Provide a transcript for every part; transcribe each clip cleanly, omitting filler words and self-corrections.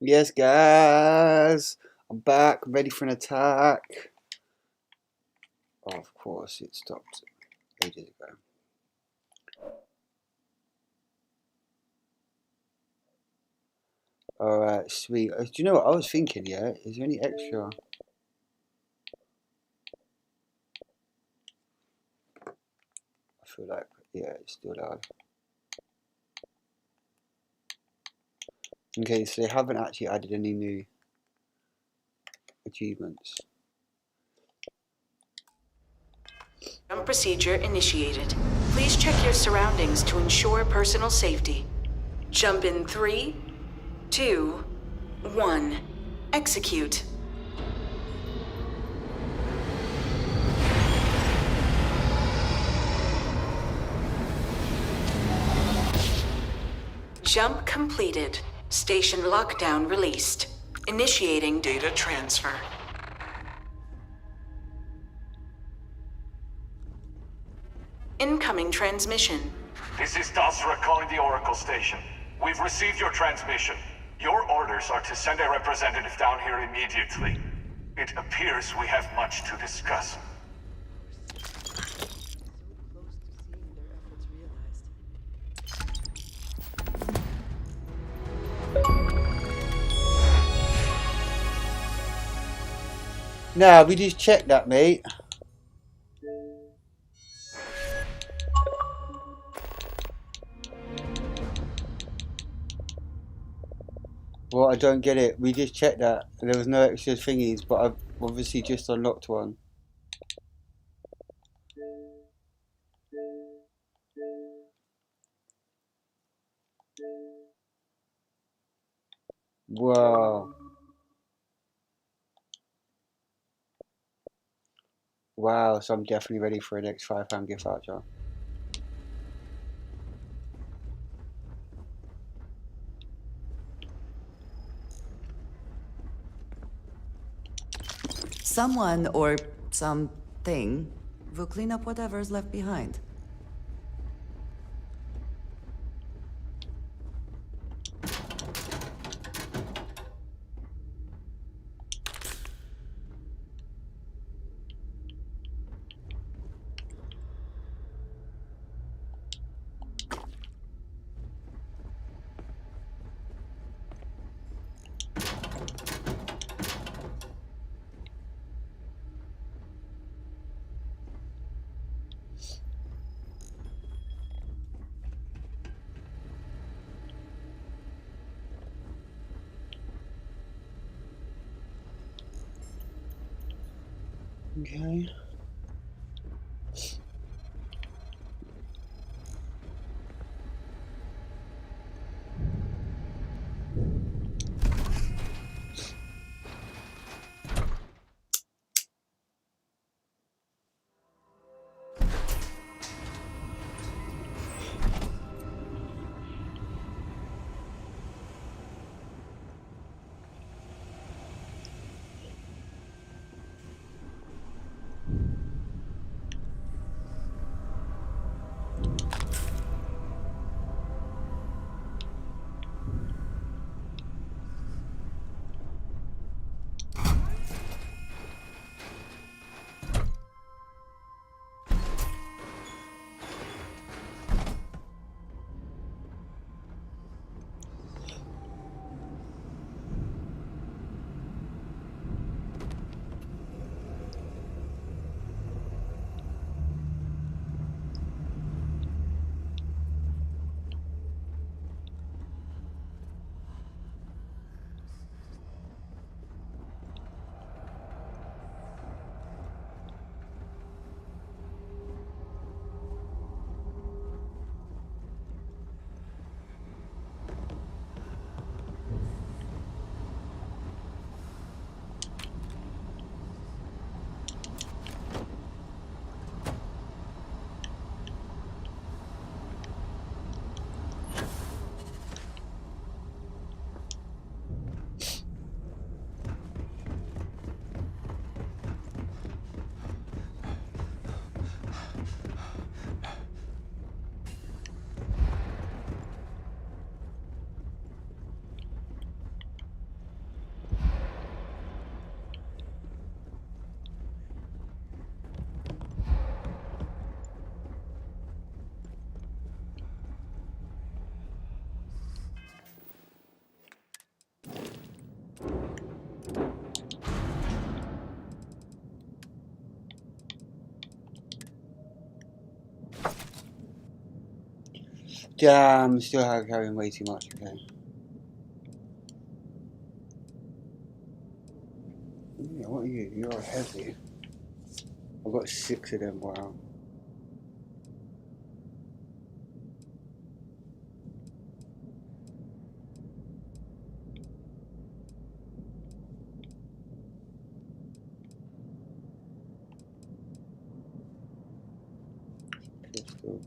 Yes, guys, I'm back, ready for an attack. Oh, of course, it stopped ages ago. Alright, sweet. Do you know what I was thinking, yeah? Is there any extra? I feel like, yeah, it's still loud. Okay, so they haven't actually added any new achievements. Procedure initiated. Please check your surroundings to ensure personal safety. Jump in 3, 2, 1. Execute. Jump completed. Station lockdown released. Initiating data transfer. Incoming transmission. This is Dasra calling the Oracle station. We've received your transmission. Your orders are to send a representative down here immediately. It appears we have much to discuss. Nah, we just checked that, mate. Well, I don't get it. We just checked that. There was no extra thingies, but I've obviously just unlocked one. Wow. Wow, so I'm definitely ready for a next £5 gift voucher. Someone or something will clean up whatever's left behind. Okay. Damn, still carrying way too much, okay. Yeah, what are you? You are heavy. I've got 6 of them, wow. Pistol.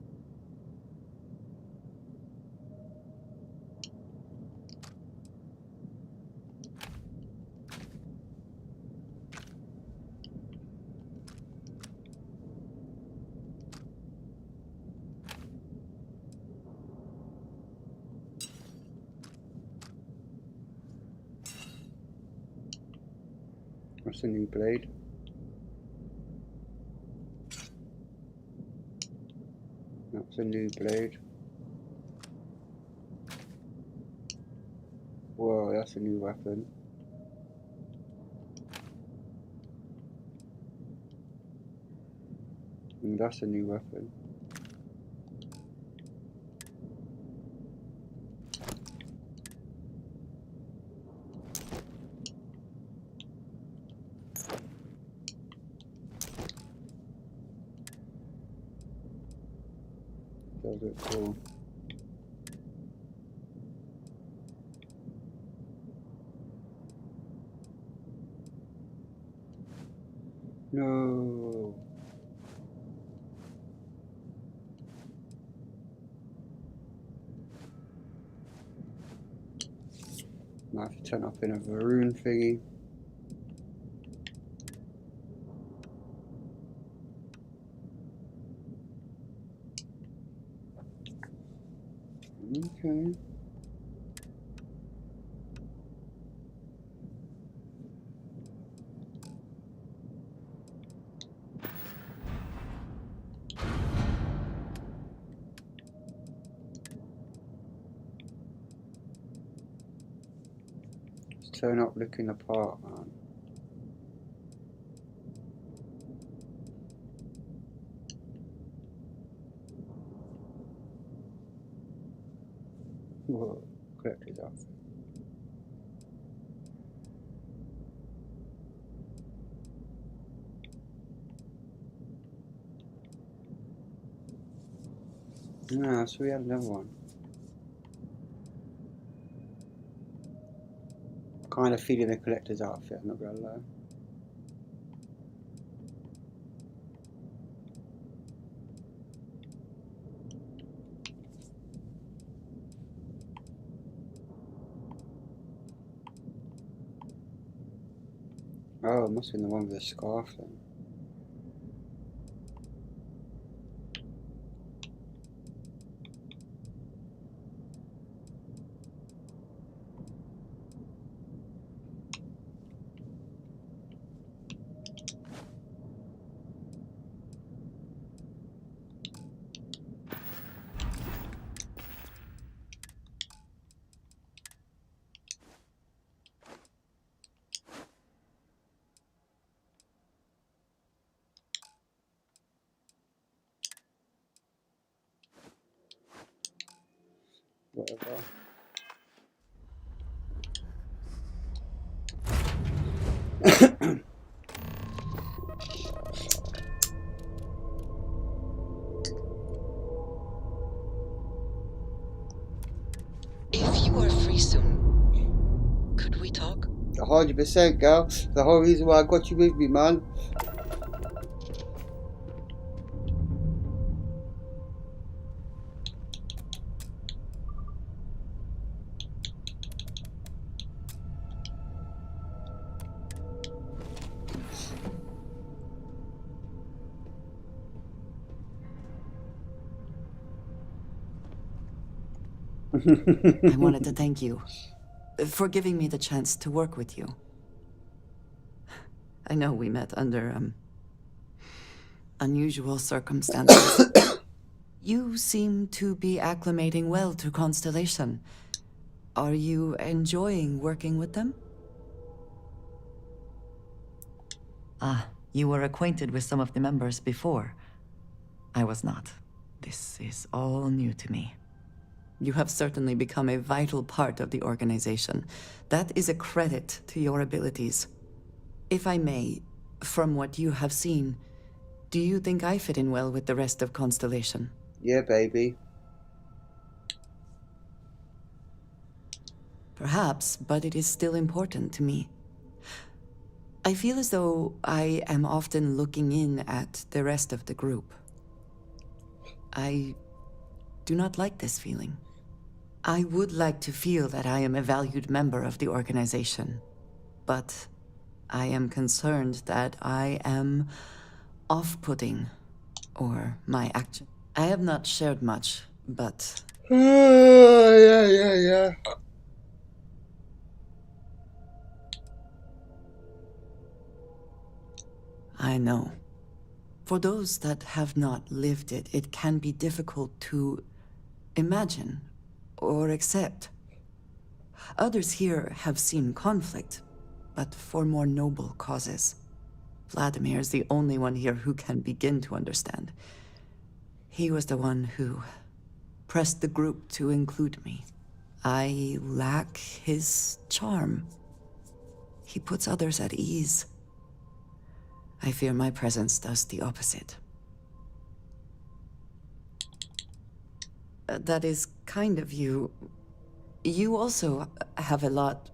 That's a new blade. That's a new blade. Whoa, that's a new weapon. And that's a new weapon. Does look cool. No. Might have to turn up in a Varun thingy. Okay. Let's turn up looking the part, man. Whoa, collector's outfit. Ah, so we had another one. Kind of feeling the collector's outfit, I'm not gonna lie. Oh, it must have been the one with the scarf then. Whatever. If you are free soon, could we talk? 100%, girl. The whole reason why I got you with me, man. I wanted to thank you for giving me the chance to work with you. I know we met under, unusual circumstances. You seem to be acclimating well to Constellation. Are you enjoying working with them? Ah, you were acquainted with some of the members before. I was not. This is all new to me. You have certainly become a vital part of the organization. That is a credit to your abilities. If I may, from what you have seen, do you think I fit in well with the rest of Constellation? Yeah, baby. Perhaps, but it is still important to me. I feel as though I am often looking in at the rest of the group. I do not like this feeling. I would like to feel that I am a valued member of the organization, but I am concerned that I am off-putting, or my action. I have not shared much, but Yeah. I know. For those that have not lived it, it can be difficult to imagine or accept. Others here have seen conflict, but for more noble causes. Vladimir is the only one here who can begin to understand. He was the one who pressed the group to include me. I lack his charm. He puts others at ease. I fear my presence does the opposite. That is kind of you. You also have a lot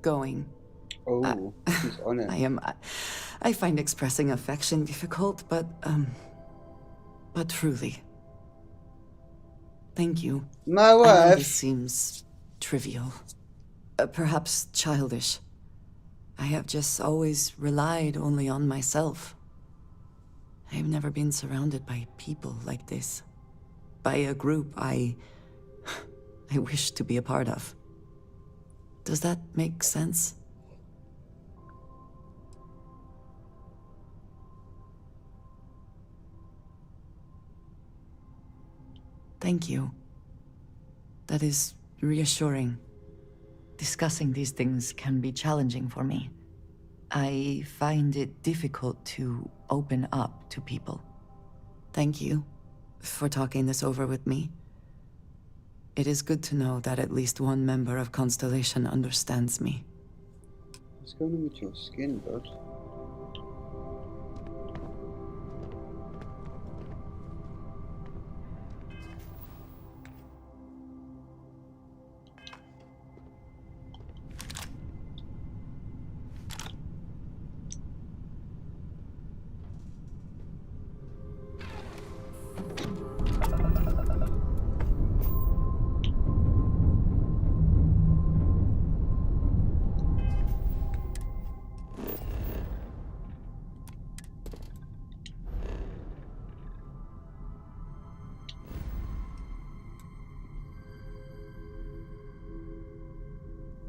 going. Oh, she's on it. I find expressing affection difficult, but truly. Thank you. My I know this wife. seems trivial. Perhaps childish. I have just always relied only on myself. I have never been surrounded by people like this. By a group I wish to be a part of. Does that make sense? Thank you. That is reassuring. Discussing these things can be challenging for me. I find it difficult to open up to people. Thank you for talking this over with me. It is good to know that at least one member of Constellation understands me. What's going on with your skin, bud?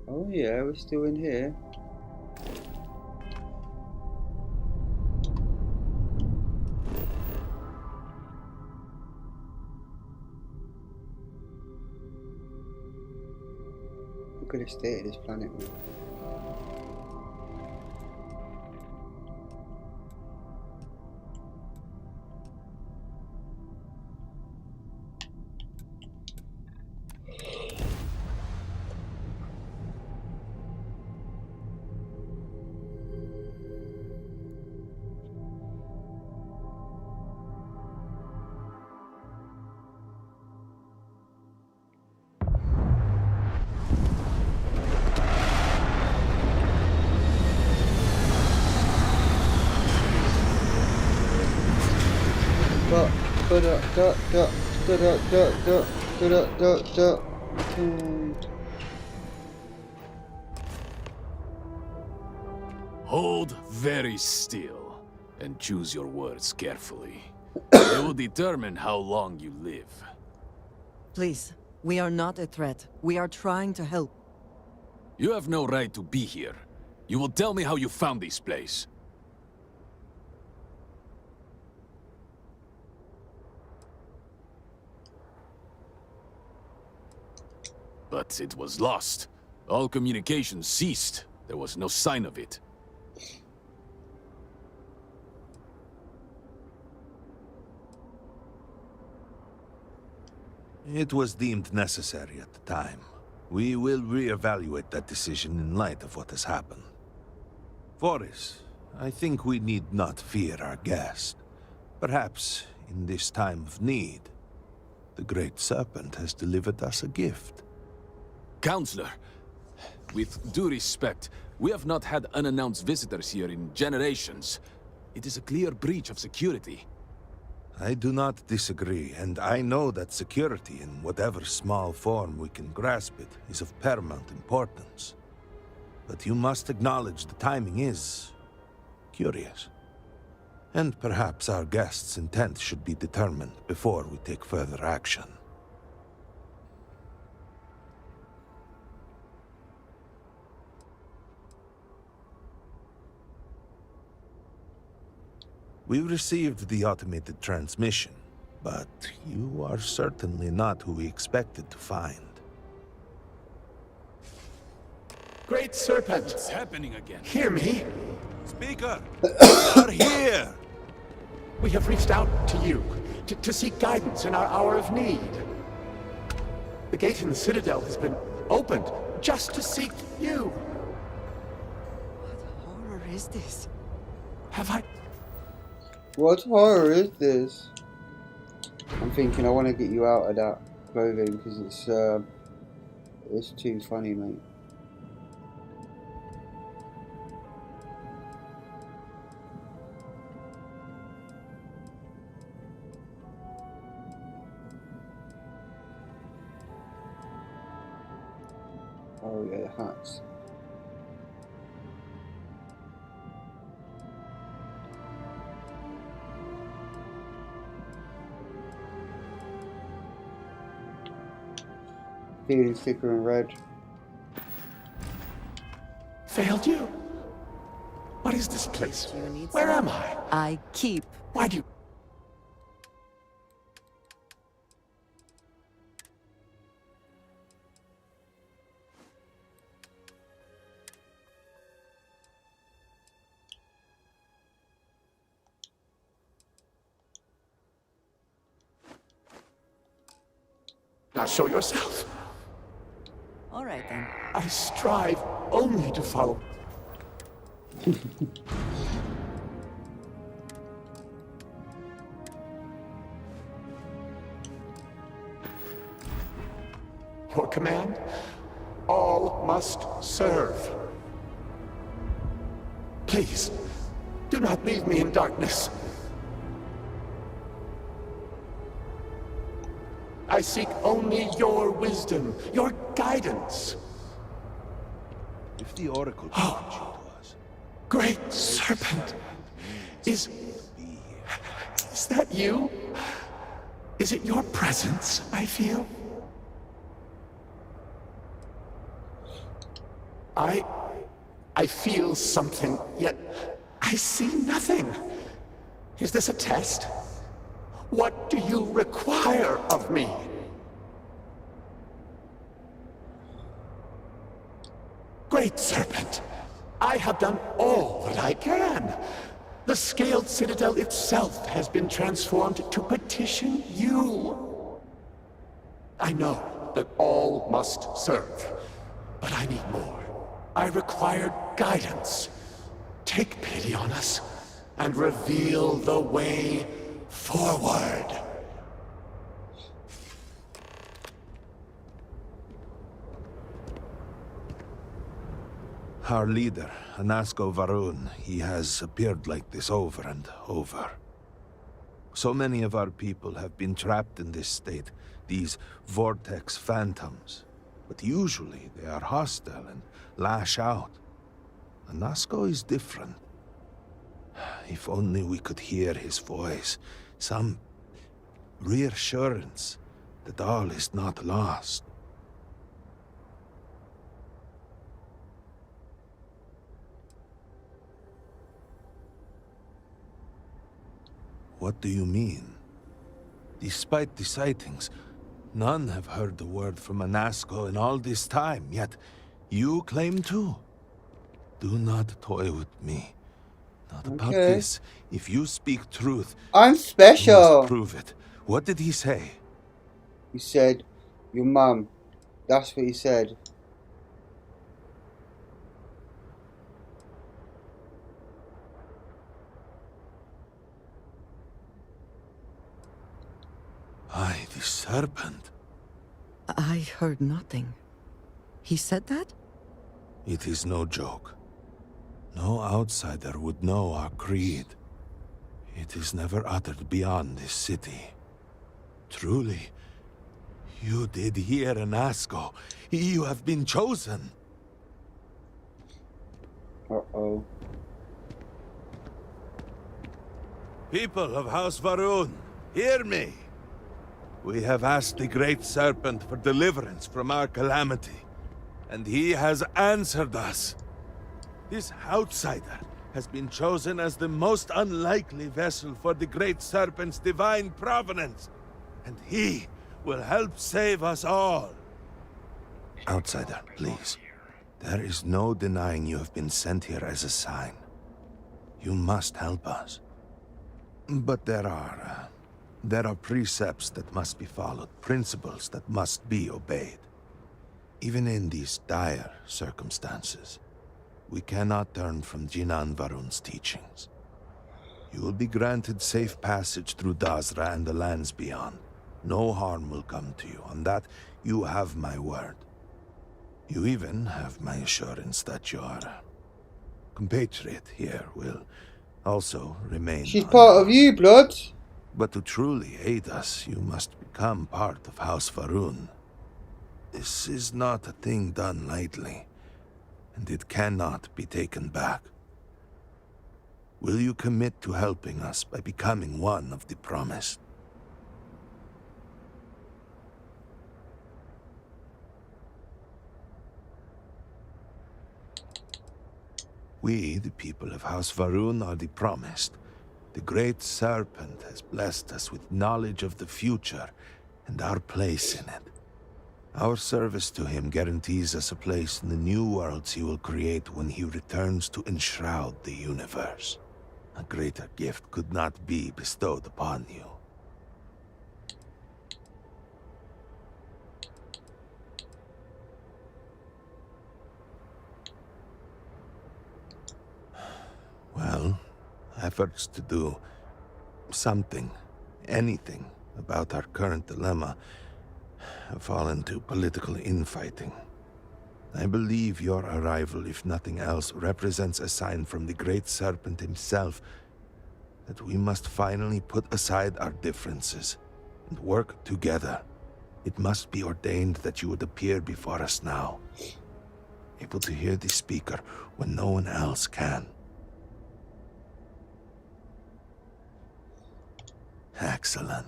Oh yeah, we're still in here. Look at the state of this planet, man. Hold very still and choose your words carefully. They will determine how long you live. Please, we are not a threat. We are trying to help. You have no right to be here. You will tell me how you found this place. But it was lost. All communication ceased. There was no sign of it. It was deemed necessary at the time. We will reevaluate that decision in light of what has happened. Forrest, I think we need not fear our guest. Perhaps, in this time of need, the Great Serpent has delivered us a gift. Counselor, with due respect, we have not had unannounced visitors here in generations. It is a clear breach of security. I do not disagree, and I know that security, in whatever small form we can grasp it, is of paramount importance. But you must acknowledge the timing is curious. And perhaps our guest's intent should be determined before we take further action. We received the automated transmission, but you are certainly not who we expected to find. Great Serpent, What's happening again? hear me. Speaker! We are here! We have reached out to you to seek guidance in our hour of need. The gate in the Citadel has been opened just to seek you. What horror is this? Have I... What horror is this? I'm thinking I want to get you out of that clothing because it's too funny, mate. Oh yeah, hats. Feeling thicker and red. failed you? What is this place? Do you need Where some? am I? I keep. Why do you... Now show yourself. All right then. I strive only to follow. Your command? All must serve. Please, do not leave me in darkness. I seek only your wisdom, your guidance. If the Oracle points you to us, Great Serpent, is that you? Is it your presence I feel? I feel something, yet I see nothing. Is this a test? What do you require of me? Great Serpent, I have done all that I can. The scaled citadel itself has been transformed to petition you. I know that all must serve, but I need more. I require guidance. Take pity on us and reveal the way forward. our leader, Anasco Varun, he has appeared like this over and over. So many of our people have been trapped in this state, these vortex phantoms. But usually they are hostile and lash out. Anasco is different. If only we could hear his voice, some reassurance that all is not lost. What do you mean? Despite the sightings, none have heard the word from Anasco in all this time, yet you claim to. Do not toy with me. Not about Okay. this. If you speak truth, I'm you special. must prove it. What did he say? He said, your mum. That's what he said. Aye, the serpent. I heard nothing. He said that? It is no joke. No outsider would know our creed. It is never uttered beyond this city. Truly, you did hear Anasco. You have been chosen. Uh-oh. People of House Varun, hear me. We have asked the Great Serpent for deliverance from our calamity, and he has answered us. This outsider has been chosen as the most unlikely vessel for the Great Serpent's divine providence, and he will help save us all. Outsider, please. There is no denying you have been sent here as a sign. You must help us. But there are precepts that must be followed, principles that must be obeyed. Even in these dire circumstances, we cannot turn from Jinan Varun's teachings. You will be granted safe passage through Dazra and the lands beyond. No harm will come to you. On that, you have my word. You even have my assurance that your compatriot here will also remain. She's part of you, blood. But to truly aid us, you must become part of House Varun. This is not a thing done lightly, and it cannot be taken back. Will you commit to helping us by becoming one of the promised? We, the people of House Varun, are the promised. The Great Serpent has blessed us with knowledge of the future and our place in it. Our service to him guarantees us a place in the new worlds he will create when he returns to enshroud the universe. A greater gift could not be bestowed upon you. Well, efforts to do something, anything, about our current dilemma have fallen to political infighting. I believe your arrival, if nothing else, represents a sign from the Great Serpent himself that we must finally put aside our differences and work together. It must be ordained that you would appear before us now, able to hear the speaker when no one else can. Excellent.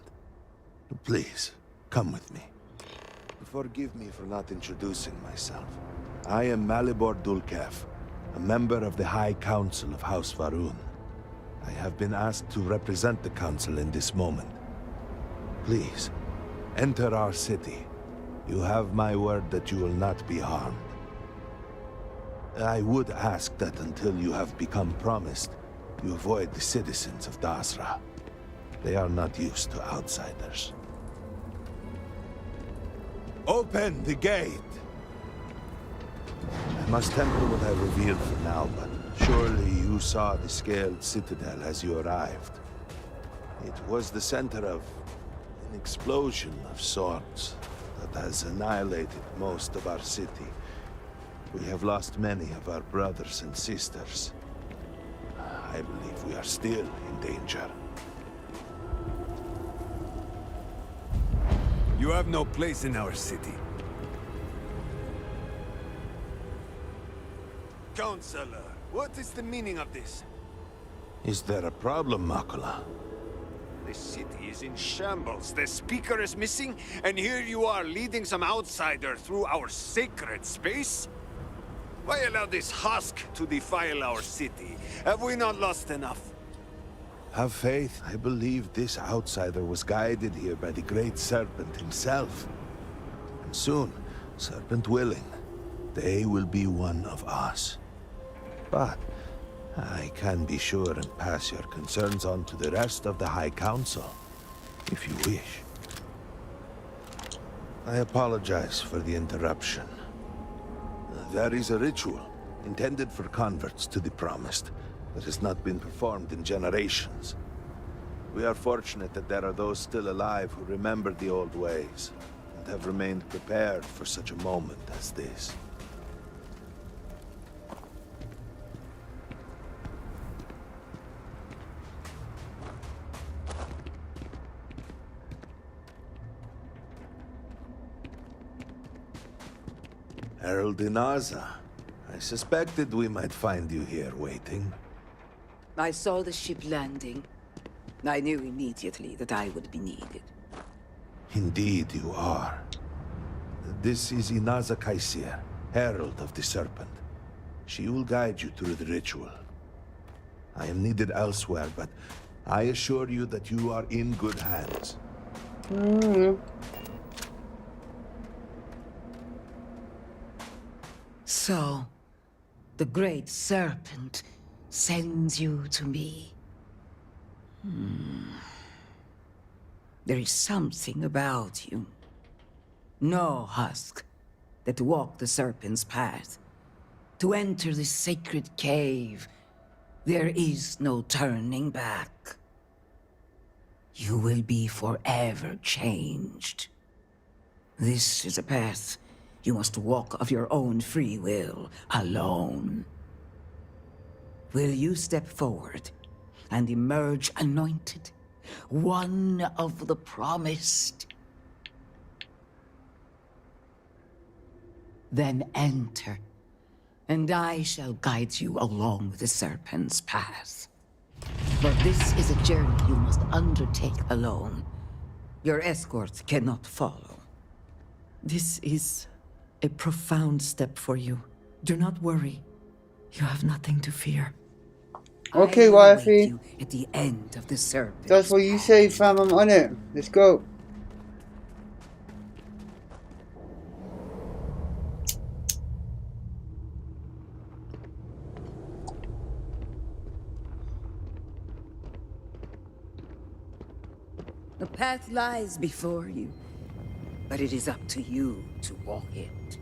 Please, come with me. Forgive me for not introducing myself. I am Malibor Dulkev, a member of the High Council of House Varun. I have been asked to represent the Council in this moment. Please, enter our city. You have my word that you will not be harmed. I would ask that until you have become promised, you avoid the citizens of Dazra. They are not used to outsiders. Open the gate! I must temper what I revealed for now, but surely you saw the scaled citadel as you arrived. It was the center of an explosion of sorts that has annihilated most of our city. We have lost many of our brothers and sisters. I believe we are still in danger. You have no place in our city. Counselor, what is the meaning of this? Is there a problem, Makula? The city is in shambles. The speaker is missing, and here you are leading some outsider through our sacred space? Why allow this husk to defile our city? Have we not lost enough? Have faith. I believe this outsider was guided here by the Great Serpent himself. And soon, Serpent willing, they will be one of us. But I can be sure and pass your concerns on to the rest of the High Council, if you wish. I apologize for the interruption. There is a ritual intended for converts to the Promised that has not been performed in generations. We are fortunate that there are those still alive who remember the old ways and have remained prepared for such a moment as this. Herald Inaza. I suspected we might find you here waiting. I saw the ship landing. I knew immediately that I would be needed. Indeed you are. This is Inaza Kaisir, Herald of the Serpent. She will guide you through the ritual. I am needed elsewhere, but I assure you that you are in good hands. So, the Great Serpent sends you to me. There is something about you. No husk that walk the Serpent's path. To enter this sacred cave, there is no turning back. You will be forever changed. This is a path you must walk of your own free will, alone. Will you step forward and emerge anointed, one of the Promised? Then enter, and I shall guide you along the Serpent's path. But this is a journey you must undertake alone. Your escort cannot follow. This is a profound step for you. Do not worry. You have nothing to fear. Okay, I will wifey. await you at the end of the Serpent's That's what you path. say, fam. I'm on it. Let's go. The path lies before you, but it is up to you to walk it.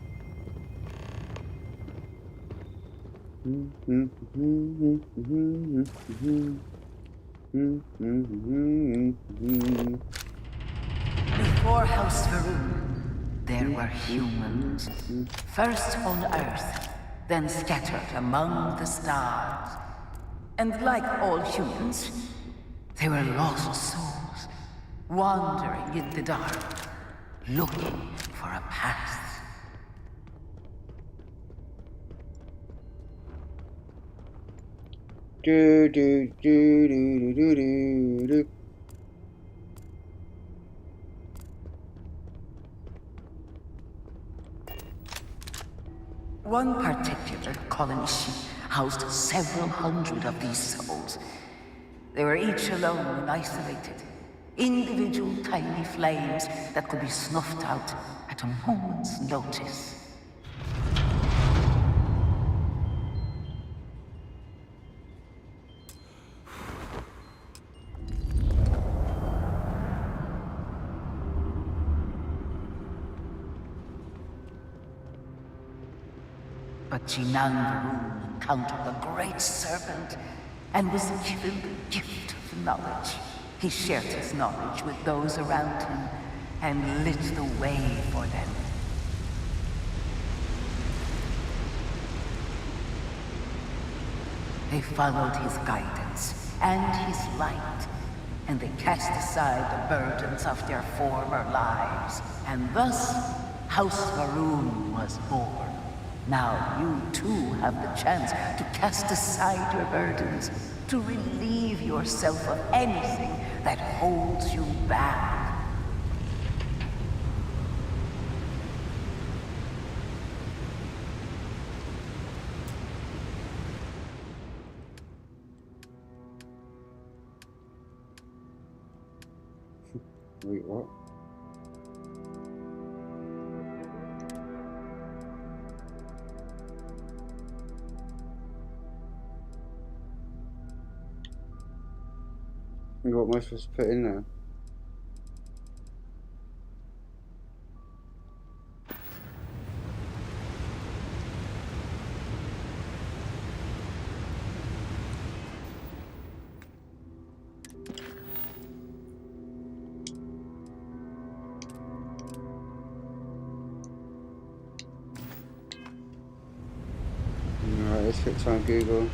Before House Varun, there were humans. First on Earth, then scattered among the stars. And like all humans, they were lost souls, wandering in the dark, looking for a path. Do do do do do do do. One particular colony ship housed several hundred of these souls. They were each alone and isolated, individual tiny flames that could be snuffed out at a moment's notice. But Jinang Varun encountered the Great Serpent and was given the gift of knowledge. He shared his knowledge with those around him and lit the way for them. They followed his guidance and his light, and they cast aside the burdens of their former lives. And thus, House Varun was born. Now you too have the chance to cast aside your burdens, to relieve yourself of anything that holds you back. Wait, what? What am I supposed to put in there? Sits on Google.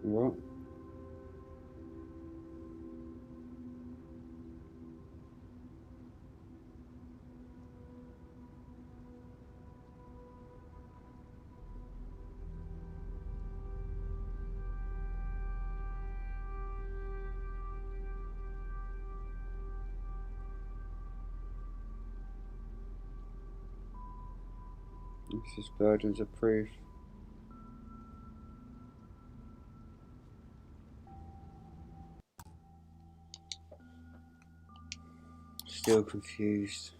What? This is burdens of proof. Still confused.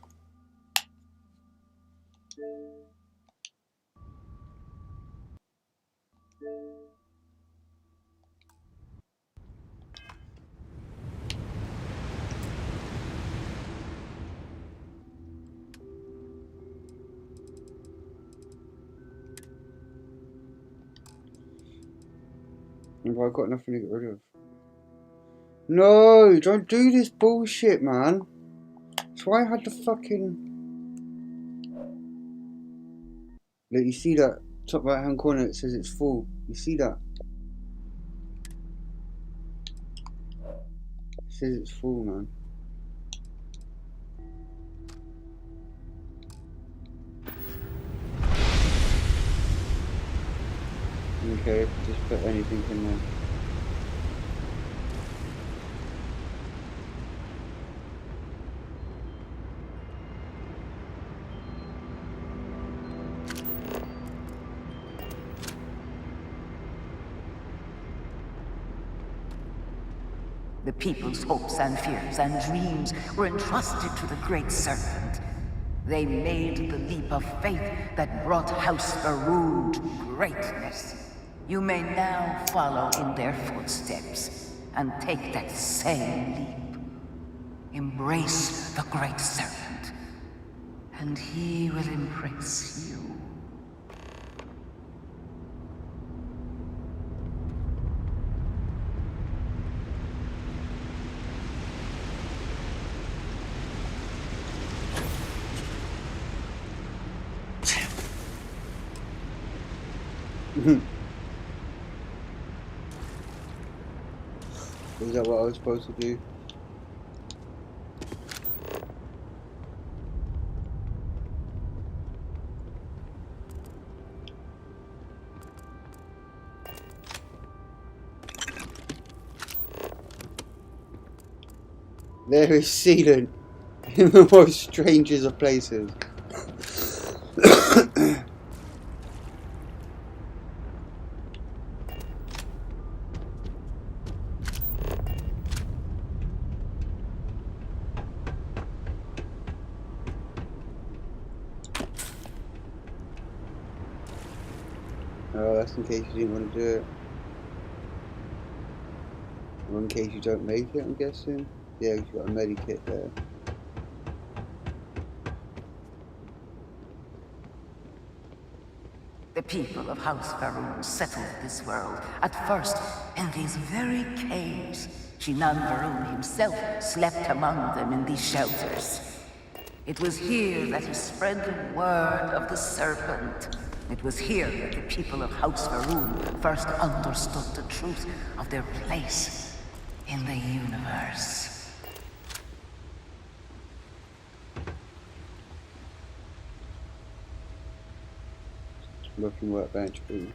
Have I got nothing to get rid of? No, don't do this bullshit, man. That's why I had to fucking... Look, you see that top right hand corner, it says it's full. You see that? It says it's full, man. Okay, just put anything in there. The people's hopes and fears and dreams were entrusted to the Great Serpent. They made the leap of faith that brought House Faroon to greatness. You may now follow in their footsteps and take that same leap. Embrace the Great Serpent, and he will embrace you. Is that what I was supposed to do? There is sealant in the most strangest of places. Oh, that's in case you didn't want to do it. Or in case you don't make it, I'm guessing. Yeah, you've got a medikit there. The people of House Faroon settled this world, at first in these very caves. Shinan Faroon himself slept among them in these shelters. It was here that he spread the word of the serpent. It was here that the people of House Faroon first understood the truth of their place in the universe. Working workbench, ooh.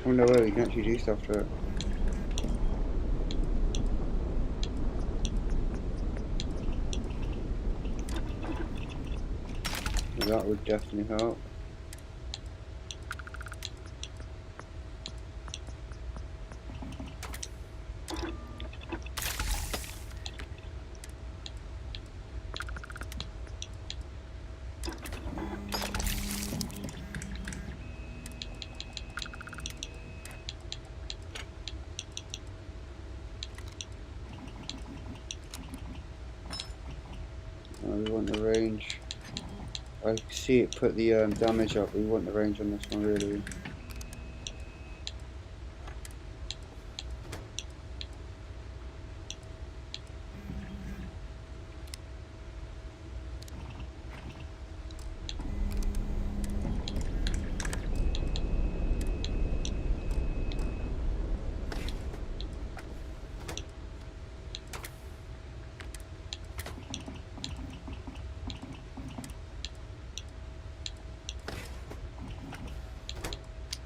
Oh no way, we can actually do stuff to it. That would definitely help. want the range. I see it put the damage up. We want the range on this one, really.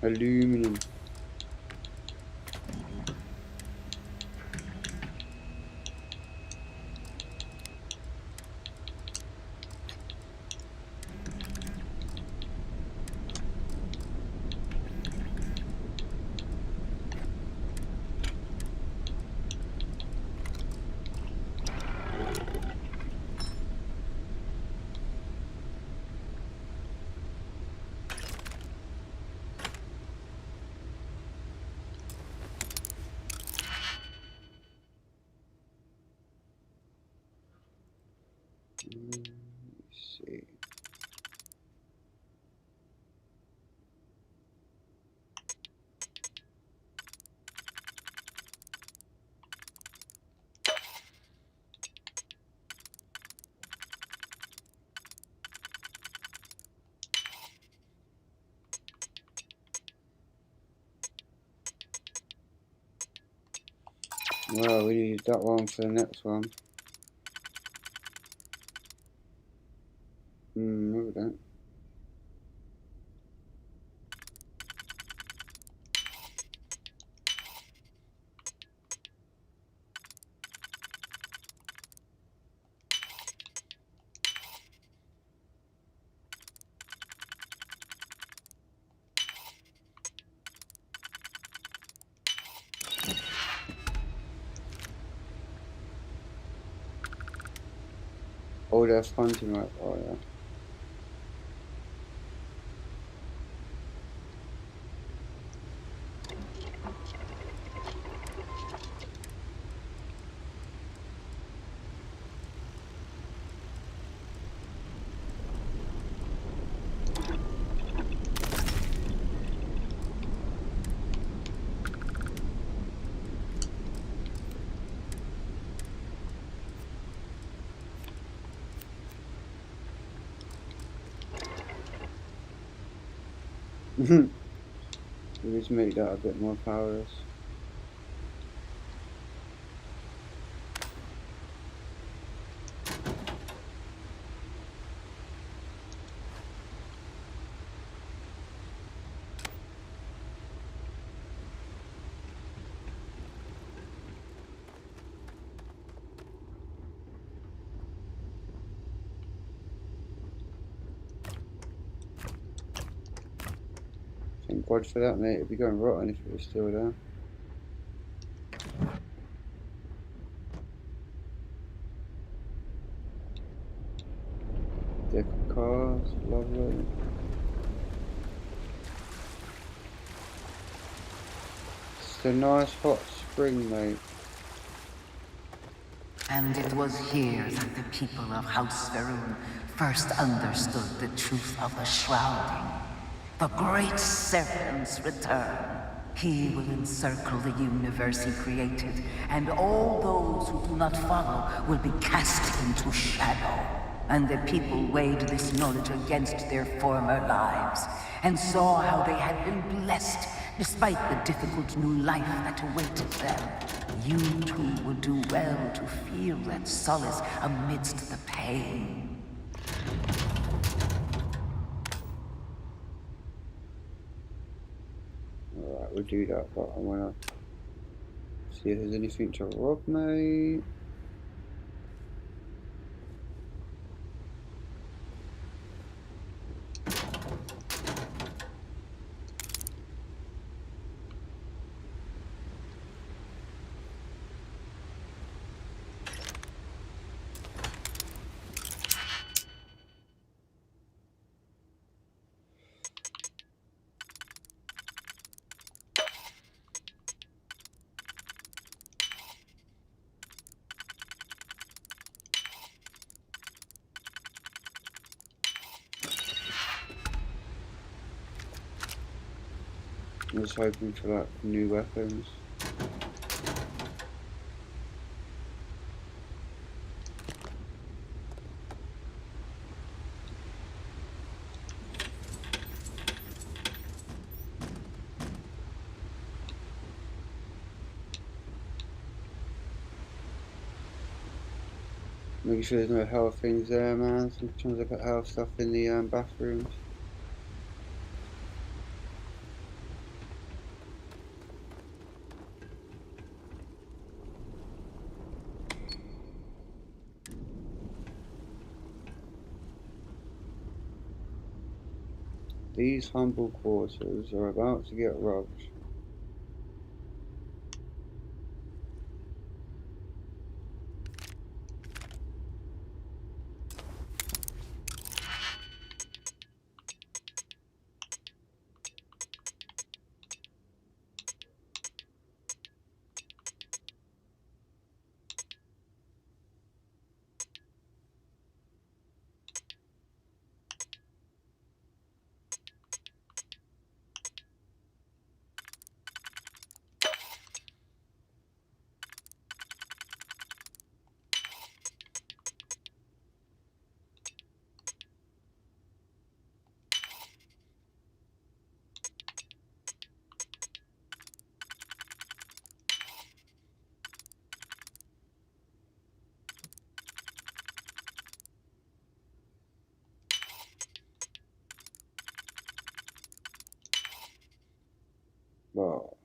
Aluminum. Let's see. Well, we need that one for the next one. No, we don't. Oh, they're hunting right. Oh, yeah. We just make that a bit more powerless. Thank God for that, mate. It'd be going rotten if it was still there. Deck of cards, lovely. It's a nice hot spring, mate. And it was here that the people of House Varun first understood the truth of the shrouding. The great serpent's return. He will encircle the universe he created, and all those who do not follow will be cast into shadow. And the people weighed this knowledge against their former lives, and saw how they had been blessed despite the difficult new life that awaited them. You too would do well to feel that solace amidst the pain. Alright, we'll do that, but I wanna see if there's anything to rob, mate. was hoping for like new weapons. Making sure there's no health things there, man. Sometimes I got health stuff in the bathrooms. These humble quarters are about to get robbed. Well,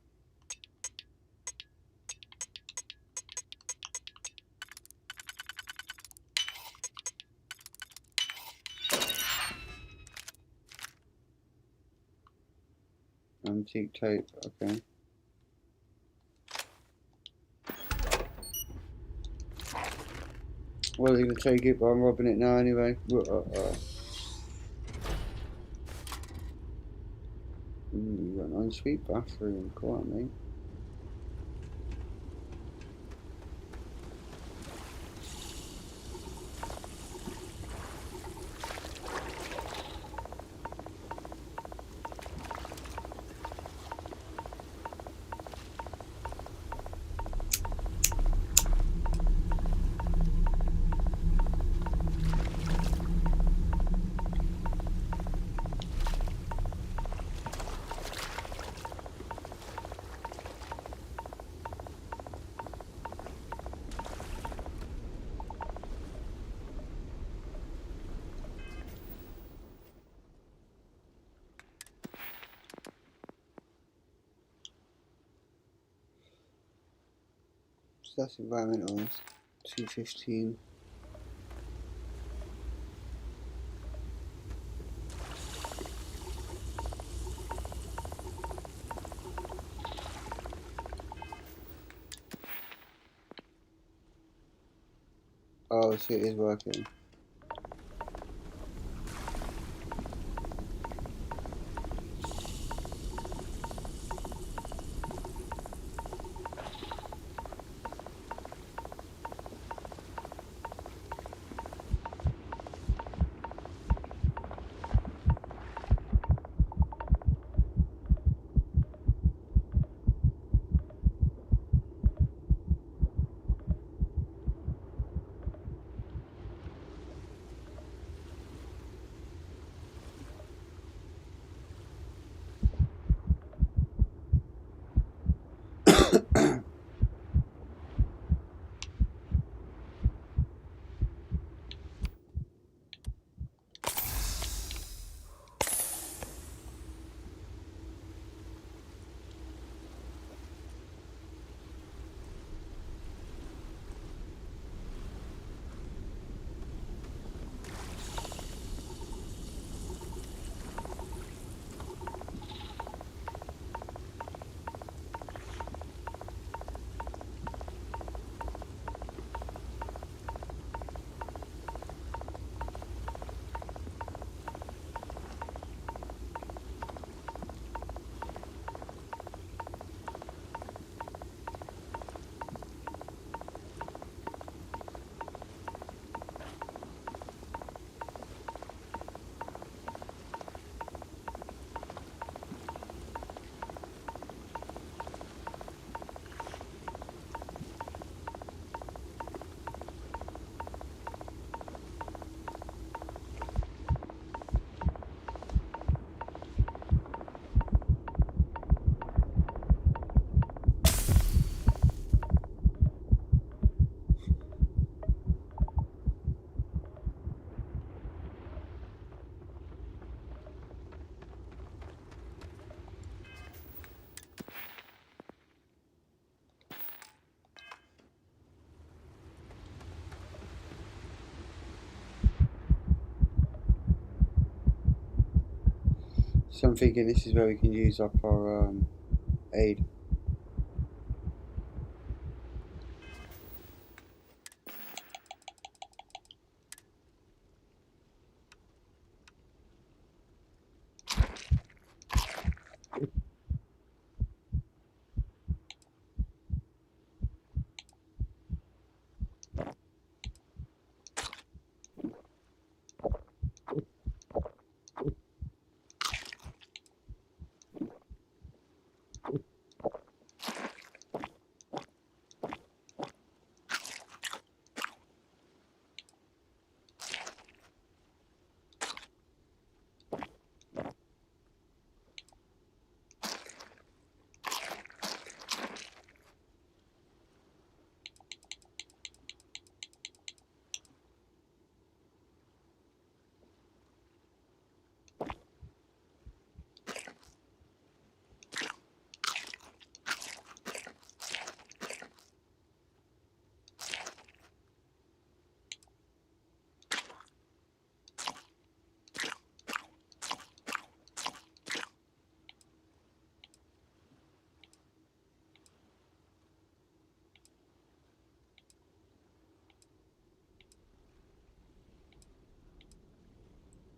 antique tape, okay. Well, they're gonna take it, but I'm robbing it now anyway. You got an ensuite bathroom. Go on, mate. So that's environmental. 215. Oh, so it is working. So I'm thinking this is where we can use up our aid.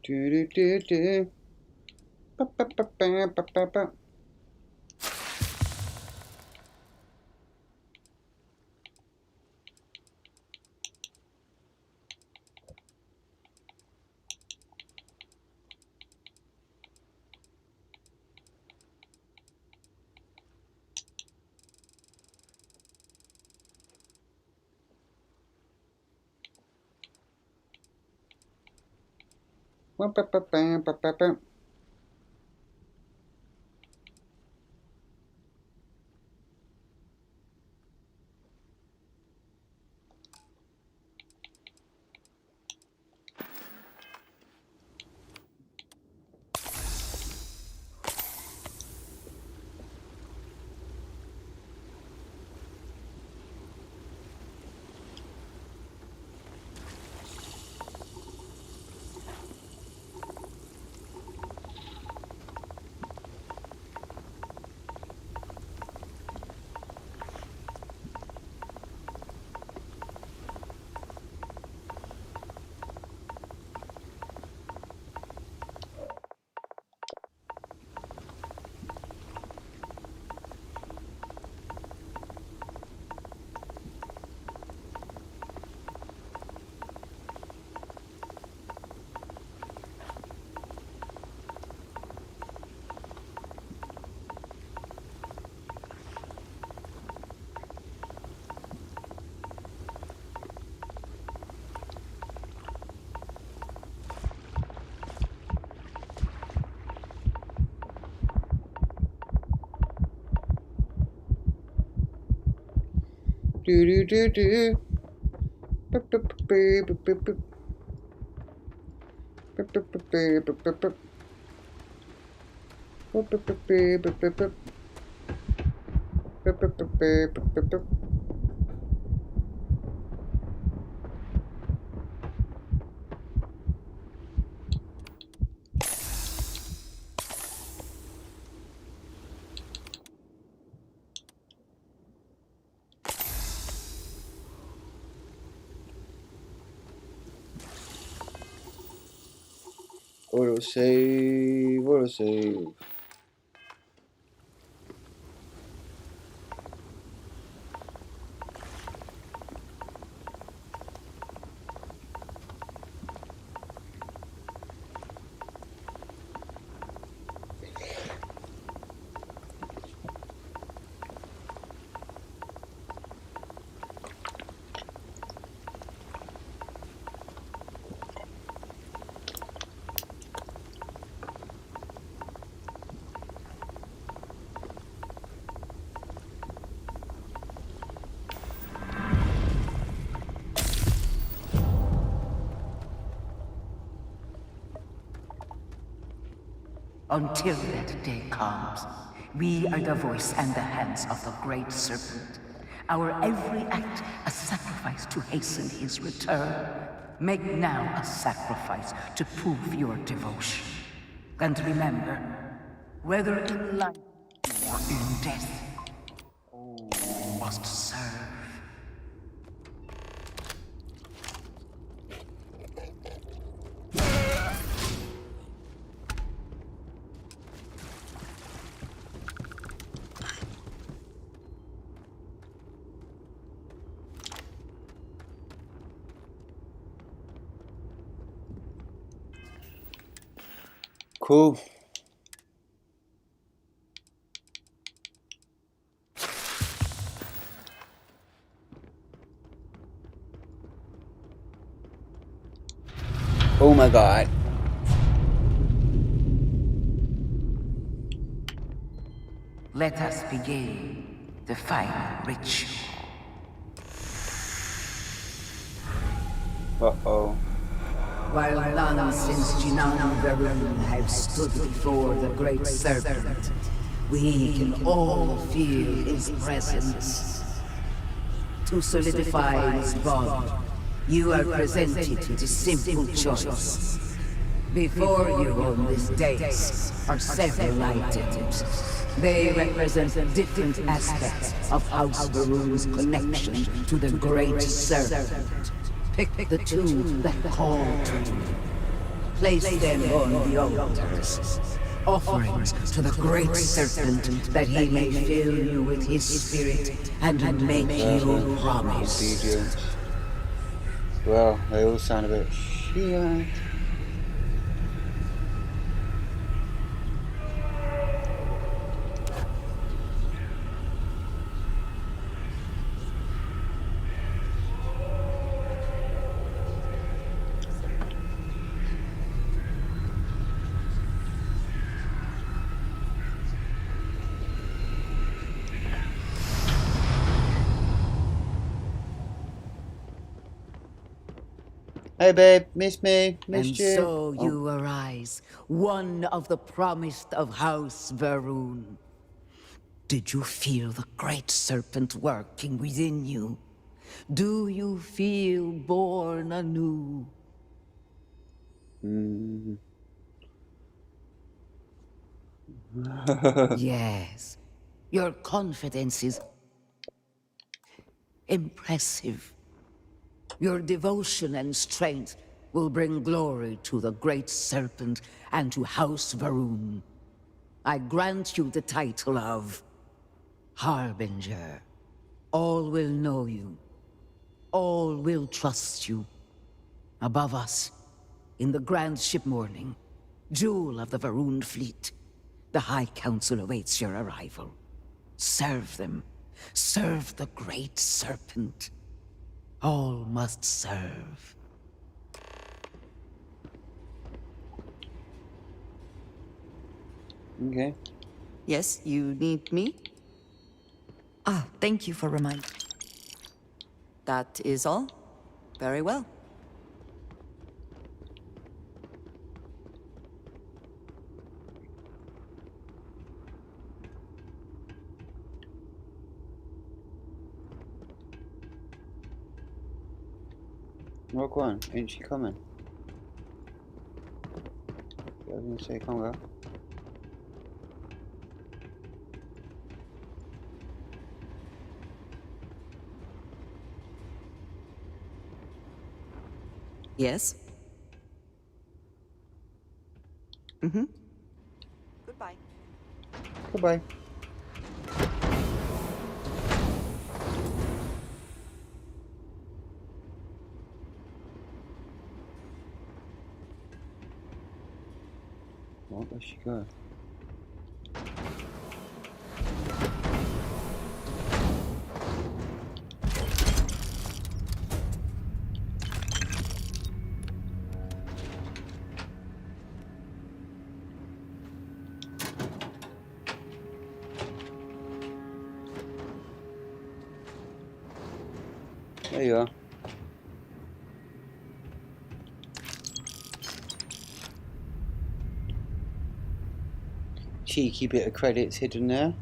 Do do do do. Ba, ba, ba, ba, ba, ba, ba. Ba, ba, ba, ba, ba, ba, ba. Do do do do. Ba, ba, ba, ba, ba, ba, ba. Ba, ba, ba, ba, ba, ba, ba. Ba, ba, ba, ba, ba, ba, ba. Ba, ba, ba, ba, ba, ba, ba. Auto save, auto save. Until that day comes, we are the voice and the hands of the Great Serpent. Our every act a sacrifice to hasten his return. Make now a sacrifice to prove your devotion. And remember, Whether in life or in death, all must serve. Cool. Oh my god. Let us begin the final ritual. Uh-oh. While none since Jinan Varun have stood before the Great Serpent, we can all feel his presence. To solidify his bond, you are presented with a simple choice. Before you on this dais are several items. They represent different aspects of House Varun's connection to the Great Serpent. Pick the two that call to you. Place them on the altars. Offerings to the Great Serpent that he may fill you with his spirit and make you promise. Obedience. Well, they all sound a bit shit. Hey babe, miss me, missed And you. so you arise, one of the promised of House Varun. Did you feel the Great Serpent working within you? Do you feel born anew? Mm. Yes. Your confidence is impressive. Your devotion and strength will bring glory to the Great Serpent and to House Varun. I grant you the title of Harbinger. All will know you. All will trust you. Above us, in the grand ship morning, jewel of the Varun fleet, the High Council awaits your arrival. Serve them. Serve the Great Serpent. All must serve. Okay. Yes, you need me? Ah, thank you for reminding. That is all? Very well. Rock one, ain't she coming? I was gonna say, come on, girl. Yes? Mm-hmm. Goodbye. Goodbye. What, where'd she go? There you are. Cheeky bit of credits hidden there.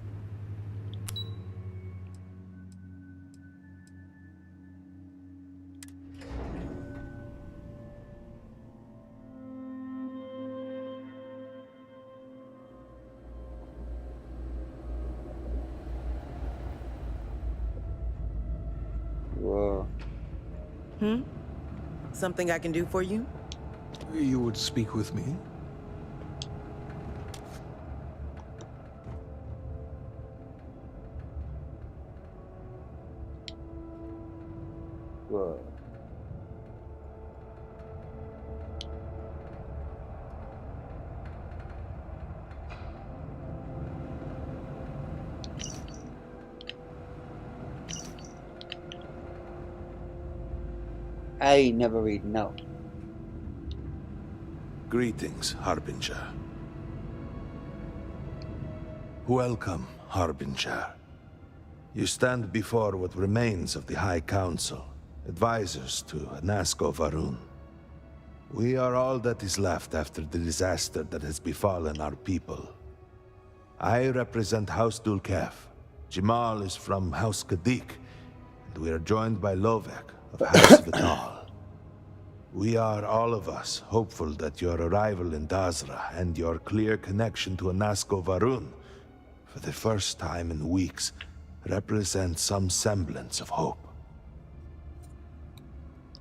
Whoa. Something I can do for you? You would speak with me? Whoa. I never read no. Greetings, Harbinger. Welcome, Harbinger. You stand before what remains of the High Council, advisors to Anasko Varun. We are all that is left after the disaster that has befallen our people. I represent House Dulkef. Jamal is from House Kadik, and we are joined by Lovek of House Vidal. We are, all of us, hopeful that your arrival in Dazra and your clear connection to Anasko Varun, for the first time in weeks, represent some semblance of hope.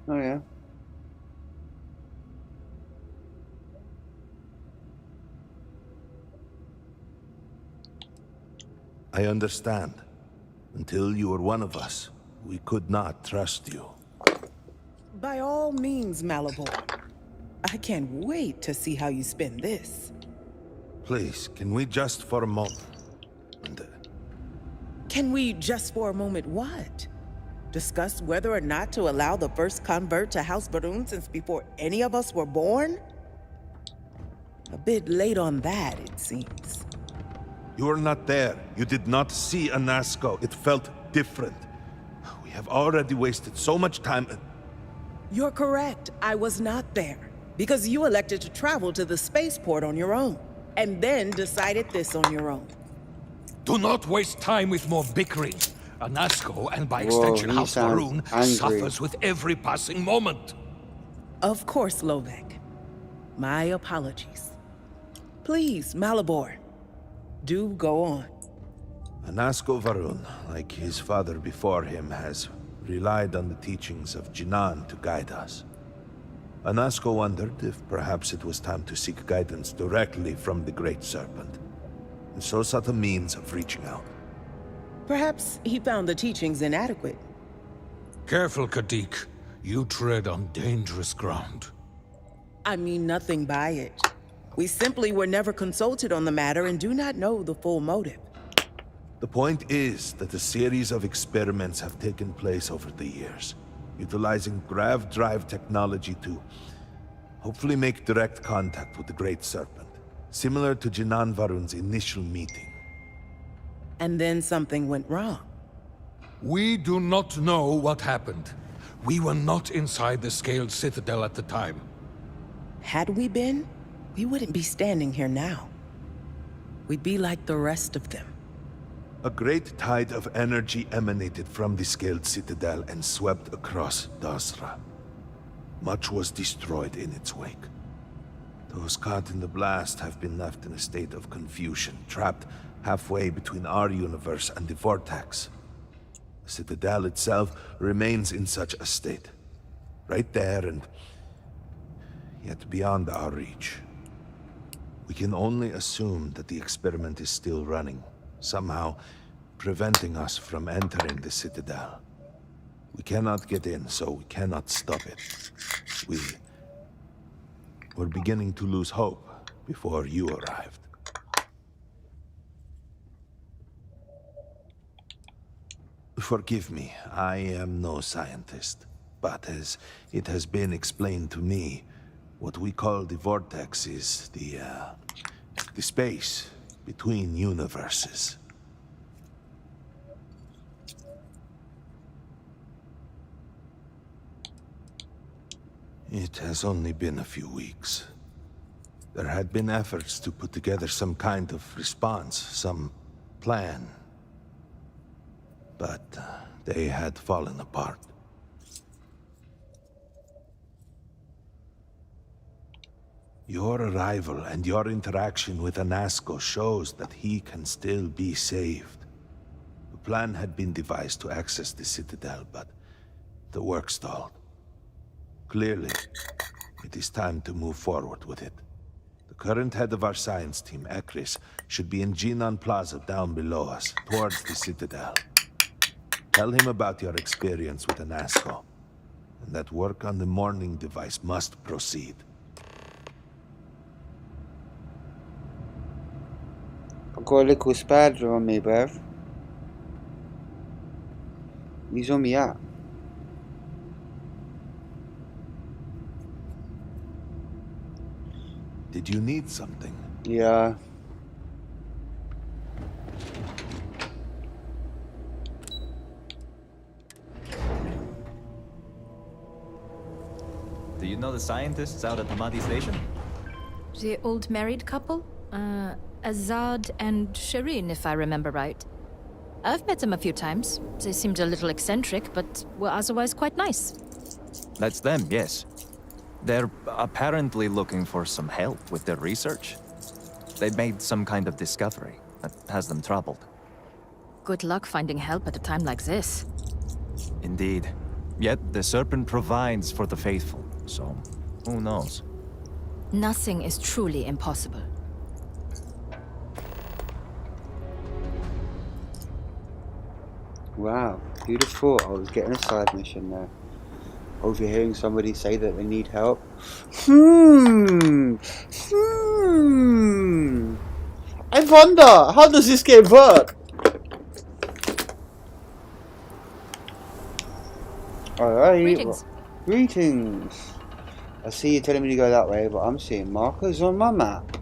Oh yeah. I understand. Until you were one of us, we could not trust you. By all means, Malibor. I can't wait to see how you spend this. Please, can we just for a moment... Can we just for a moment what? Discuss whether or not to allow the first convert to House Varun since before any of us were born? A bit late on that, it seems. You were not there. You did not see Anasko. It felt different. We have already wasted so much time... You're correct. I was not there. Because you elected to travel to the spaceport on your own. And then decided this on your own. Do not waste time with more bickering. Anasko, and by Whoa, extension he House sounds Varun, angry. suffers with every passing moment. Of course, Lovek. My apologies. Please, Malibor. Do go on. Anasko Varun, like his father before him, has relied on the teachings of Jinan to guide us. Anasko wondered if perhaps it was time to seek guidance directly from the Great Serpent, and so sought a means of reaching out. Perhaps he found the teachings inadequate. Careful, Kadik. You tread on dangerous ground. I mean nothing by it. We simply were never consulted on the matter and do not know the full motive. The point is that a series of experiments have taken place over the years, utilizing grav drive technology to hopefully make direct contact with the Great Serpent, similar to Jinan Varun's initial meeting. And then something went wrong. We do not know what happened. We were not inside the Scaled Citadel at the time. Had we been, we wouldn't be standing here now. We'd be like the rest of them. A great tide of energy emanated from the Scaled Citadel and swept across Dazra. Much was destroyed in its wake. Those caught in the blast have been left in a state of confusion, trapped halfway between our universe and the Vortex. The Citadel itself remains in such a state. Right there and yet beyond our reach. We can only assume that the experiment is still running, somehow preventing us from entering the Citadel. We cannot get in, so we cannot stop it. We're beginning to lose hope before you arrived. Forgive me, I am no scientist, but as it has been explained to me, what we call the Vortex is the space between universes. It has only been a few weeks. There had been efforts to put together some kind of response, some plan. But they had fallen apart. Your arrival and your interaction with Anasko shows that he can still be saved. The plan had been devised to access the Citadel, but the work stalled. Clearly, it is time to move forward with it. The current head of our science team, Ekris, should be in Jinan Plaza down below us, towards the Citadel. Tell him about your experience with Anasco, and that work on the morning device must proceed. I've got a little spider on me, bruv. He's on me up. Did you need something? Yeah. Do you know the scientists out at Hamadi Station? The old married couple? Azad and Shireen, if I remember right. I've met them a few times. They seemed a little eccentric, but were otherwise quite nice. That's them, yes. They're apparently looking for some help with their research. They made some kind of discovery that has them troubled. Good luck finding help at a time like this. Indeed. Yet the Serpent provides for the faithful, so who knows? Nothing is truly impossible. Wow, who'd have thought I was getting a side mission there? Overhearing somebody say that they need help. I wonder, how does this game work? Alright. Greetings. Greetings. I see you telling me to go that way, but I'm seeing markers on my map.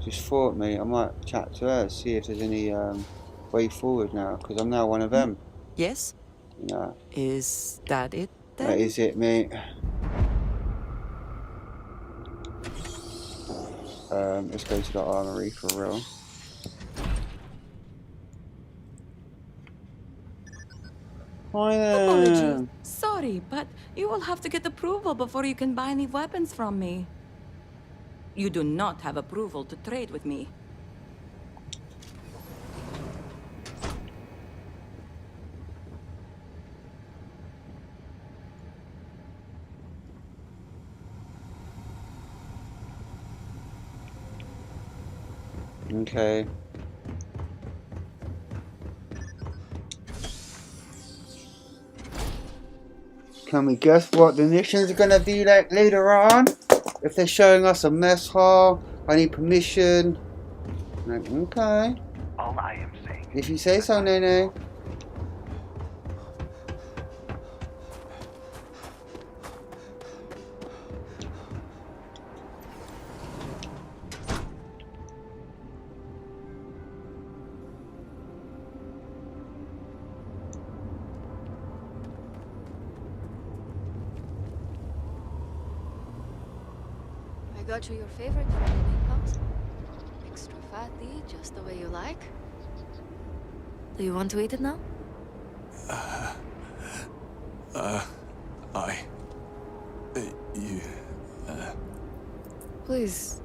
Just thought, mate, I might chat to her, see if there's any way forward now, because I'm now one of them. Yes? Yeah. Is that it then? That is it, mate. Let's go to the armory for real. Hi there. Apologies. Sorry, but you will have to get approval before you can buy any weapons from me. You do not have approval to trade with me. Okay. Can we guess what the missions are gonna be like later on? If they're showing us a mess hall, I need permission. Like, okay. All I am saying. If you say so, Nene. I got you your favorite Friday night pulse. Extra fatty, just the way you like. Do you want to eat it now? Please.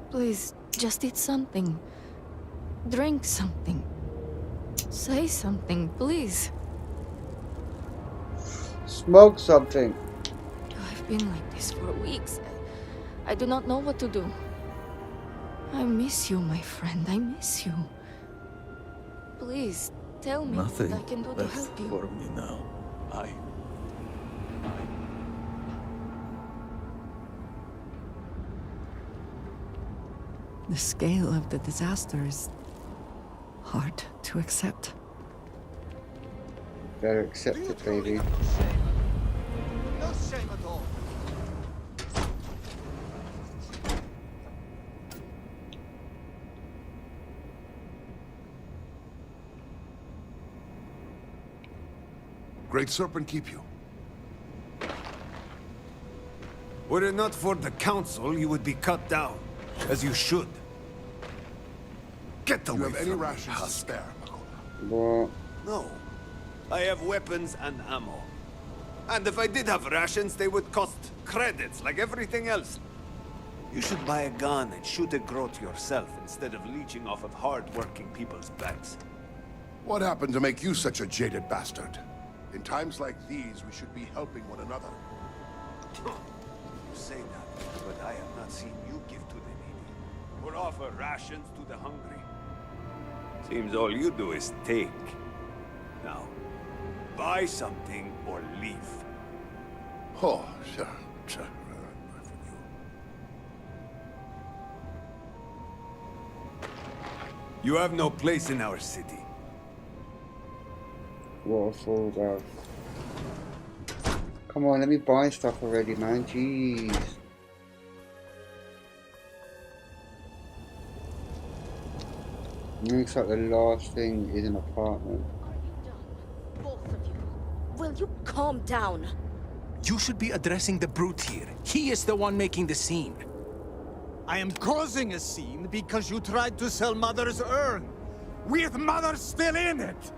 Please, just eat something. Drink something. Say something, please. Smoke something. I've been like this for weeks. I do not know what to do. I miss you, my friend. I miss you. Please, tell me Nothing what I can do to left help you. for me now. The scale of the disaster is hard to accept. Better accept it, baby. No shame at all. Great Serpent keep you. Were it not for the council, you would be cut down, as you should. Get Do away you have any from me, rations to husk. spare, What? No. I have weapons and ammo. And if I did have rations, they would cost credits, like everything else. You should buy a gun and shoot a growth yourself instead of leeching off of hard-working people's backs. What happened to make you such a jaded bastard? In times like these, we should be helping one another. You say that, but I have not seen you give to the needy, or offer rations to the hungry. Seems all you do is take. Now, buy something or leave. Oh, sure. You have no place in our city. What a fool, bro. Come on, let me buy stuff already, man. Jeez. Looks like the last thing is an apartment. Both of you. Will you calm down? You should be addressing the brute here. He is the one making the scene. I am causing a scene because you tried to sell Mother's urn, with Mother still in it!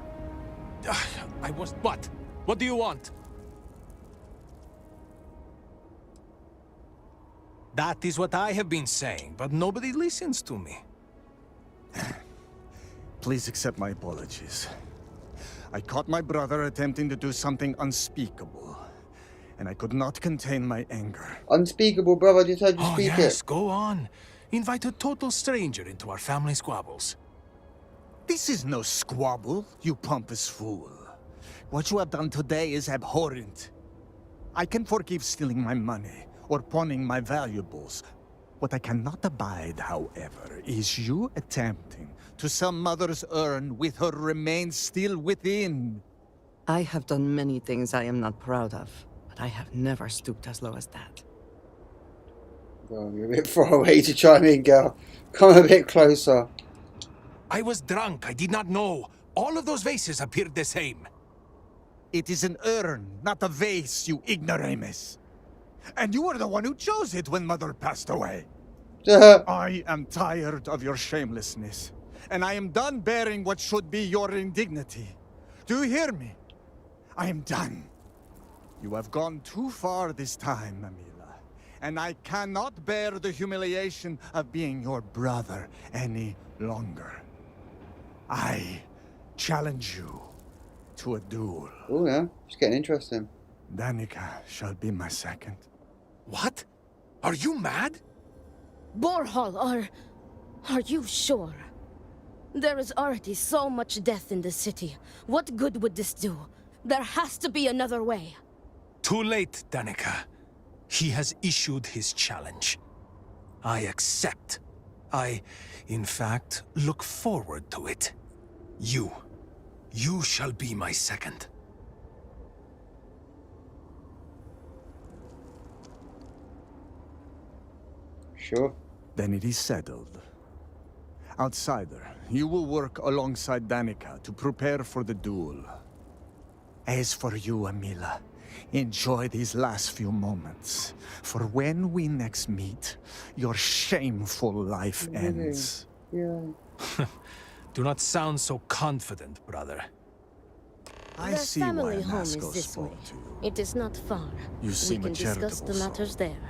I was what? What do you want? That is what I have been saying, but nobody listens to me. Please accept my apologies. I caught my brother attempting to do something unspeakable, and I could not contain my anger. Unspeakable, brother, just heard you speak yes, it. Go on. Invite a total stranger into our family squabbles. This is no squabble, you pompous fool. What you have done today is abhorrent. I can forgive stealing my money or pawning my valuables. What I cannot abide, however, is you attempting to sell Mother's urn with her remains still within. I have done many things I am not proud of, but I have never stooped as low as that. Well, you're a bit far away to chime in, girl. Come a bit closer. I was drunk. I did not know. All of those vases appeared the same. It is an urn, not a vase, you ignoramus. And you were the one who chose it when Mother passed away. I am tired of your shamelessness, and I am done bearing what should be your indignity. Do you hear me? I am done. You have gone too far this time, Amila, and I cannot bear the humiliation of being your brother any longer. I challenge you to a duel. Oh yeah, it's getting interesting. Danica shall be my second. What? Are you mad? Borhall, are you sure? There is already so much death in the city. What good would this do? There has to be another way. Too late, Danica. He has issued his challenge. I accept. I, in fact, look forward to it. You shall be my second. Sure. Then it is settled. Outsider, you will work alongside Danica to prepare for the duel. As for you, Amila, enjoy these last few moments. For when we next meet, your shameful life ends. Yeah. Do not sound so confident, brother. I Their see why family home Nasco is this way. spoke to you. It is not far. You seem we a can discuss charitable the matters there.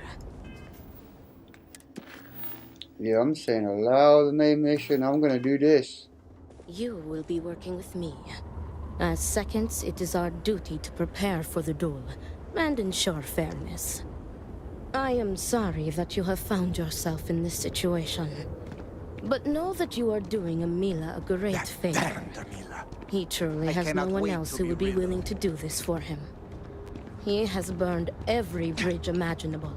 Yeah, I'm saying allow the main mission. I'm gonna do this. You will be working with me. As seconds, it is our duty to prepare for the duel and ensure fairness. I am sorry that you have found yourself in this situation. But know that you are doing Amila a great favor. Damned Amila. He truly I has no cannot one wait else to who be would be rid of willing to do this for him. He has burned every bridge imaginable.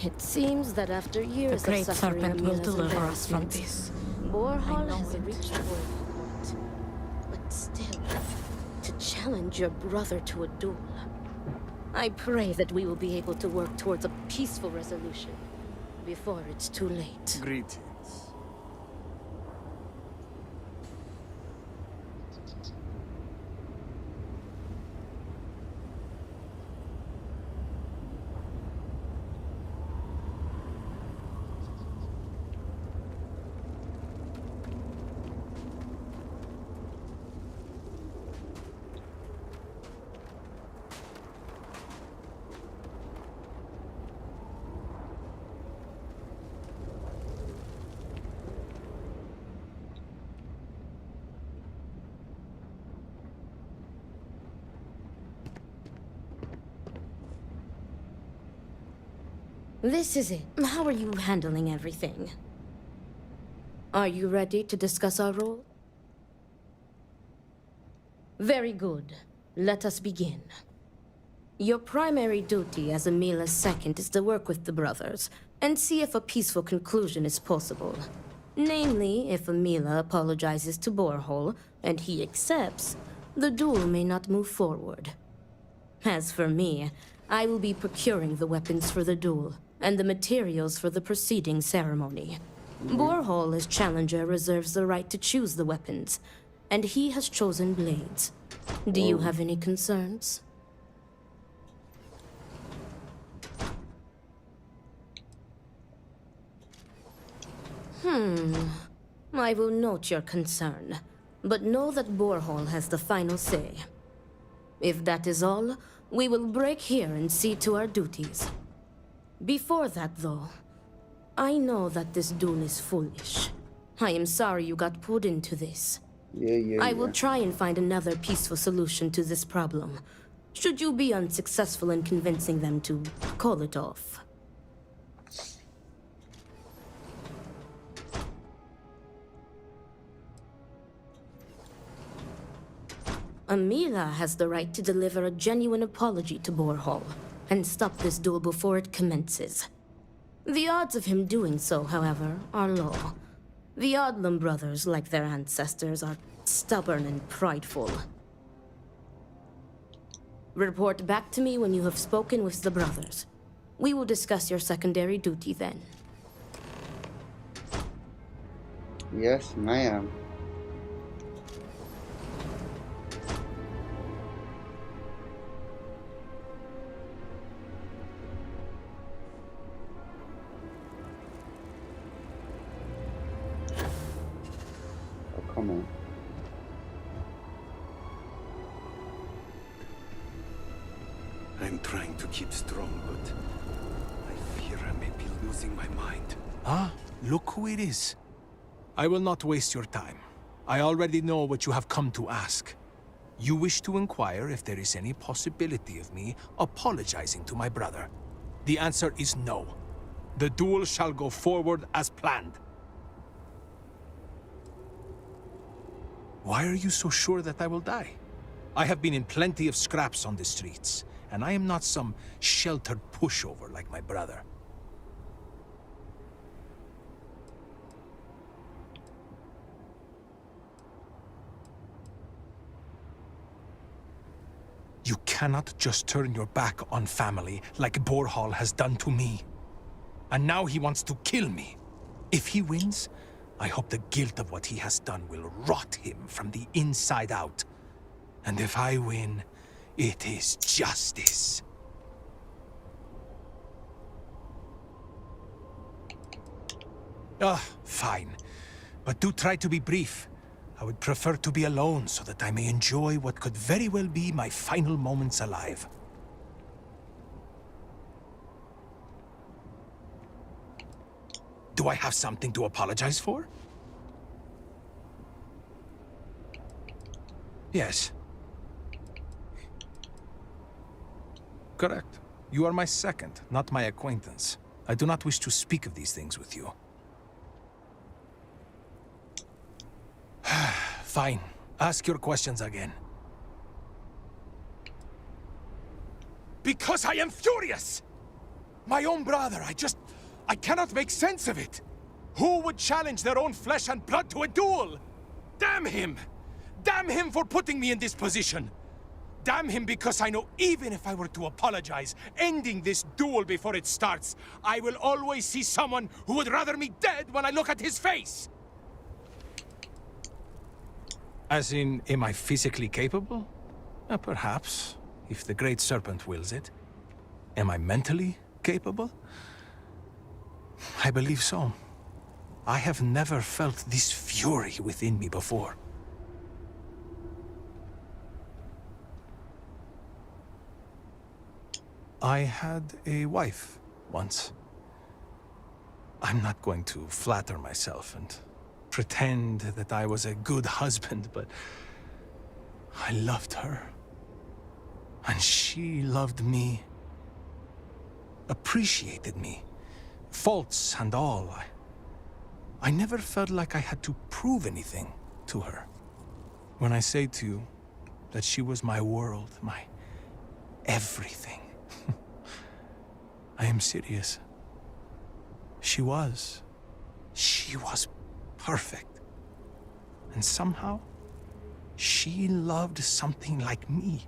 It seems that after years The Great of suffering Serpent will Amila's deliver us from embarrassment, this. Borhall I know has it. reached the point. But still, to challenge your brother to a duel. I pray that we will be able to work towards a peaceful resolution before it's too late. Greetings. This is it. How are you handling everything? Are you ready to discuss our role? Very good. Let us begin. Your primary duty as Emila's second is to work with the brothers and see if a peaceful conclusion is possible. Namely, if Emila apologizes to Borehole and he accepts, the duel may not move forward. As for me, I will be procuring the weapons for the duel and the materials for the preceding ceremony. Borehole as challenger reserves the right to choose the weapons, and he has chosen blades. Do you have any concerns? I will note your concern, but know that Borehole has the final say. If that is all, we will break here and see to our duties. Before that, though, I know that this duel is foolish. I am sorry you got pulled into this. I will try and find another peaceful solution to this problem, should you be unsuccessful in convincing them to call it off. Emila has the right to deliver a genuine apology to Borehole and stop this duel before it commences. The odds of him doing so, however, are low. The Odlum brothers, like their ancestors, are stubborn and prideful. Report back to me when you have spoken with the brothers. We will discuss your secondary duty then. Yes, ma'am. Come on. I'm trying to keep strong, but I fear I may be losing my mind. Ah, look who it is. I will not waste your time. I already know what you have come to ask. You wish to inquire if there is any possibility of me apologizing to my brother. The answer is no. The duel shall go forward as planned. Why are you so sure that I will die? I have been in plenty of scraps on the streets, and I am not some sheltered pushover like my brother. You cannot just turn your back on family like Borehole has done to me. And now he wants to kill me. If he wins, I hope the guilt of what he has done will rot him from the inside out. And if I win, it is justice. Fine. But do try to be brief. I would prefer to be alone so that I may enjoy what could very well be my final moments alive. Do I have something to apologize for? Yes. Correct. You are my second, not my acquaintance. I do not wish to speak of these things with you. Fine. Ask your questions again. Because I am furious! My own brother, I cannot make sense of it! Who would challenge their own flesh and blood to a duel? Damn him! Damn him for putting me in this position! Damn him because I know even if I were to apologize, ending this duel before it starts, I will always see someone who would rather me dead when I look at his face! As in, am I physically capable? Perhaps, if the Great Serpent wills it. Am I mentally capable? I believe so. I have never felt this fury within me before. I had a wife once. I'm not going to flatter myself and pretend that I was a good husband, but I loved her. And she loved me, appreciated me, faults and all. I never felt like I had to prove anything to her. When I say to you that she was my world, my everything, I am serious. She was perfect. And somehow, she loved something like me.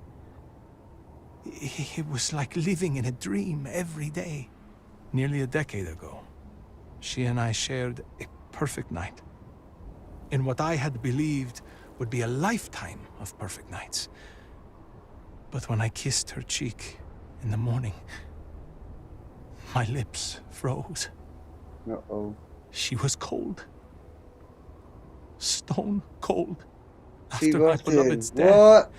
It was like living in a dream every day. Nearly a decade ago, she and I shared a perfect night. In what I had believed would be a lifetime of perfect nights. But when I kissed her cheek in the morning, my lips froze. Uh-oh. She was cold. Stone cold. She After my rotted. beloved's death, What?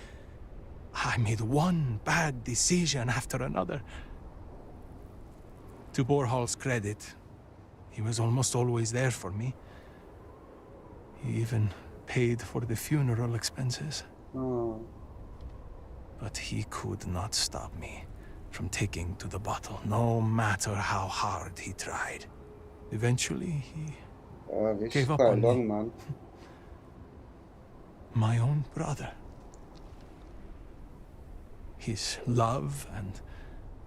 I made one bad decision after another. To Borhal's credit, he was almost always there for me. He even paid for the funeral expenses. Oh. But he could not stop me from taking to the bottle, no matter how hard he tried. Eventually, he This gave is up quite on long, me. man. My own brother. His love and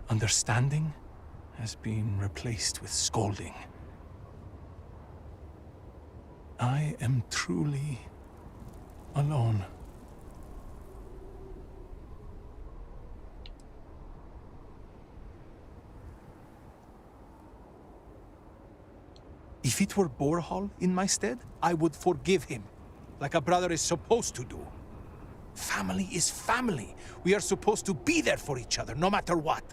understanding has been replaced with scolding. I am truly alone. If it were Borhal in my stead, I would forgive him, like a brother is supposed to do. Family is family. We are supposed to be there for each other, no matter what.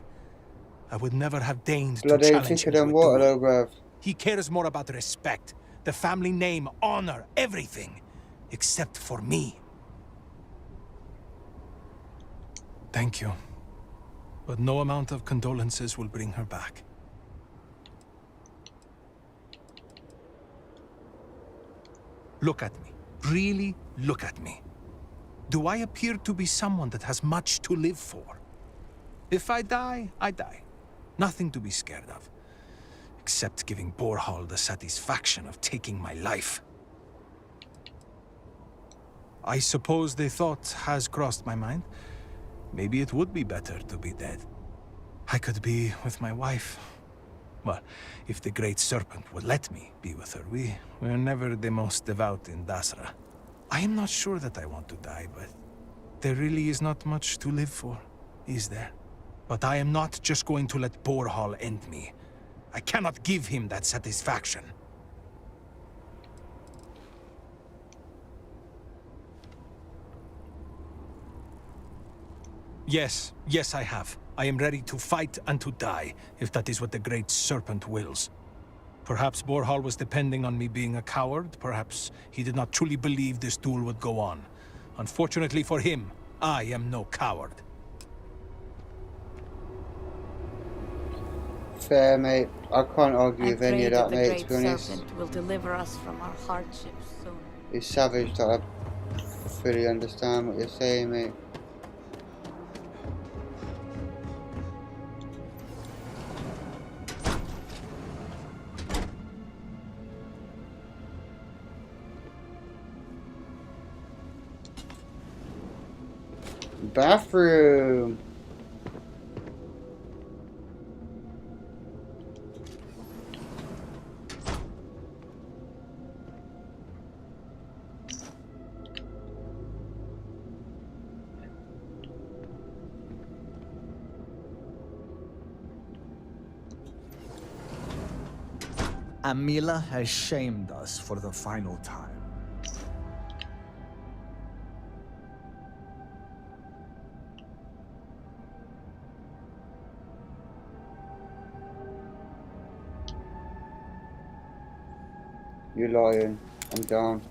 I would never have deigned to Blood ain't challenge thicker him to than a water, duel. though, bruv. He cares more about respect, the family name, honor, everything, except for me. Thank you. But no amount of condolences will bring her back. Look at me. Really look at me. Do I appear to be someone that has much to live for? If I die, I die. Nothing to be scared of. Except giving Borhal the satisfaction of taking my life. I suppose the thought has crossed my mind. Maybe it would be better to be dead. I could be with my wife. Well, if the Great Serpent would let me be with her. We're never the most devout in Dasra. I am not sure that I want to die, but there really is not much to live for, is there? But I am not just going to let Borhal end me. I cannot give him that satisfaction. Yes, I have. I am ready to fight and to die, if that is what the Great Serpent wills. Perhaps Borhal was depending on me being a coward. Perhaps he did not truly believe this duel would go on. Unfortunately for him, I am no coward. Fair, mate. I can't argue with any of that, mate, to be honest. Serpent will deliver us from our hardships soon. It's savage that I fully understand what you're saying, mate. Bathroom. Amila has shamed us for the final time. You're lying. I'm down.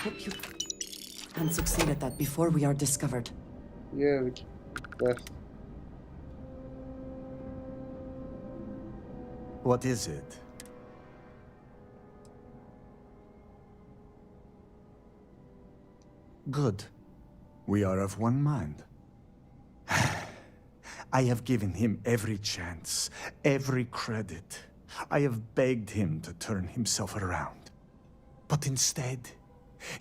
hope you can succeed at that before we are discovered. Yeah, that's... What is it? Good. We are of one mind. I have given him every chance, every credit. I have begged him to turn himself around. But instead,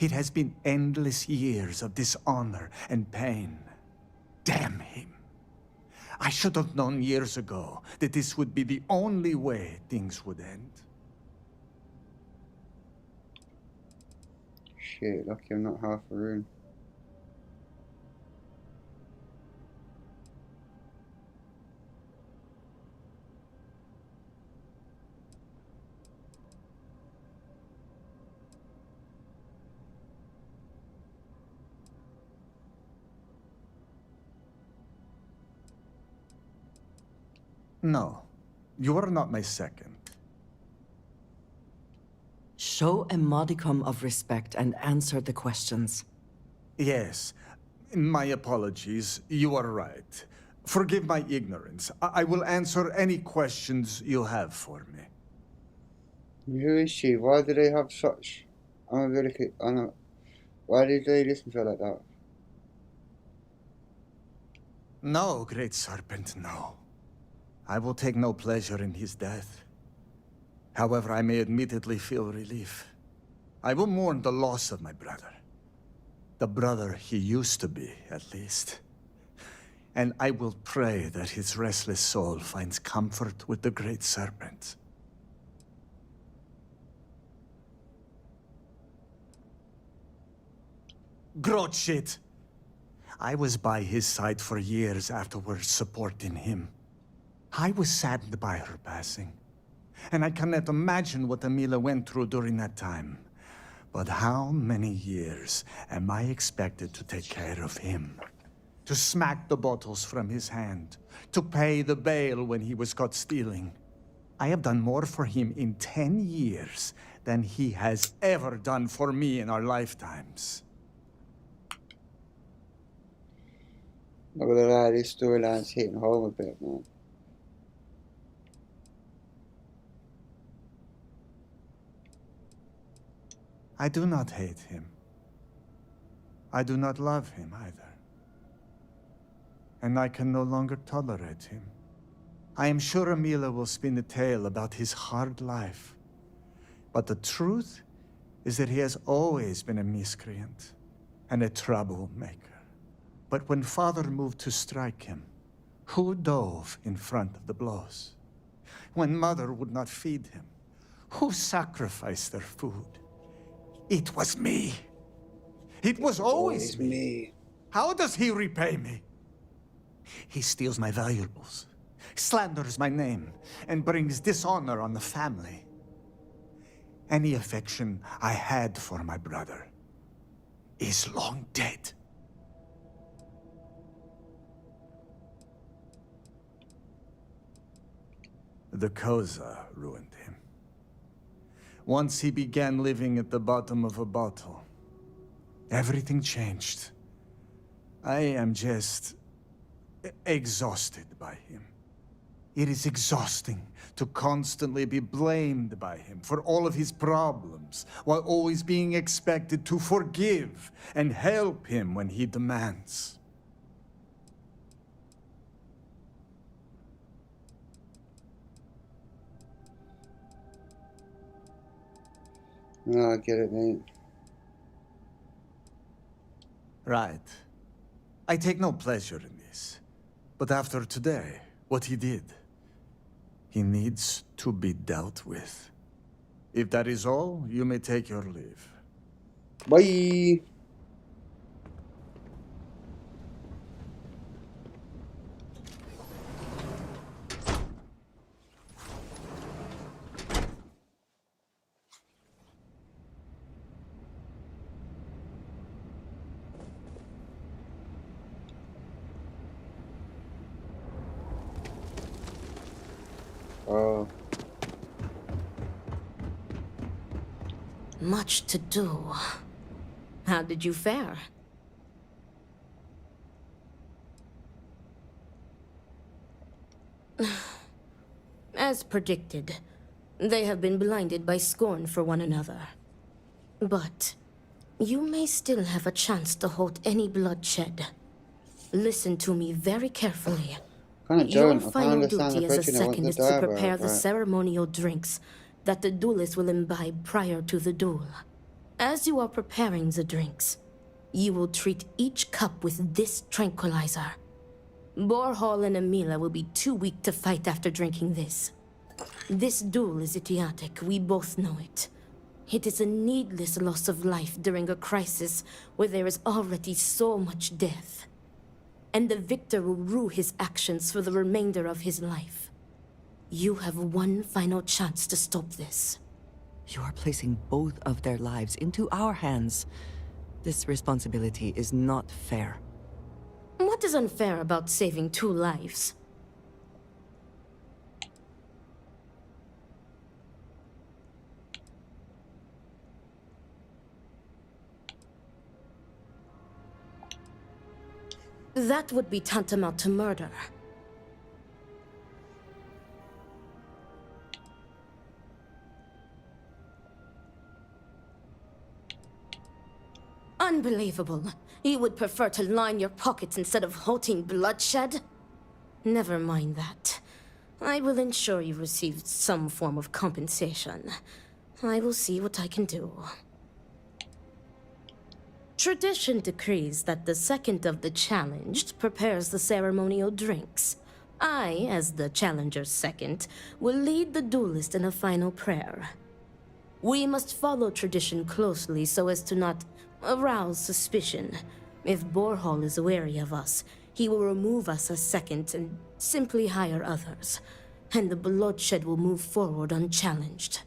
it has been endless years of dishonor and pain. Damn him. I should have known years ago that this would be the only way things would end. Shit, lucky I'm not half a rune. No, you are not my second. Show a modicum of respect and answer the questions. Yes, my apologies. You are right. Forgive my ignorance. I will answer any questions you have for me. Who is she? Why do they have such... Why did they listen to her like that? No, Great Serpent, no. I will take no pleasure in his death. However, I may admittedly feel relief. I will mourn the loss of my brother. The brother he used to be, at least. And I will pray that his restless soul finds comfort with the Great Serpent. Grot shit! I was by his side for years afterwards, supporting him. I was saddened by her passing. And I cannot imagine what Amila went through during that time. But how many years am I expected to take care of him? To smack the bottles from his hand, to pay the bail when he was caught stealing. I have done more for him in 10 years than he has ever done for me in our lifetimes. Not gonna lie, this storyline's hitting home a bit, man. I do not hate him. I do not love him either. And I can no longer tolerate him. I am sure Amila will spin a tale about his hard life. But the truth is that he has always been a miscreant and a troublemaker. But when Father moved to strike him, who dove in front of the blows? When Mother would not feed him, who sacrificed their food? It was me. It was always me. How does he repay me? He steals my valuables, slanders my name, and brings dishonor on the family. Any affection I had for my brother is long dead. The Koza ruined him. Once he began living at the bottom of a bottle, everything changed. I am just exhausted by him. It is exhausting to constantly be blamed by him for all of his problems, while always being expected to forgive and help him when he demands. No, I get it, mate. Right. I take no pleasure in this. But after today, what he did, he needs to be dealt with. If that is all, you may take your leave. Bye! Oh. Much to do. How did you fare? As predicted, they have been blinded by scorn for one another. But you may still have a chance to halt any bloodshed. Listen to me very carefully. Your final duty as a second is to prepare the ceremonial drinks that the duelist will imbibe prior to the duel. As you are preparing the drinks, you will treat each cup with this tranquilizer. Borhall and Amila will be too weak to fight after drinking this. This duel is idiotic, we both know it. It is a needless loss of life during a crisis where there is already so much death. And the victor will rue his actions for the remainder of his life. You have one final chance to stop this. You are placing both of their lives into our hands. This responsibility is not fair. What is unfair about saving 2 lives? That would be tantamount to murder. Unbelievable. You would prefer to line your pockets instead of halting bloodshed? Never mind that. I will ensure you receive some form of compensation. I will see what I can do. Tradition decrees that the second of the challenged prepares the ceremonial drinks. I, as the challenger's second, will lead the duelist in a final prayer. We must follow tradition closely so as to not arouse suspicion. If Borhall is wary of us, he will remove us as second and simply hire others. And the bloodshed will move forward unchallenged.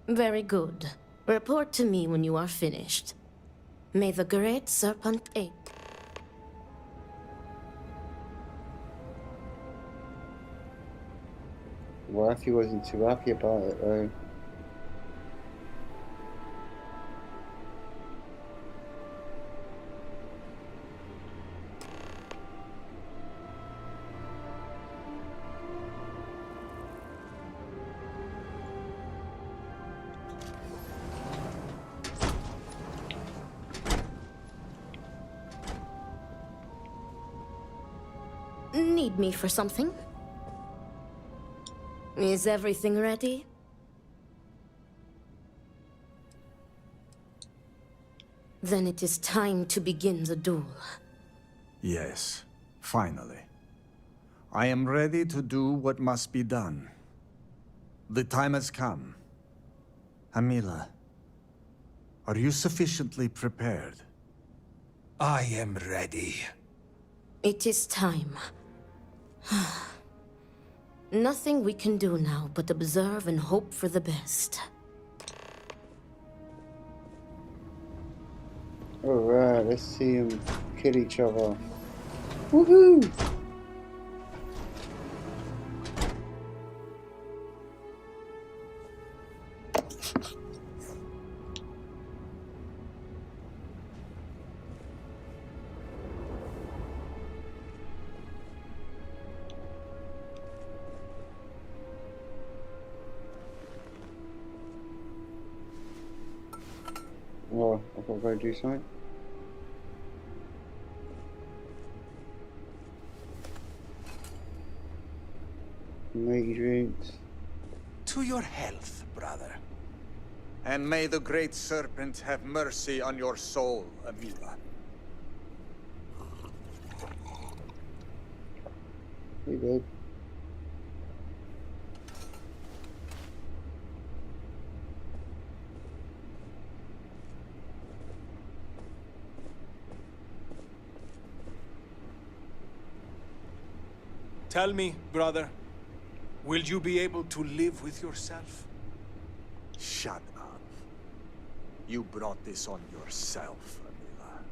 Very good. Report to me when you are finished. May the great serpent ache. What if he wasn't too happy about it though? Need me for something? Is everything ready? Then it is time to begin the duel. Yes, finally. I am ready to do what must be done. The time has come. Amila, are you sufficiently prepared? I am ready. It is time. Nothing we can do now but observe and hope for the best. Alright, let's see them kill each other. Woohoo! Oh, I've got to go do something. Make drinks. To your health, brother. And may the great serpent have mercy on your soul, Amila. Hey, babe. Tell me, brother, will you be able to live with yourself? Shut up. You brought this on yourself, Amila.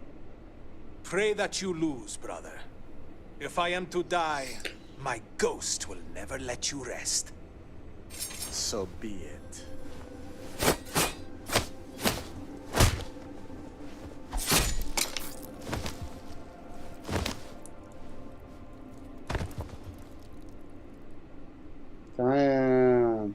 Pray that you lose, brother. If I am to die, my ghost will never let you rest. So be it. Damn.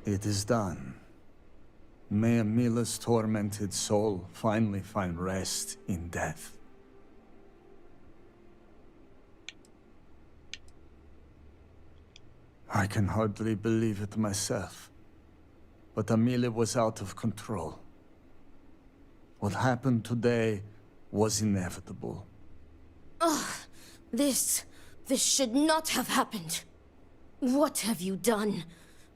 It is done. May Amila's tormented soul finally find rest in death. I can hardly believe it myself, but Amila was out of control. What happened today was inevitable. Ugh, this should not have happened. What have you done?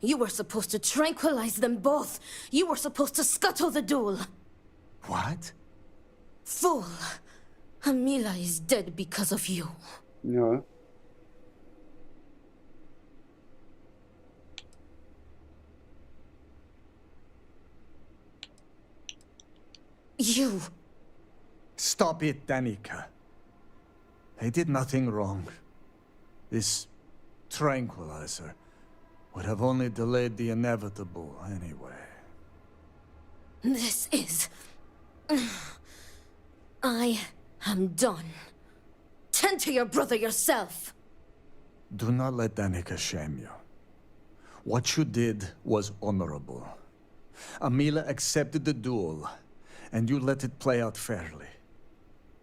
You were supposed to tranquilize them both. You were supposed to scuttle the duel. What? Fool! Amila is dead because of you. No. You! Stop it, Danica. I did nothing wrong. This tranquilizer would have only delayed the inevitable anyway. This is... I am done. Tend to your brother yourself. Do not let Danica shame you. What you did was honorable. Amila accepted the duel, and you let it play out fairly.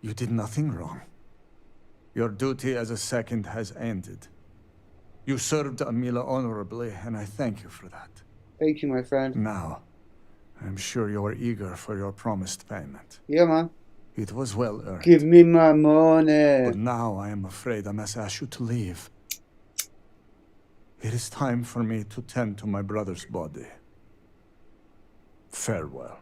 You did nothing wrong. Your duty as a second has ended. You served Amila honorably, and I thank you for that. Thank you, my friend. Now, I'm sure you are eager for your promised payment. Yeah, man. It was well earned. Give me my money. But now I am afraid I must ask you to leave. It is time for me to tend to my brother's body. Farewell.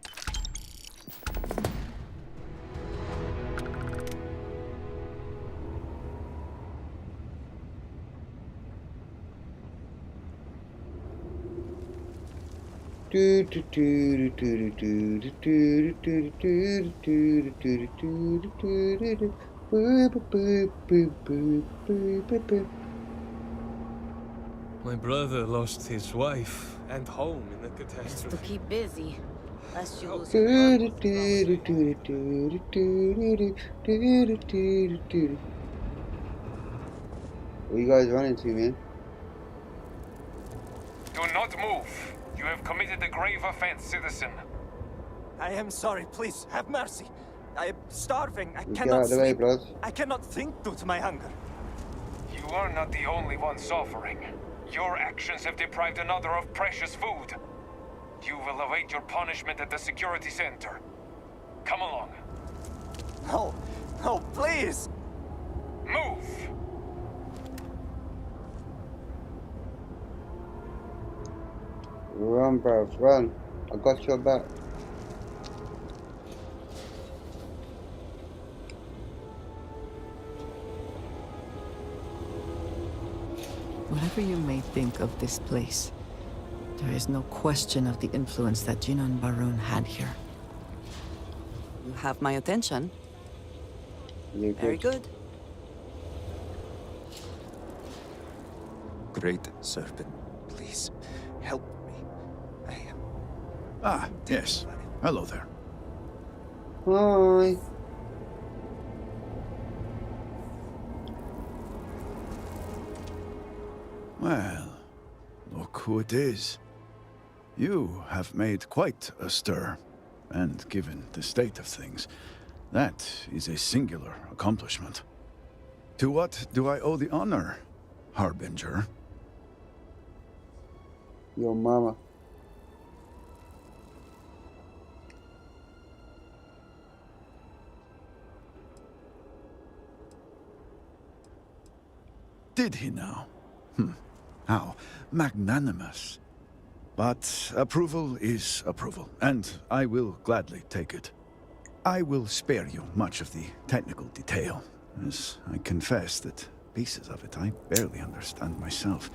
My brother lost his wife and home in the catastrophe. To keep busy, lest you lose Where you guys running to, man? Do not move. You have committed a grave offense, citizen. I am sorry. Please, have mercy. I am starving. I Get cannot out of the way, sleep. blood. I cannot think due to my hunger. You are not the only one suffering. Your actions have deprived another of precious food. You will await your punishment at the security center. Come along. No, no, please. Move! Run, bruv, run. I got your back. Whatever you may think of this place, there is no question of the influence that Jinan Barun had here. You have my attention. You're Very good. Great Serpent, please, help me. I am... Ah, yes. Hello there. Hi. Well, look who it is. You have made quite a stir, and given the state of things, that is a singular accomplishment. To what do I owe the honor, Harbinger? Your mama. Did he now? How magnanimous. But approval is approval, and I will gladly take it. I will spare you much of the technical detail, as I confess that pieces of it I barely understand myself.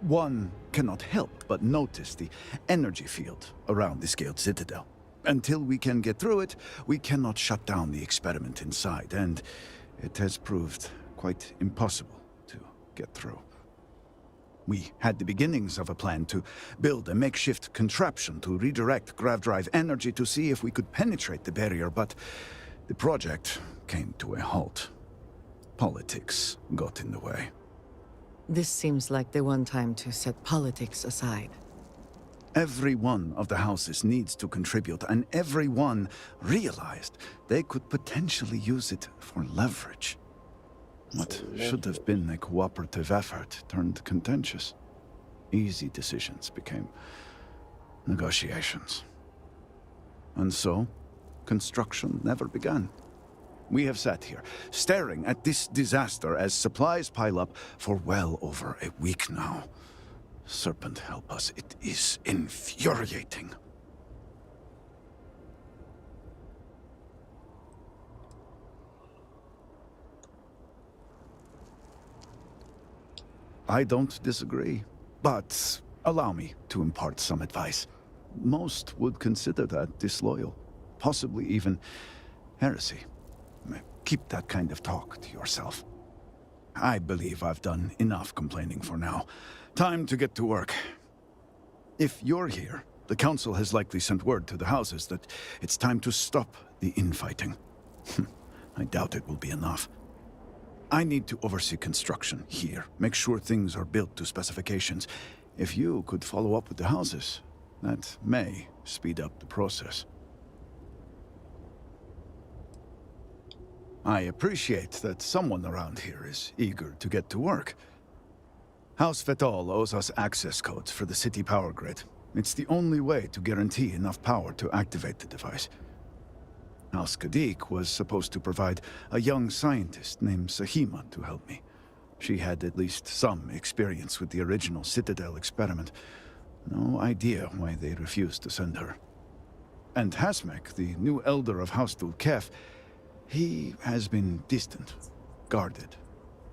One cannot help but notice the energy field around the scaled citadel. Until we can get through it, we cannot shut down the experiment inside, and it has proved quite impossible to get through. We had the beginnings of a plan to build a makeshift contraption to redirect grav drive energy to see if we could penetrate the barrier, but the project came to a halt. Politics got in the way. This seems like the one time to set politics aside. Every one of the houses needs to contribute, and everyone realized they could potentially use it for leverage. What should have been a cooperative effort turned contentious. Easy decisions became negotiations. And so, construction never began. We have sat here, staring at this disaster as supplies pile up for well over a week now. Serpent help us, it is infuriating. I don't disagree, but allow me to impart some advice. Most would consider that disloyal, possibly even heresy. Keep that kind of talk to yourself. I believe I've done enough complaining for now. Time to get to work. If you're here, the Council has likely sent word to the houses that it's time to stop the infighting. I doubt it will be enough. I need to oversee construction here, make sure things are built to specifications. If you could follow up with the houses, that may speed up the process. I appreciate that someone around here is eager to get to work. House Vetol owes us access codes for the city power grid. It's the only way to guarantee enough power to activate the device. House Kadik was supposed to provide a young scientist named Sahima to help me. She had at least some experience with the original Citadel experiment. No idea why they refused to send her. And Hasmek, the new elder of House Dulkef, he has been distant, guarded.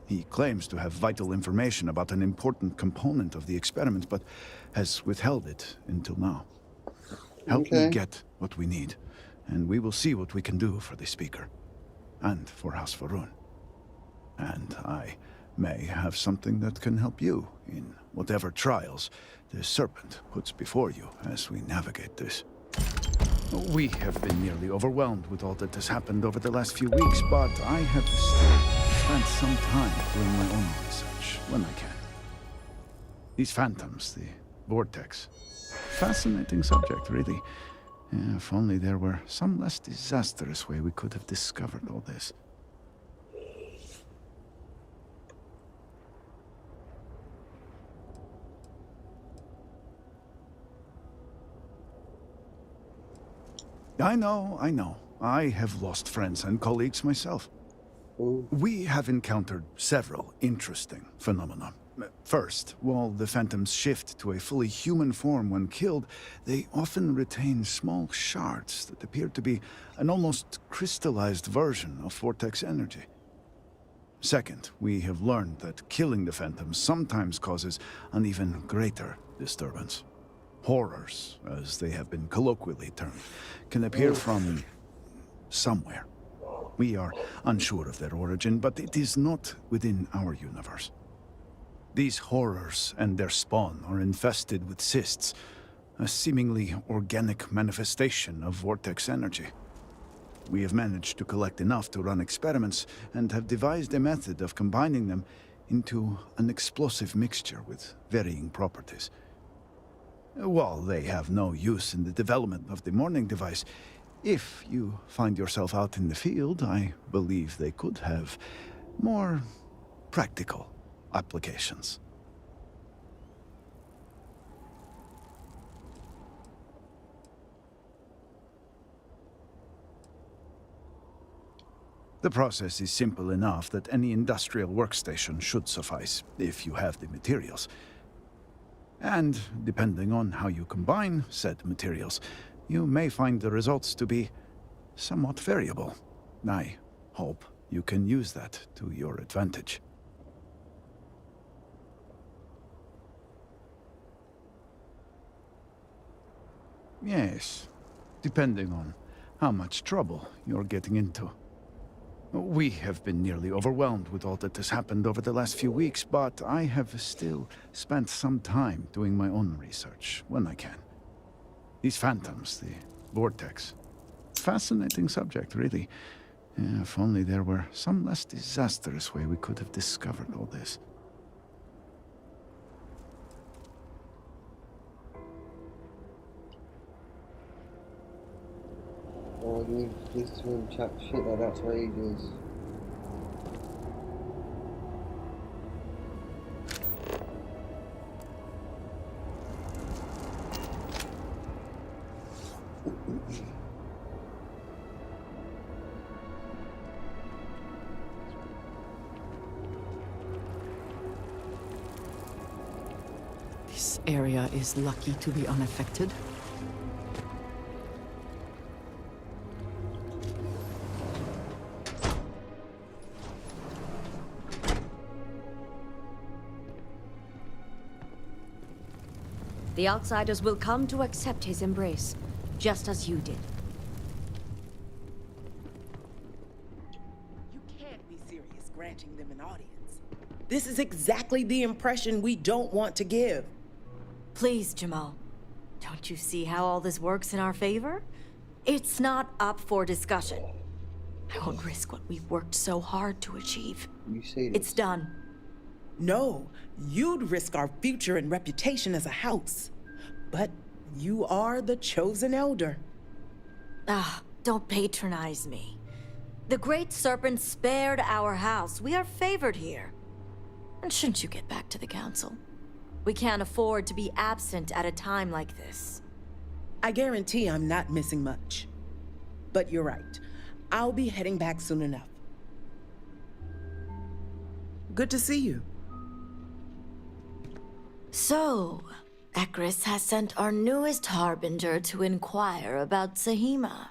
He claims to have vital information about an important component of the experiment, but has withheld it until now. Help me get what we need, and we will see what we can do for the Speaker, and for House Varun. And I may have something that can help you in whatever trials the Serpent puts before you as we navigate this. We have been nearly overwhelmed with all that has happened over the last few weeks, but I have still spent some time doing my own research when I can. These phantoms, the vortex. Fascinating subject, really. If only there were some less disastrous way we could have discovered all this. I know. I have lost friends and colleagues myself. We have encountered several interesting phenomena. First, while the phantoms shift to a fully human form when killed, they often retain small shards that appear to be an almost crystallized version of vortex energy. Second, we have learned that killing the phantoms sometimes causes an even greater disturbance. Horrors, as they have been colloquially termed, can appear from somewhere. We are unsure of their origin, but it is not within our universe. These horrors and their spawn are infested with cysts, a seemingly organic manifestation of vortex energy. We have managed to collect enough to run experiments and have devised a method of combining them into an explosive mixture with varying properties. While they have no use in the development of the morning device, if you find yourself out in the field, I believe they could have more practical applications. The process is simple enough that any industrial workstation should suffice, if you have the materials. And, depending on how you combine said materials, you may find the results to be somewhat variable. I hope you can use that to your advantage. Yes, depending on how much trouble you're getting into. We have been nearly overwhelmed with all that has happened over the last few weeks, but I have still spent some time doing my own research when I can. These phantoms, the vortex. Fascinating subject, really. If only there were some less disastrous way we could have discovered all this. Oh, this room chat shit like that's for ages. This area is lucky to be unaffected. The outsiders will come to accept his embrace, just as you did. You can't be serious granting them an audience. This is exactly the impression we don't want to give. Please, Jamal. Don't you see how all this works in our favor? It's not up for discussion. I won't risk what we've worked so hard to achieve. You say this. It's done. No, you'd risk our future and reputation as a house. But you are the chosen elder. Ah, don't patronize me. The Great Serpent spared our house. We are favored here. And shouldn't you get back to the council? We can't afford to be absent at a time like this. I guarantee I'm not missing much. But you're right. I'll be heading back soon enough. Good to see you. So, Ekris has sent our newest harbinger to inquire about Sahima.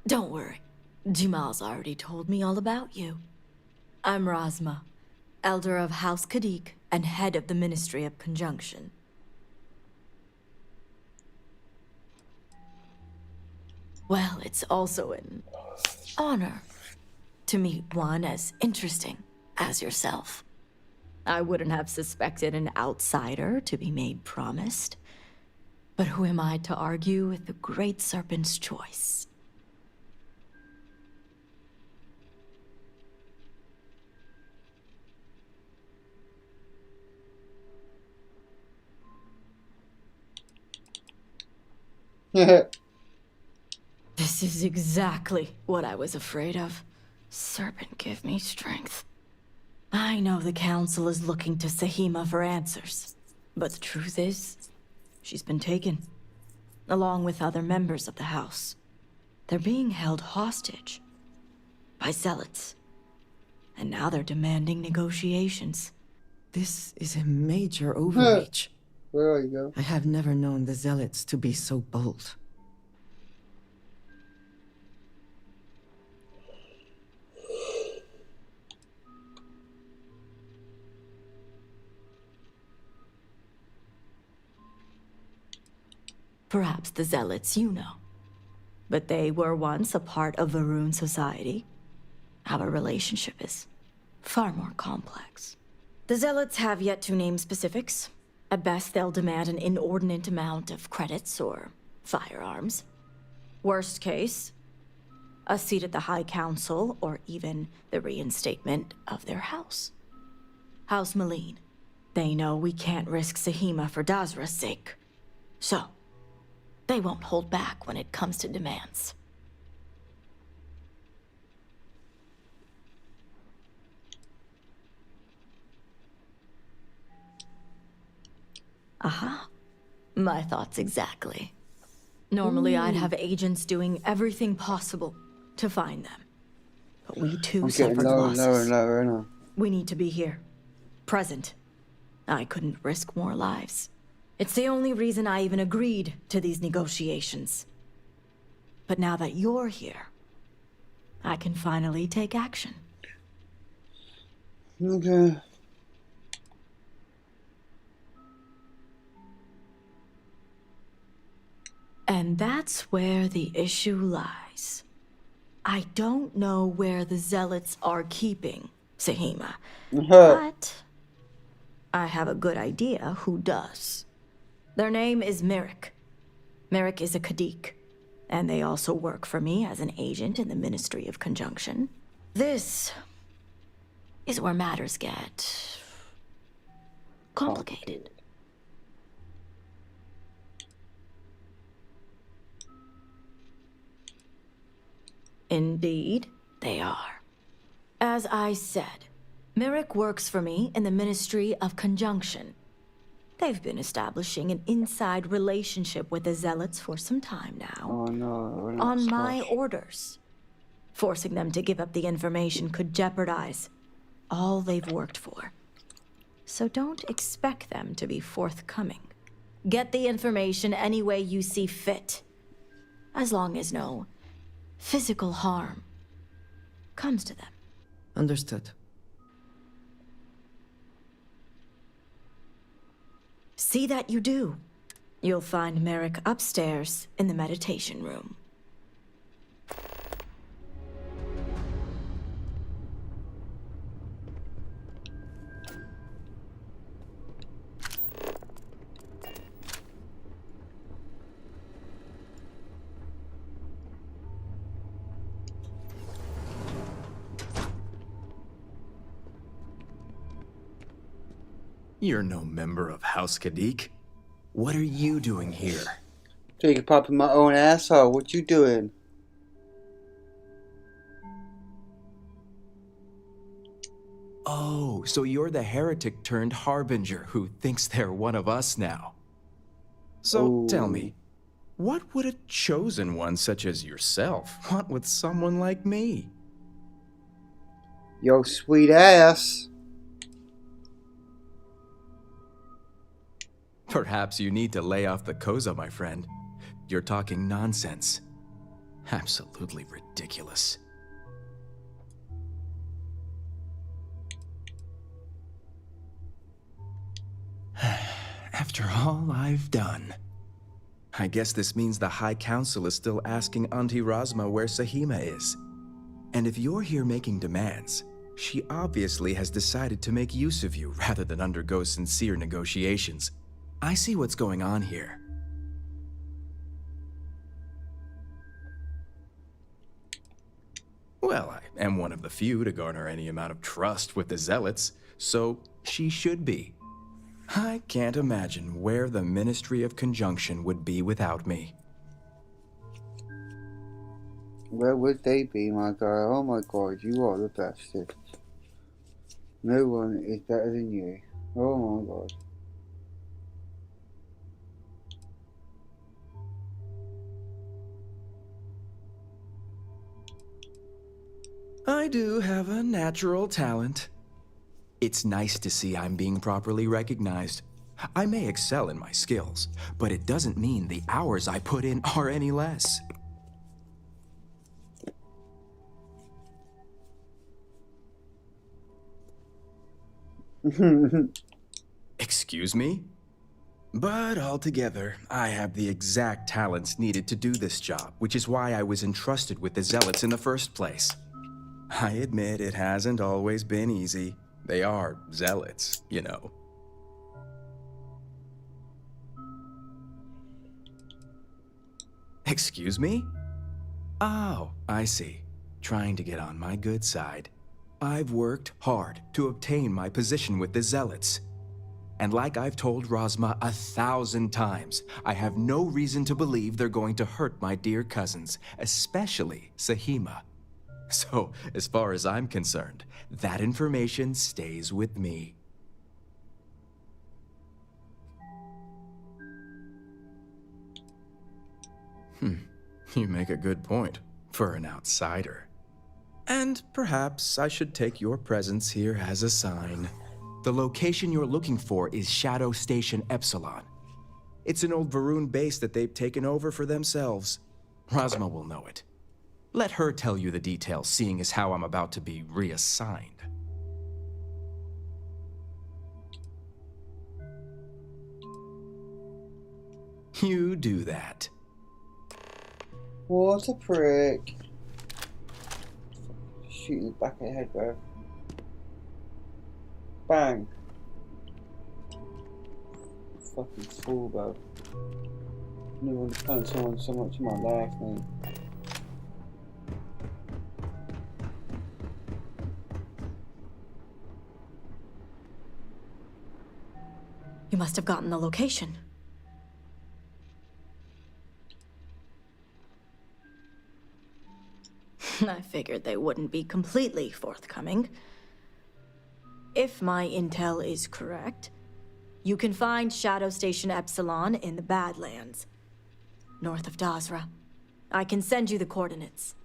Don't worry, Jamal's already told me all about you. I'm Razma, Elder of House Kadik and head of the Ministry of Conjunction. Well, it's also an honor to meet one as interesting as yourself. I wouldn't have suspected an outsider to be made promised. But who am I to argue with the Great Serpent's choice? This is exactly what I was afraid of. Serpent, give me strength. I know the Council is looking to Sahima for answers, but the truth is, she's been taken, along with other members of the House. They're being held hostage by zealots, and now they're demanding negotiations. This is a major overreach. Where you go? I have never known the zealots to be so bold. Perhaps the zealots you know. But they were once a part of Varun society. Our relationship is far more complex. The zealots have yet to name specifics. At best, they'll demand an inordinate amount of credits or firearms. Worst case, a seat at the High Council or even the reinstatement of their house. House Malene. They know we can't risk Sahima for Dazra's sake. So, they won't hold back when it comes to demands. Aha. My thoughts exactly. Normally I'd have agents doing everything possible to find them. But we too suffered losses. Lower and lower, and lower. We need to be here. Present. I couldn't risk more lives. It's the only reason I even agreed to these negotiations. But now that you're here, I can finally take action. Okay. And that's where the issue lies. I don't know where the Zealots are keeping Sahima, but I have a good idea who does. Their name is Merrick. Merrick is a Kadik, and they also work for me as an agent in the Ministry of Conjunction. This is where matters get complicated. Indeed, they are. As I said, Merrick works for me in the Ministry of Conjunction. They've been establishing an inside relationship with the Zealots for some time now. Oh no, on my orders. Forcing them to give up the information could jeopardize all they've worked for. So don't expect them to be forthcoming. Get the information any way you see fit, as long as no physical harm comes to them. Understood. See that you do. You'll find Merrick upstairs in the meditation room. You're no member of House Kadik. What are you doing here? Take a pop in my own asshole. What you doing? Oh, so you're the heretic turned harbinger who thinks they're one of us now. So tell me, what would a chosen one such as yourself want with someone like me? Yo, sweet ass. Perhaps you need to lay off the Koza, my friend. You're talking nonsense. Absolutely ridiculous. After all I've done. I guess this means the High Council is still asking Auntie Razma where Sahima is. And if you're here making demands, she obviously has decided to make use of you rather than undergo sincere negotiations. I see what's going on here. Well, I am one of the few to garner any amount of trust with the Zealots, so she should be. I can't imagine where the Ministry of Conjunction would be without me. Where would they be, my guy? Oh my god, you are the bastard. No one is better than you. Oh my god. I do have a natural talent. It's nice to see I'm being properly recognized. I may excel in my skills, but it doesn't mean the hours I put in are any less. Excuse me? But altogether, I have the exact talents needed to do this job, which is why I was entrusted with the Zealots in the first place. I admit it hasn't always been easy. They are Zealots, you know. Excuse me? Oh, I see. Trying to get on my good side. I've worked hard to obtain my position with the Zealots. And like I've told Razma 1,000 times, I have no reason to believe they're going to hurt my dear cousins, especially Sahima. So, as far as I'm concerned, that information stays with me. You make a good point, for an outsider. And perhaps I should take your presence here as a sign. The location you're looking for is Shadow Station Epsilon. It's an old Varun base that they've taken over for themselves. Rosma will know it. Let her tell you the details, seeing as how I'm about to be reassigned. You do that. What a prick. Shoot in the back of the head, bro. Bang. Fucking fool, bro. Never want to punch someone so much in my life, mate. You must have gotten the location. I figured they wouldn't be completely forthcoming. If my intel is correct, you can find Shadow Station Epsilon in the Badlands, north of Dazra. I can send you the coordinates.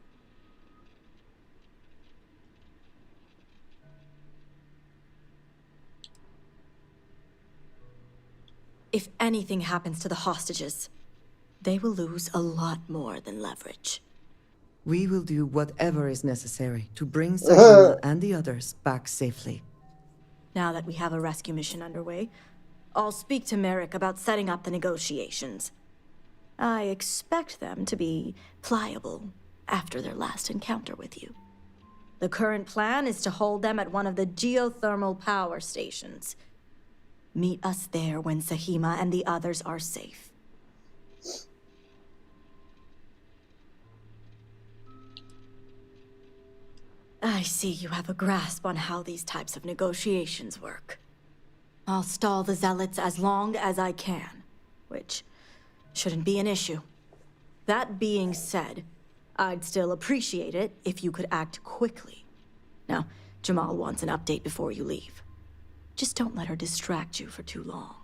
If anything happens to the hostages, they will lose a lot more than leverage. We will do whatever is necessary to bring Sahima and the others back safely. Now that we have a rescue mission underway, I'll speak to Merrick about setting up the negotiations. I expect them to be pliable after their last encounter with you. The current plan is to hold them at one of the geothermal power stations. Meet us there when Sahima and the others are safe. I see you have a grasp on how these types of negotiations work. I'll stall the Zealots as long as I can, which shouldn't be an issue. That being said, I'd still appreciate it if you could act quickly. Now, Jamal wants an update before you leave. Just don't let her distract you for too long.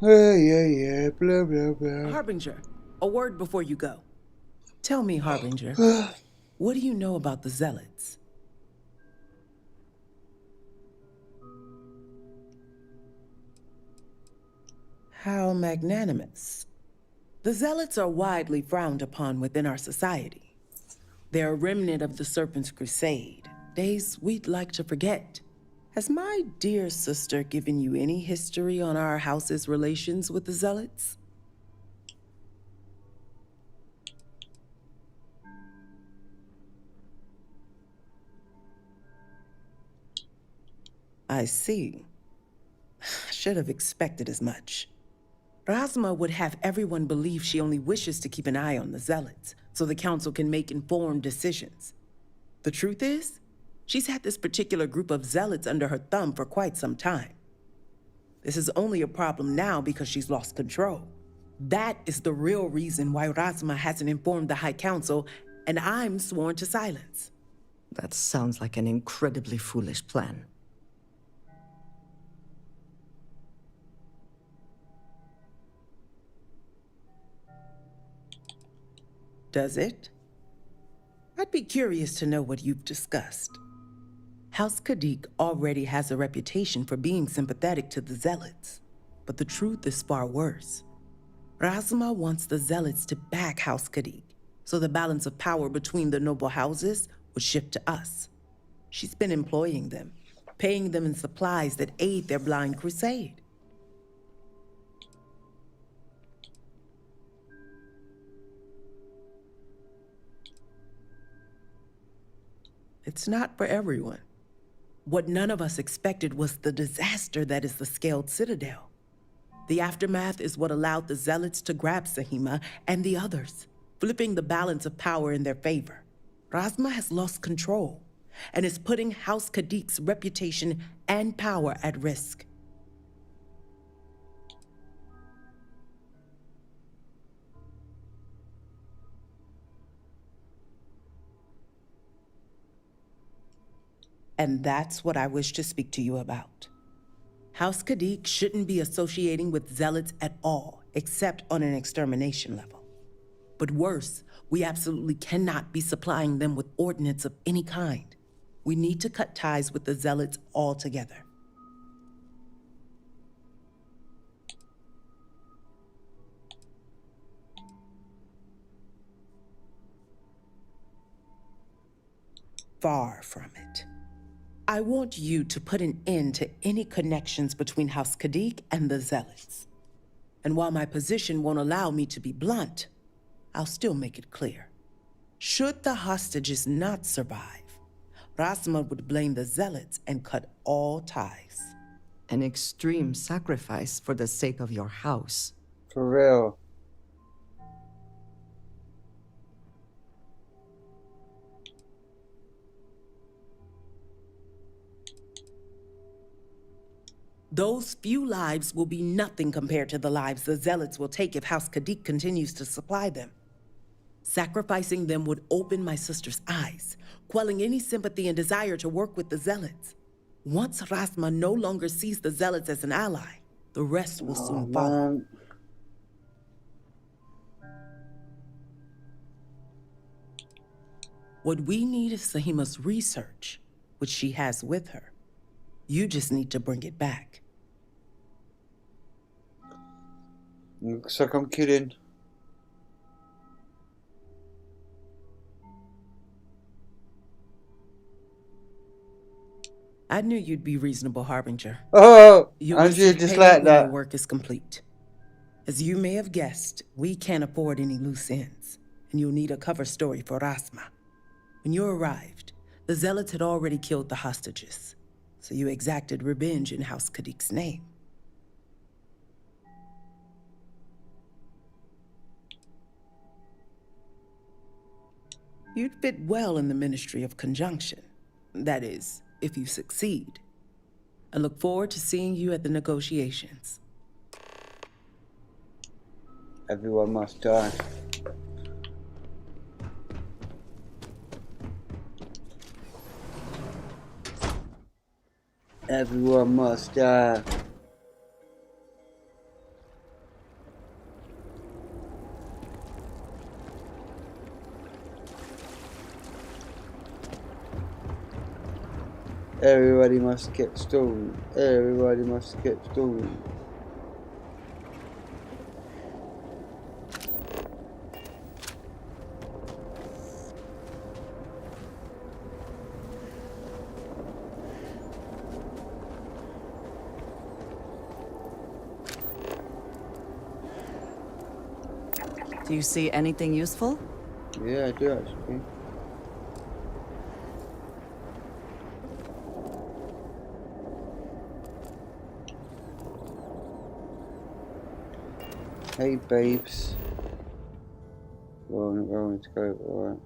Yeah, blah, blah, blah. Harbinger, a word before you go. Tell me, Harbinger, what do you know about the Zealots? How magnanimous. The Zealots are widely frowned upon within our society. They're a remnant of the Serpent's Crusade, days we'd like to forget. Has my dear sister given you any history on our house's relations with the Zealots? I see. Should have expected as much. Razma would have everyone believe she only wishes to keep an eye on the Zealots, so the Council can make informed decisions. The truth is, she's had this particular group of Zealots under her thumb for quite some time. This is only a problem now because she's lost control. That is the real reason why Razma hasn't informed the High Council, and I'm sworn to silence. That sounds like an incredibly foolish plan. Does it? I'd be curious to know what you've discussed. House Kadik already has a reputation for being sympathetic to the Zealots, but the truth is far worse. Razma wants the Zealots to back House Kadik, so the balance of power between the noble houses would shift to us. She's been employing them, paying them in supplies that aid their blind crusade. It's not for everyone. What none of us expected was the disaster that is the Scaled Citadel. The aftermath is what allowed the Zealots to grab Sahima and the others, flipping the balance of power in their favor. Razma has lost control and is putting House Kadik's reputation and power at risk. And that's what I wish to speak to you about. House Kadik shouldn't be associating with Zealots at all, except on an extermination level. But worse, we absolutely cannot be supplying them with ordnance of any kind. We need to cut ties with the Zealots altogether. Far from it. I want you to put an end to any connections between House Kadik and the Zealots. And while my position won't allow me to be blunt, I'll still make it clear. Should the hostages not survive, Rasma would blame the Zealots and cut all ties. An extreme sacrifice for the sake of your house. For real. Those few lives will be nothing compared to the lives the Zealots will take if House Kadik continues to supply them. Sacrificing them would open my sister's eyes, quelling any sympathy and desire to work with the Zealots. Once Rasma no longer sees the Zealots as an ally, the rest will soon follow. What we need is Sahima's research, which she has with her. You just need to bring it back. Looks like I'm kidding. I knew you'd be reasonable, Harbinger. Oh, You'll I should receive just payment like when that. your work is complete. As you may have guessed, we can't afford any loose ends, and you'll need a cover story for Rasma. When you arrived, the Zealots had already killed the hostages, so you exacted revenge in House Kadik's name. You'd fit well in the Ministry of Conjunction. That is, if you succeed. I look forward to seeing you at the negotiations. Everyone must die. Everyone must die. Everybody must get stoned. Everybody must get stoned. Do you see anything useful? Yeah, I do actually. Hey babes. Well, I'm going to go, alright.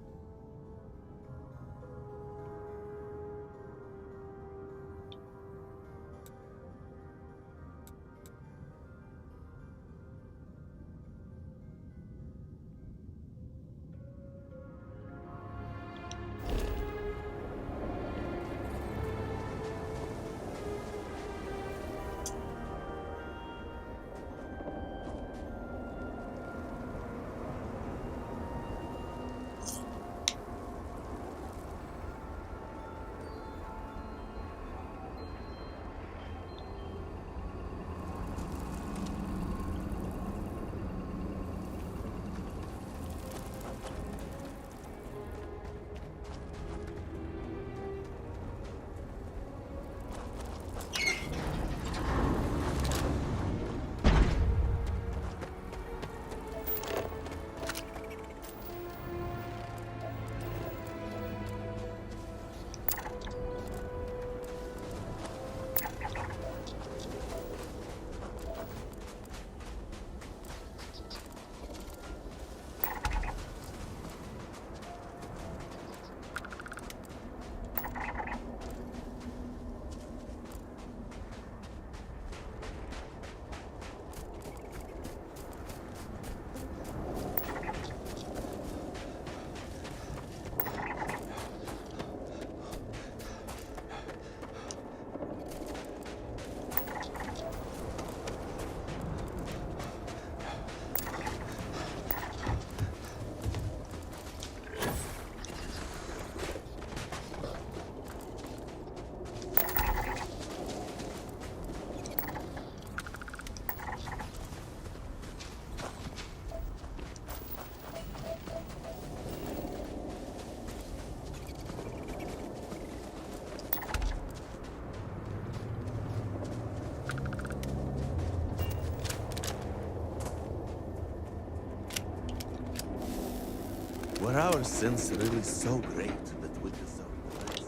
Were our sins really so great that we deserve this?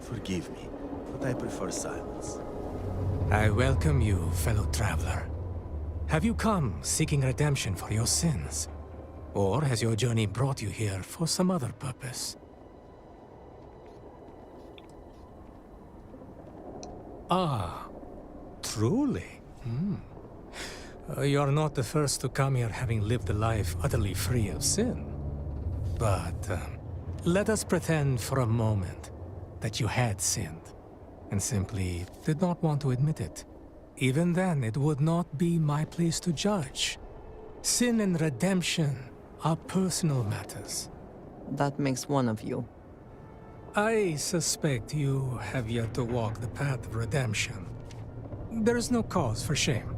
Forgive me, but I prefer silence. I welcome you, fellow traveler. Have you come seeking redemption for your sins? Or has your journey brought you here for some other purpose? Ah, truly? You're not the first to come here having lived a life utterly free of sin. But let us pretend for a moment that you had sinned and simply did not want to admit it. Even then, it would not be my place to judge. Sin and redemption are personal matters. That makes one of you. I suspect you have yet to walk the path of redemption. There is no cause for shame.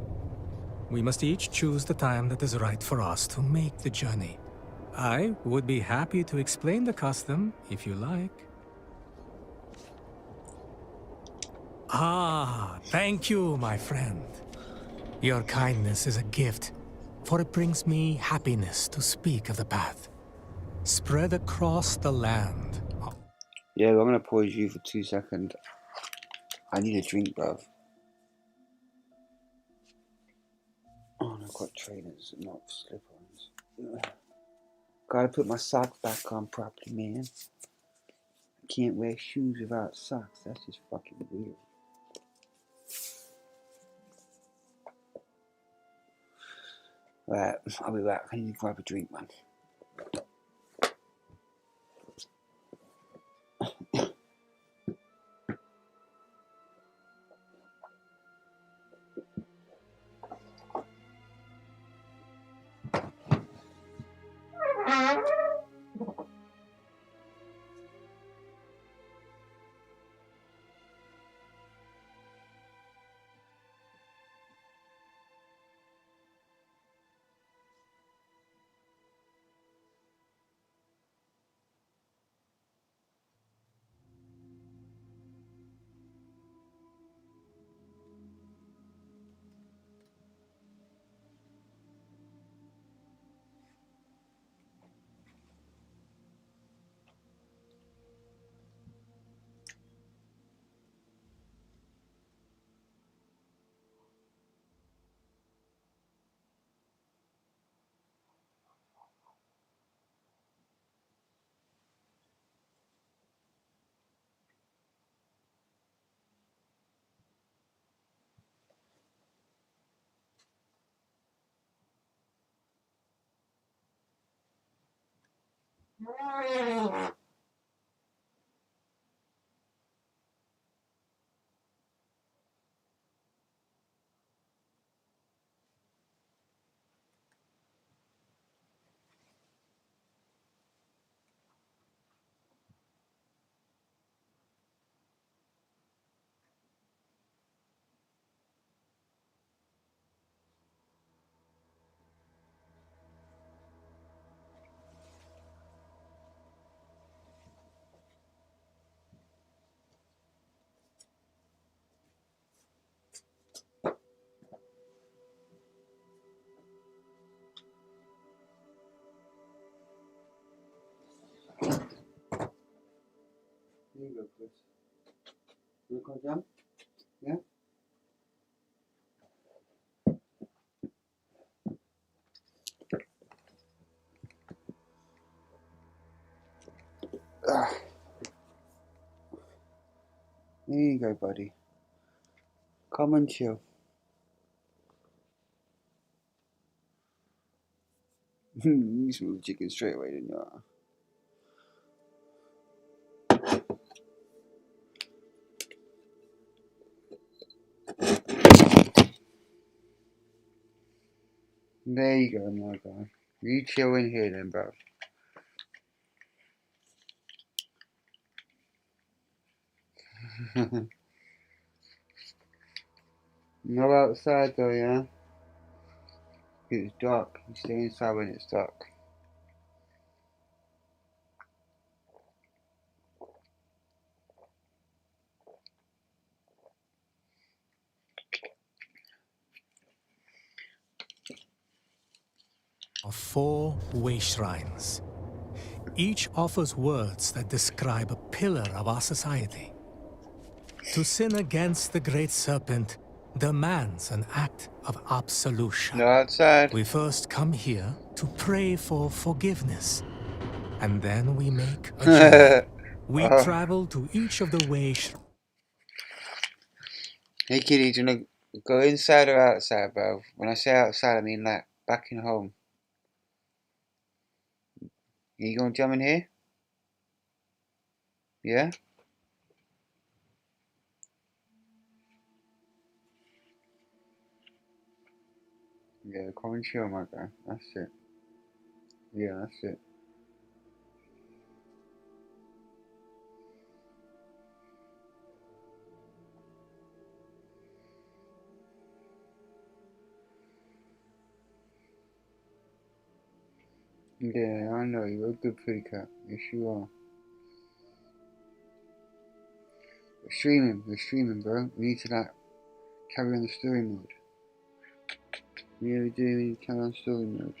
We must each choose the time that is right for us to make the journey. I would be happy to explain the custom, if you like. Ah, thank you, my friend. Your kindness is a gift, for it brings me happiness to speak of the path. Spread across the land. Yeah, I'm gonna pause you for 2 seconds. I need a drink, bruv. Oh, and I've got trainers, not slip-ons. Gotta put my socks back on properly, man. I can't wear shoes without socks. That's just fucking weird. Right, I'll be back. I need to grab a drink, man. Here you go, Chris. You wanna come down? Yeah? Ah. There you go, buddy. Come and chill. You smell the chicken straight away, didn't you? There you go, my guy. You chill in here then, bro. No outside though, yeah? It's dark. You stay inside when it's dark. 4 way shrines. Each offers words that describe a pillar of our society. To sin against the Great Serpent demands an act of absolution. No outside. We first come here to pray for forgiveness, and then we make a journey. We travel to each of the way shrines. Hey kitty, do you wanna go inside or outside, bro? When I say outside, I mean like back in home. You gonna jump in here? Yeah? Yeah, come and chill, my guy. That's it. Yeah, that's it. Yeah, I know, you're a good pretty cat. Yes, you are. We're streaming, bro. We need to, like, carry on the story mode. Yeah, we do, we need to carry on story mode.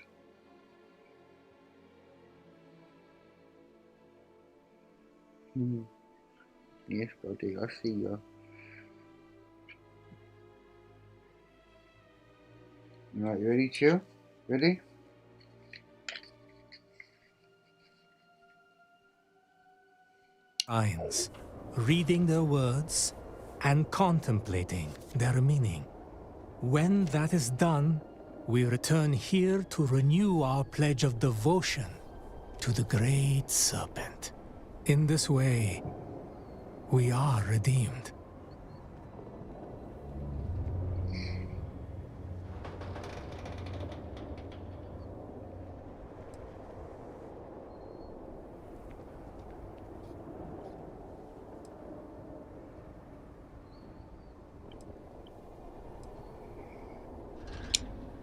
Yes, buddy, I see you. Right, you ready, chill? Ready? Shrines, reading their words and contemplating their meaning. When that is done, we return here to renew our pledge of devotion to the Great Serpent. In this way, we are redeemed.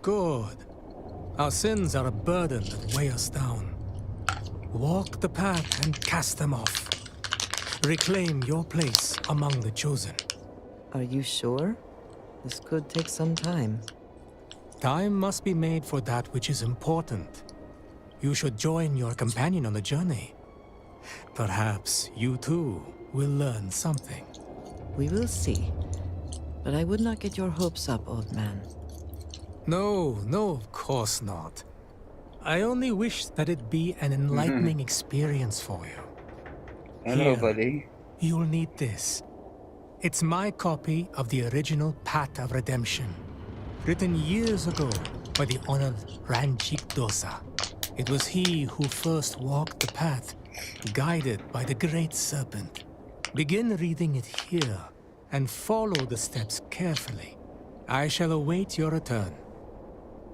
Good. Our sins are a burden that weigh us down. Walk the path and cast them off. Reclaim your place among the chosen. Are you sure? This could take some time. Time must be made for that which is important. You should join your companion on the journey. Perhaps you too will learn something. We will see. But I would not get your hopes up, old man. No, of course not. I only wish that it be an enlightening experience for you. Hello, Here, buddy. You'll need this. It's my copy of the original Path of Redemption, written years ago by the honored Ranjik Dosa. It was he who first walked the path, guided by the Great Serpent. Begin reading it here, and follow the steps carefully. I shall await your return.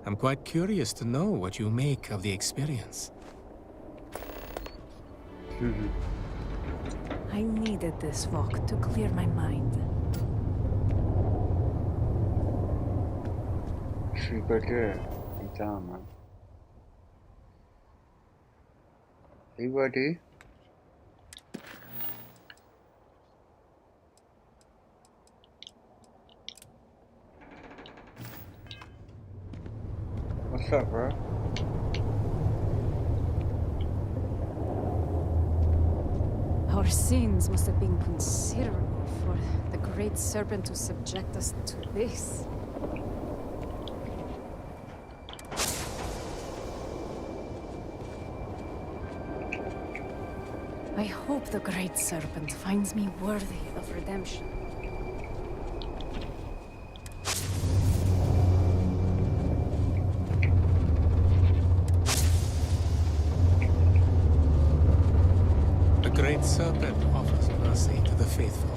I'm quite curious to know what you make of the experience. I needed this walk to clear my mind. Super good. You down, man. Hey, buddy. What's up, bro? Our sins must have been considerable for the Great Serpent to subject us to this. I hope the Great Serpent finds me worthy of redemption. The Great Serpent offers mercy to the faithful.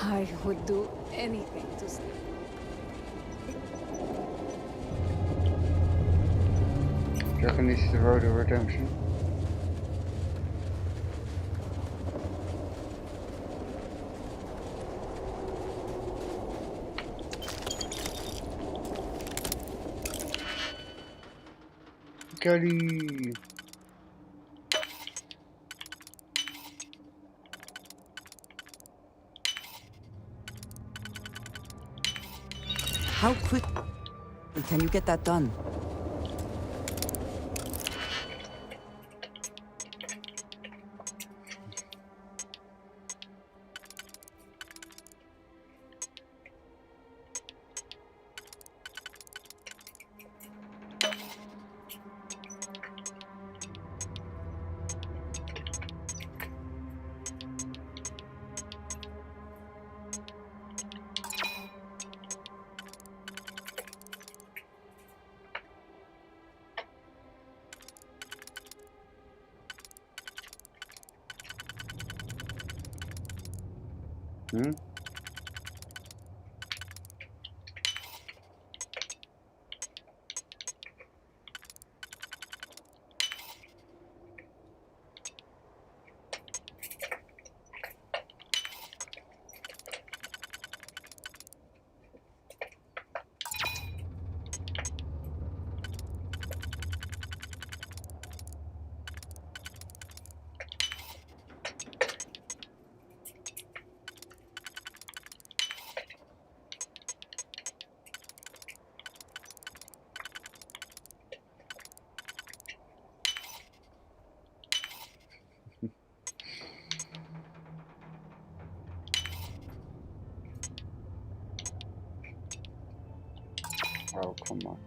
I would do anything to stay. you reckon this is the road of redemption? Goody! How quickly can you get that done? Hmm? Oh, come on.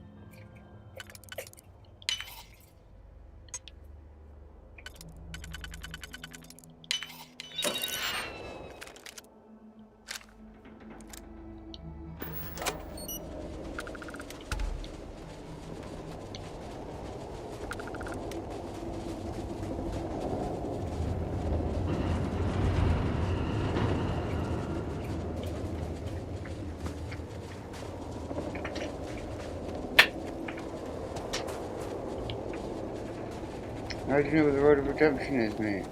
How do you know where the road of redemption is, mate?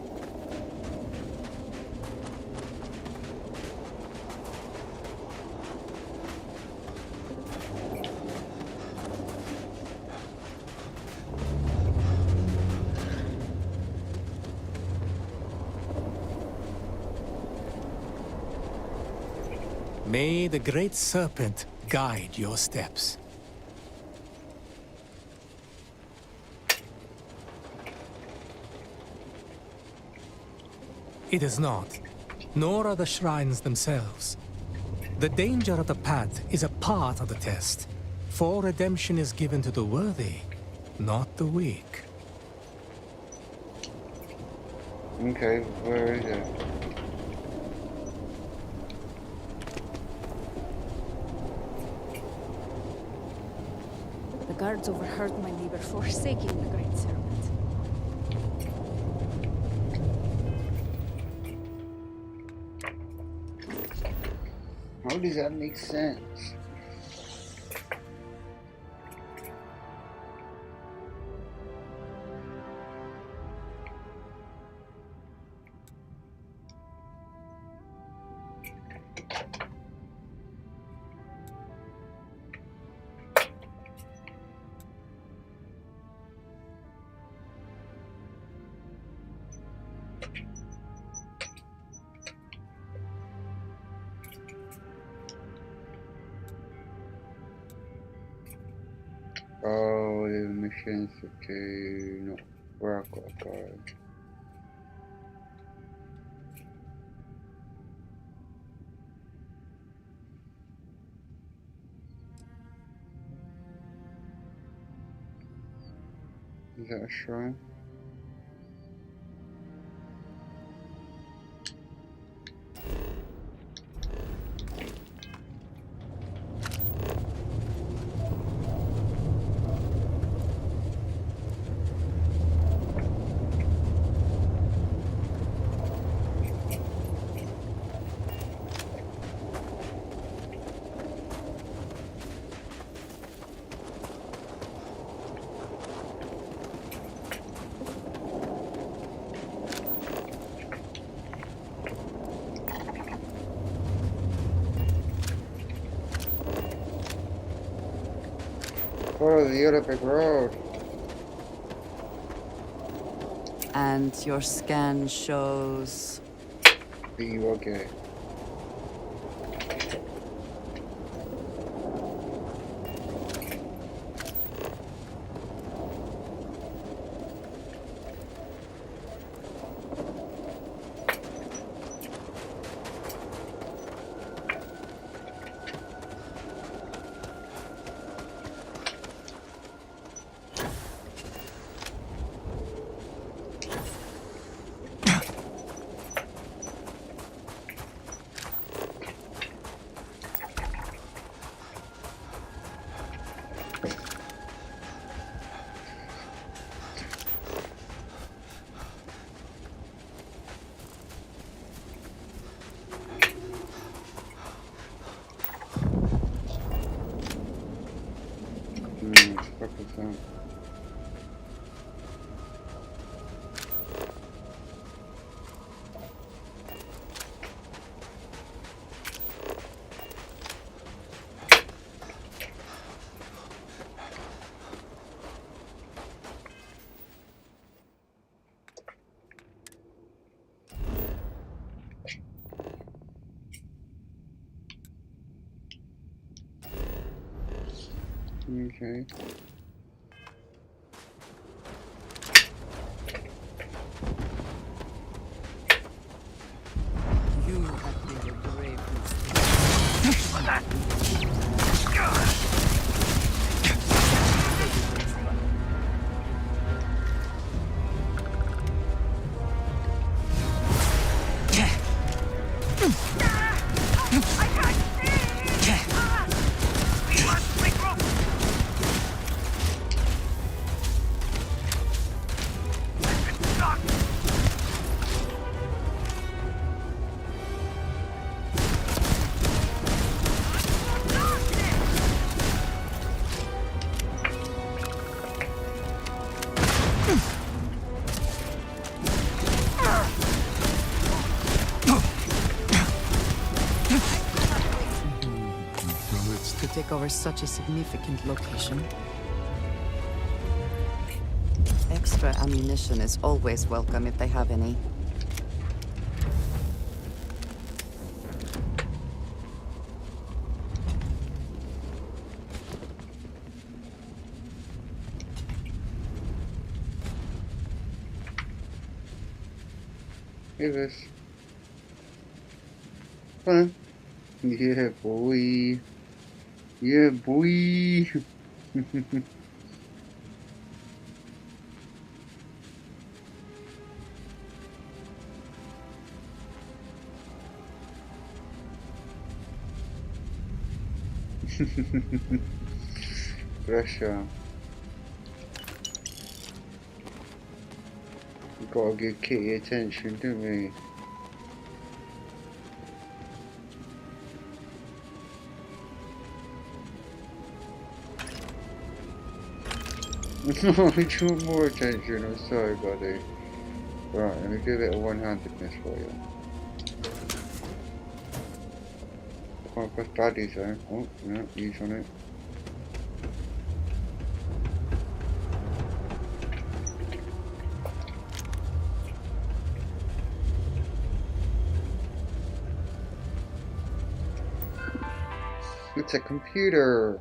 May the great serpent guide your steps. It is not, nor are the shrines themselves. The danger of the path is a part of the test, for redemption is given to the worthy, not the weak. Okay, where is it? The guards overheard my neighbor forsaking the great serpent. How does that make sense? Oh, the missions to not where I've got to go. Is that a shrine? Follow the other big road. And your scan shows... Be okay. Fuck is that? Okay. You have made a grave mistake. To take over such a significant location. Extra ammunition is always welcome if they have any. Hey, this. Fun. Yeah, boy. Yeah, boy. Pressure. We gotta give Kitty attention, don't we? No, I do want more attention, I'm sorry, buddy. Right, let me do a bit of one-handedness for you. Can't press baddies though. Oh, no, use on it. It's a computer!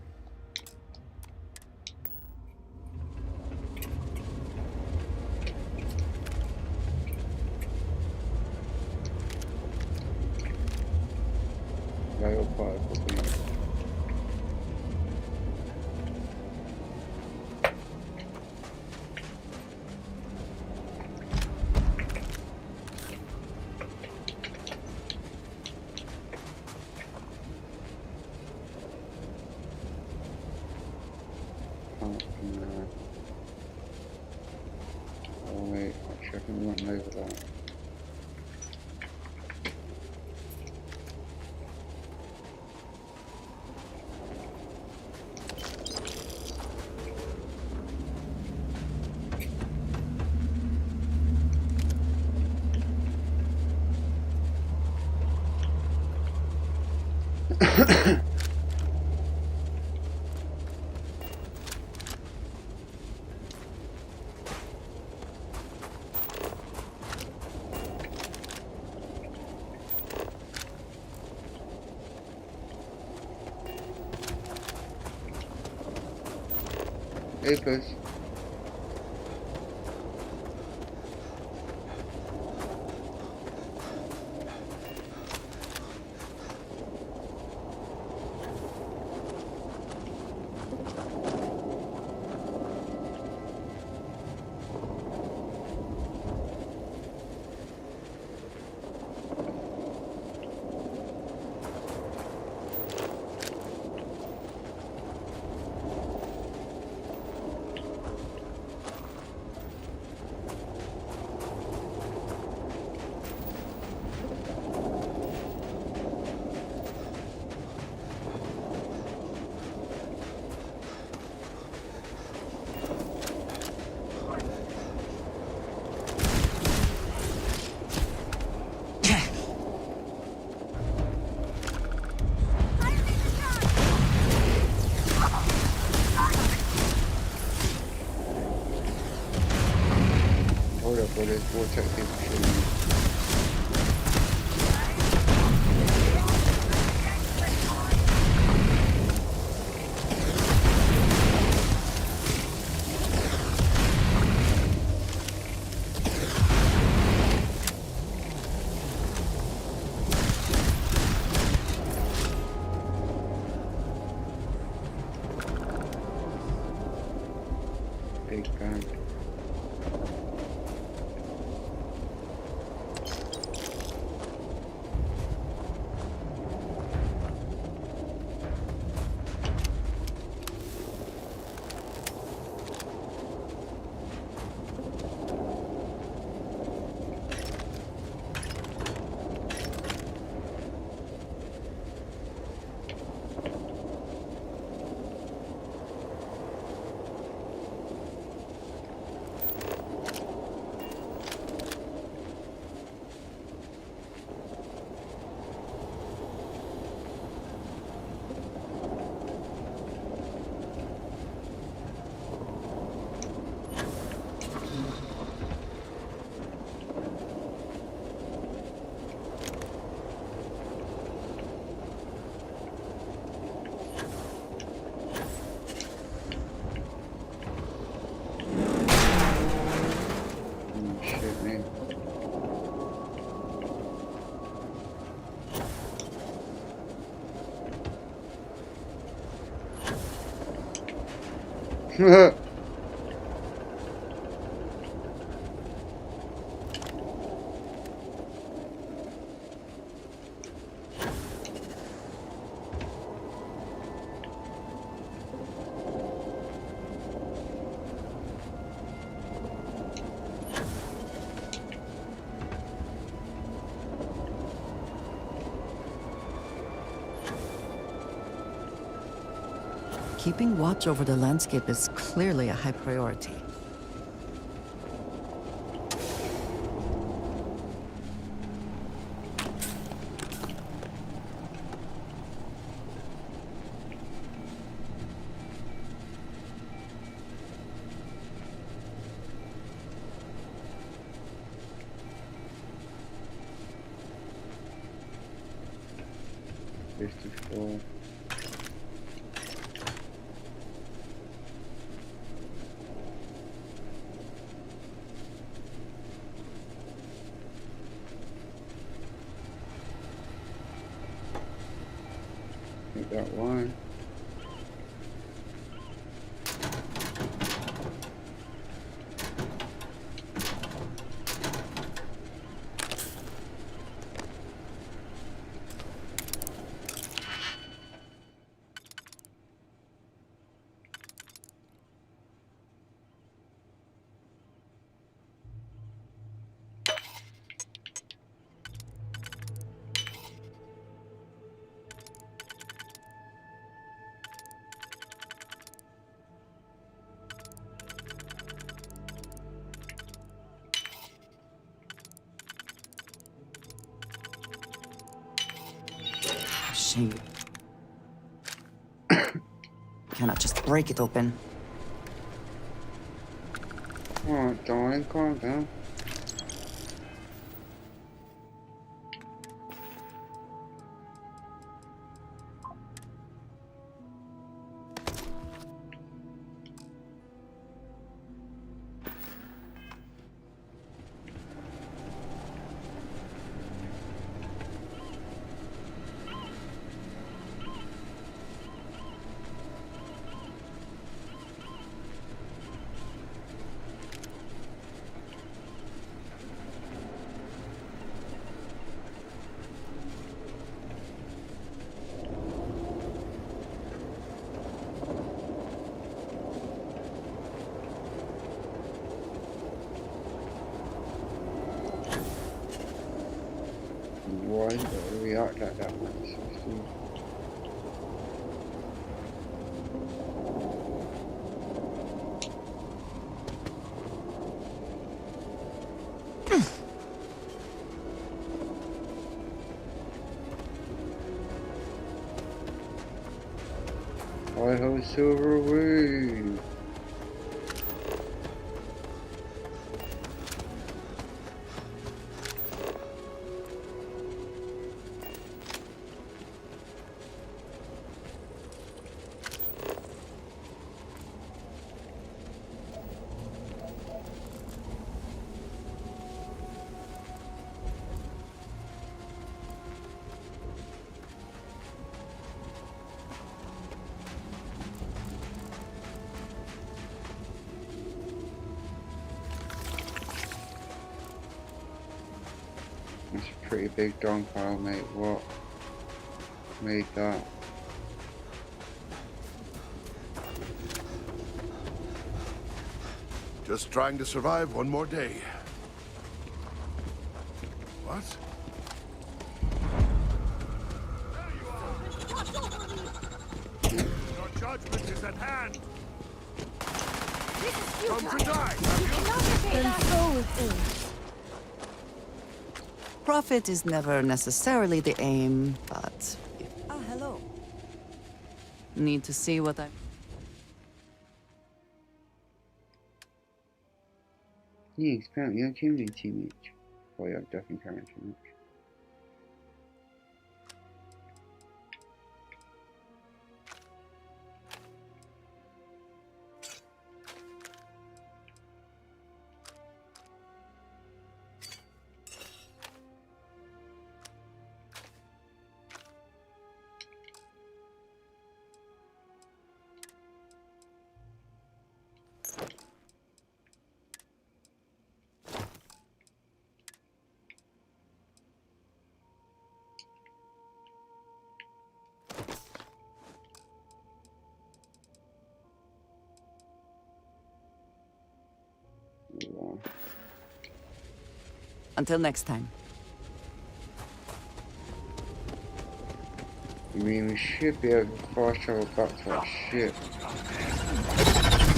Oh wait, actually I can run over that. Hey, puss. Hold up, bro. There's vortex infiltrating. Big gun. Shit, man. Keeping watch over the landscape is clearly a high priority. $54. We got one. Shame. Cannot just break it open. Oh, darling, calm down. react like that, man. It's so stupid. I have silver away. That's a pretty big dung pile, mate. What made that? Just trying to survive one more day. What? Your judgment is at hand. This is Come futile. to die, You cannot repay that. Go with it. Profit is never necessarily the aim, but... Ah, hello. Need to see what I... Yeah, apparently you're carrying too much. Well, you're definitely carrying too much. Until next time. I mean, we should be able to fast travel back to our ship.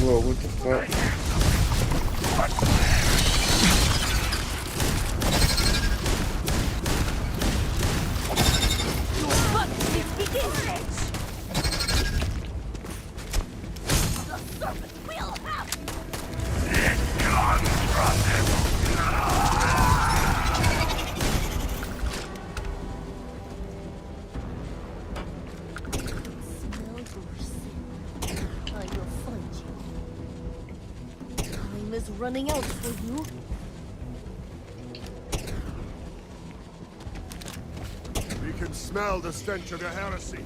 Whoa, what the fuck? Running out for you. We can smell the stench of your heresy.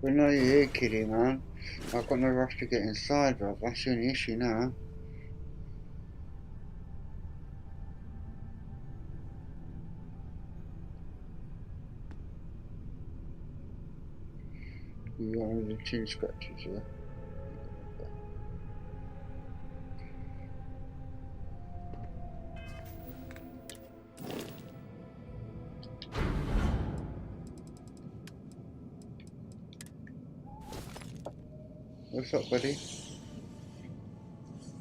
But no, you're here, kiddie, man. I've got no rush to get inside, bro. That's the only issue now. You got the chin scratches, yeah? What's up, buddy?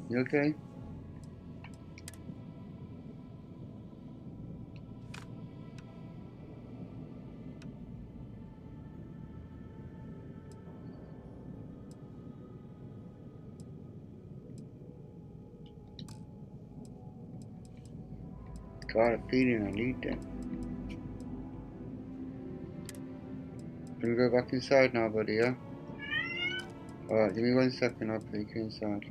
You okay? Got a feeling I need that. Gonna go back inside now, buddy, yeah? Alright, give me 1 second, I'll take you inside.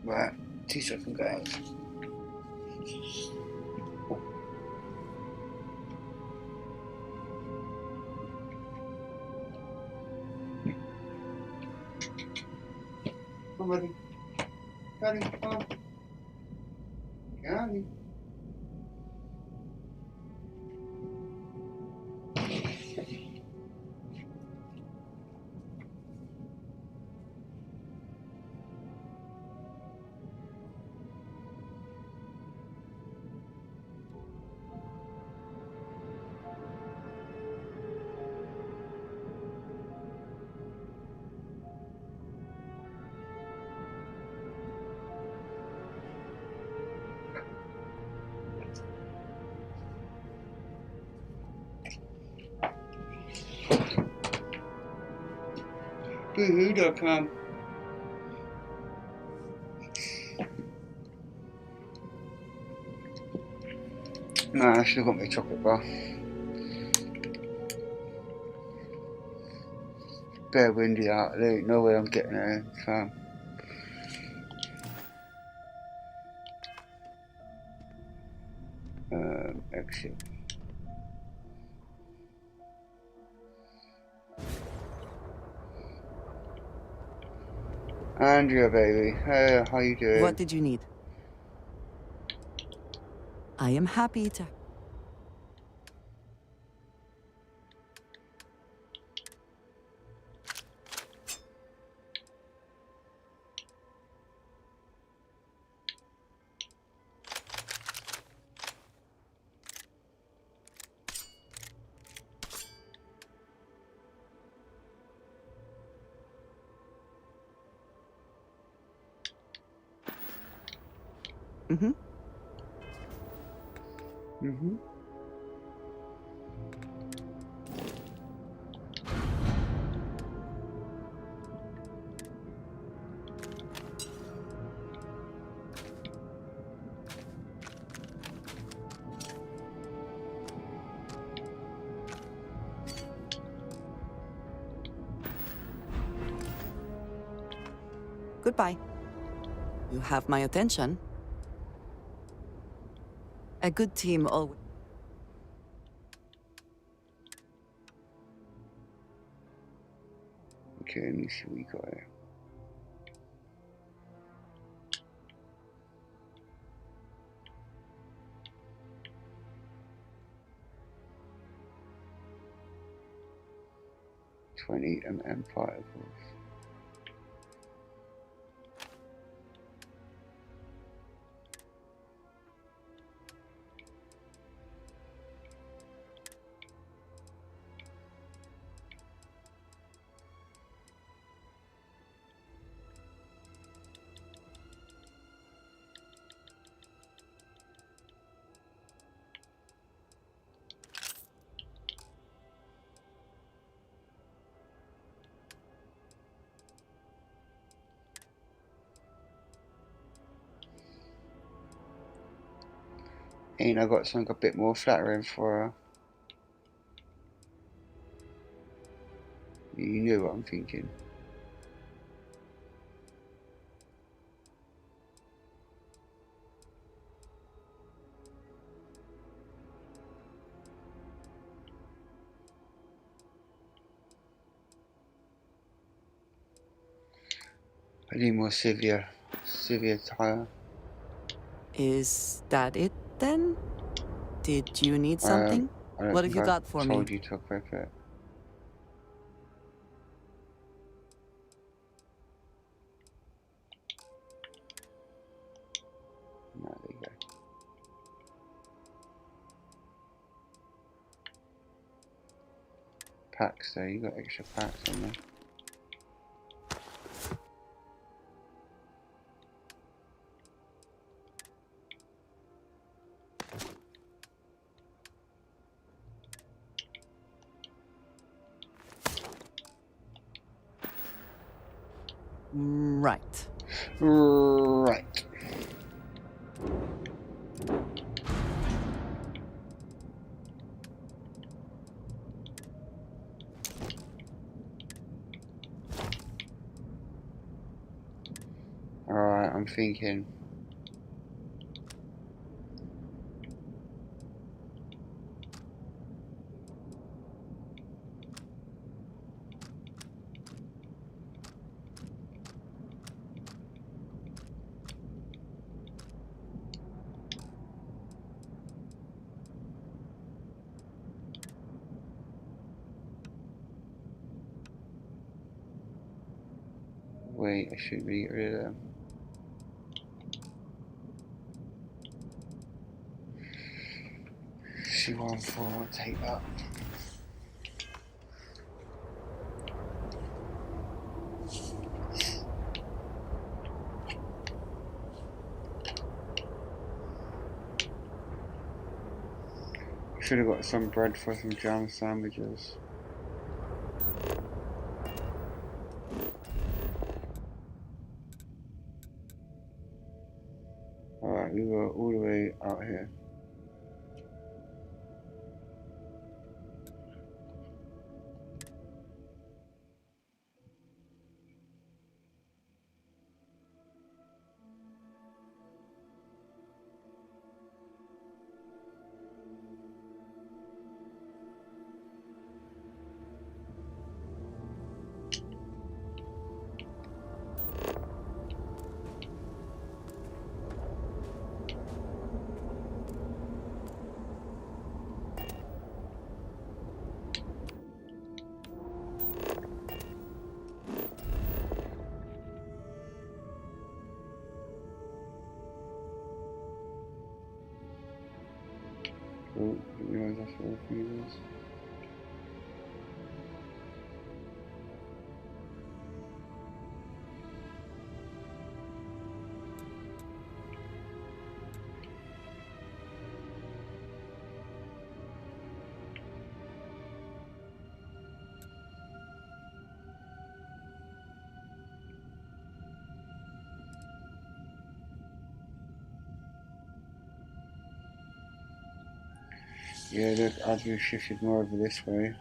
Right, 2 seconds, guys. Come on, buddy. Daddy, come on. Daddy. Boohoo.com. Nah, I still got my chocolate bar. Bare windy out, there ain't no way I'm getting it in time. Exit. Andrea, baby. Hey, how you doing? What did you need? I am happy to. Mm-hmm. Mm-hmm. Goodbye. You have my attention. A good team always. Okay, let me see what we got here. $20 particles. Ain't I got something a bit more flattering for her? You know what I'm thinking. I need more severe tire. Is that it then? Did you need something? I don't What have think you I got for me? told you to equip it. No, there you go. Packs there, you got extra packs on there. Right. Right. Alright, I'm thinking. Wait, I should really get rid of them. C14, I'll take that. Should have got some bread for some jam sandwiches. Alright, we go all the way out here. Oh, didn't realize that's where the thing is. Yeah, look, as we've shifted more over this way,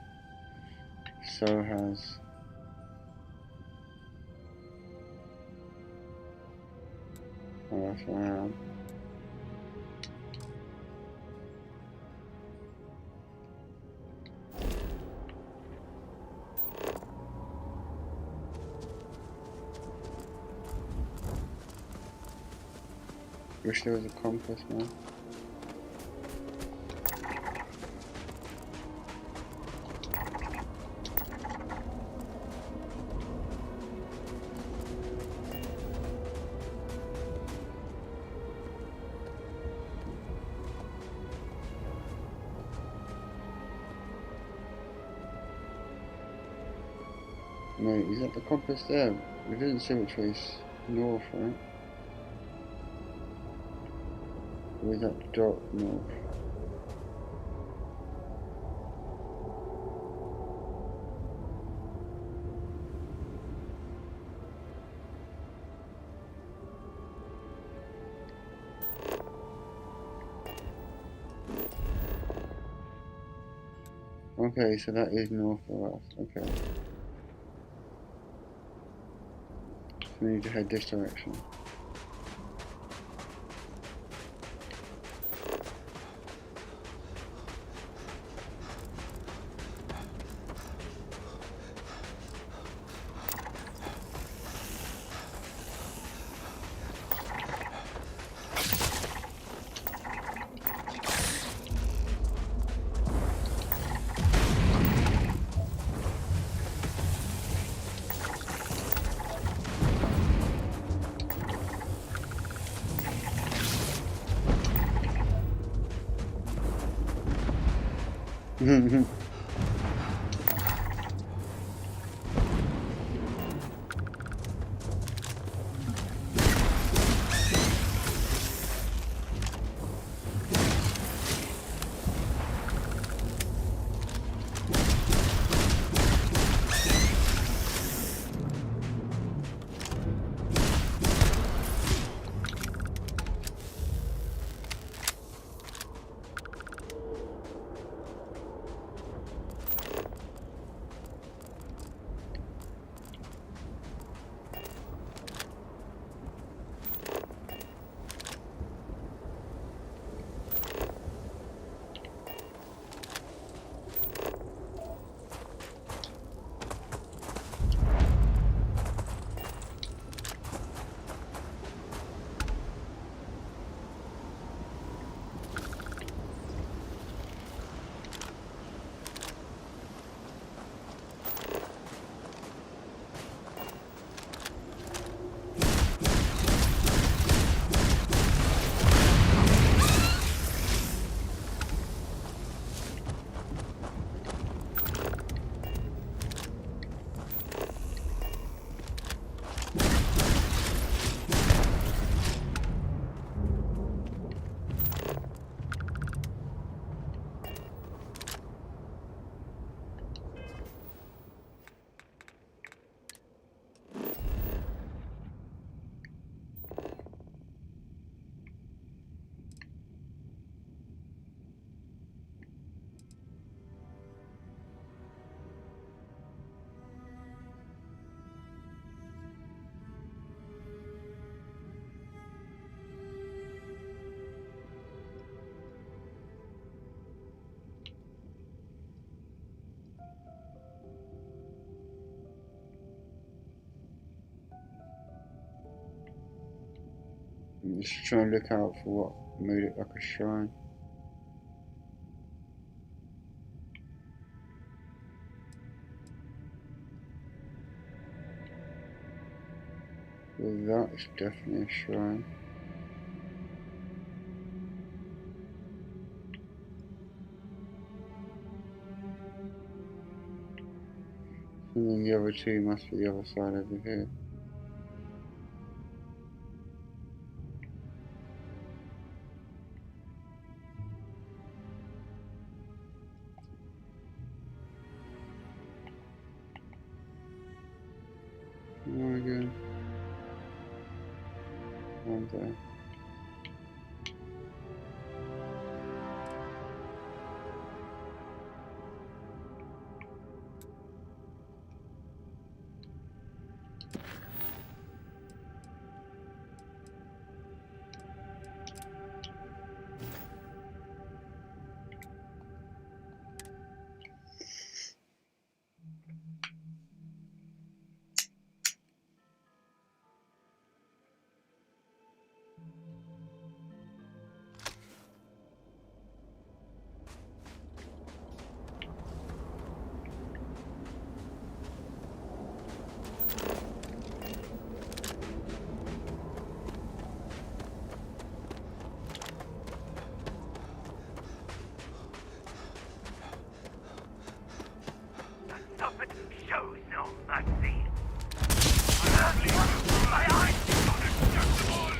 so has... Oh, that's where I am. Wish there was a compass, man. Mate, is that the compass there? We didn't see which way is north, right? Or is that dot north? Okay, so that is north for us, okay. So we need to head this direction. I'm just trying to look out for what made it like a shrine. Well, that is definitely a shrine. And then the other two must be the other side over here. Oh, again. One there. Shows no mercy. My eyes unacceptable.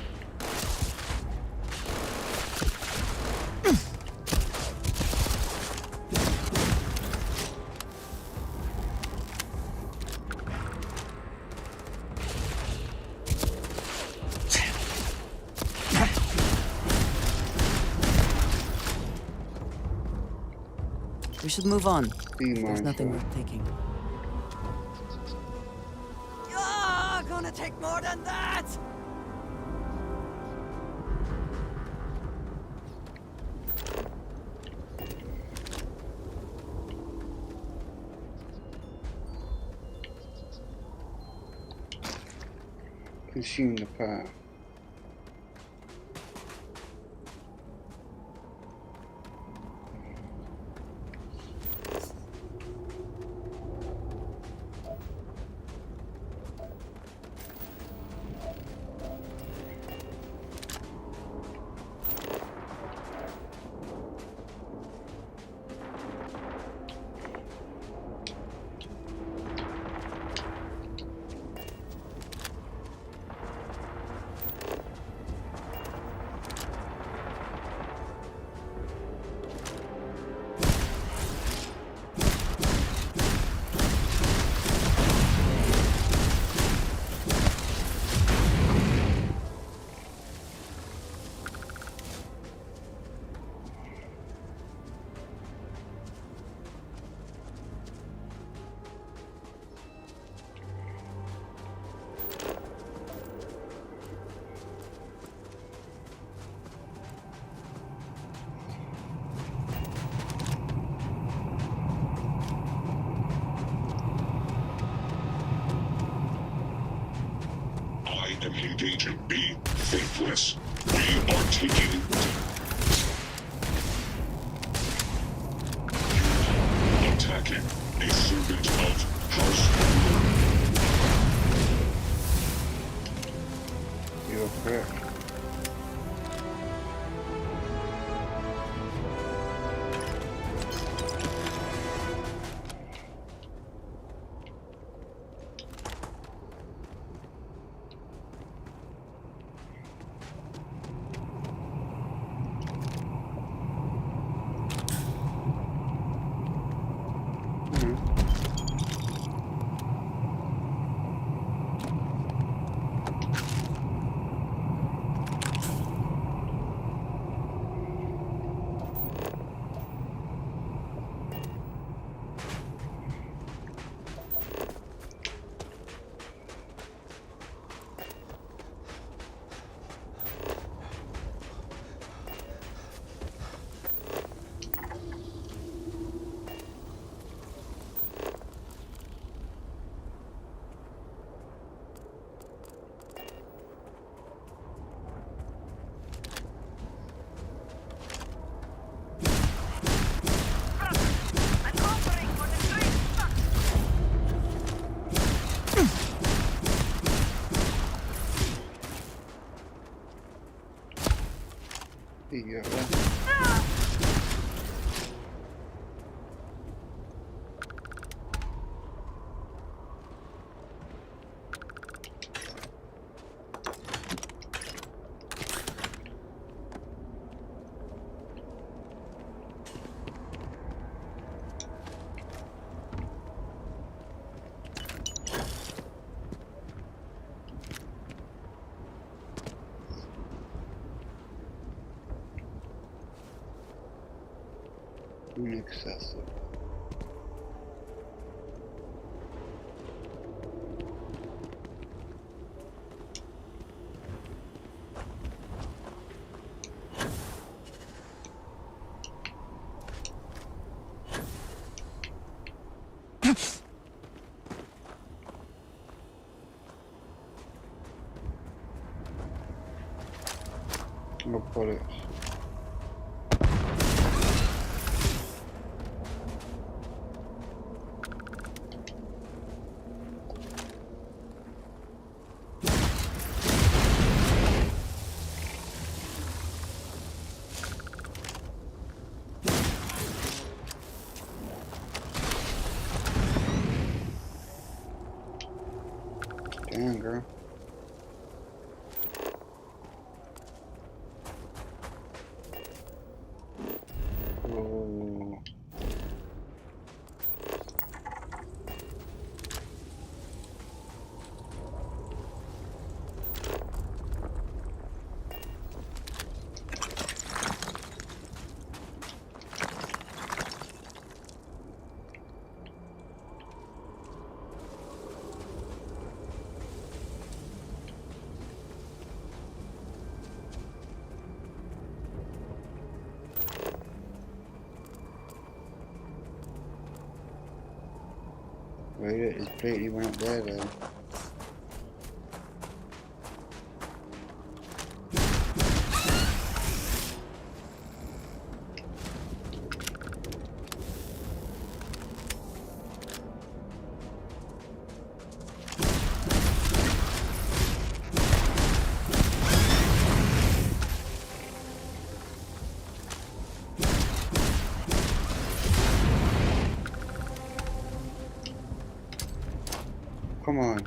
We should move on. Be There's nothing mindful. worth taking. Gonna take more than that! Consume the path. enemy engagement be faithless. We are taking... Attacking a servant of House Blue. You're correct. Yeah. Inaccessible. No bullets. Damn, girl. Oh. Wait, his plate, he went up there though. Come on.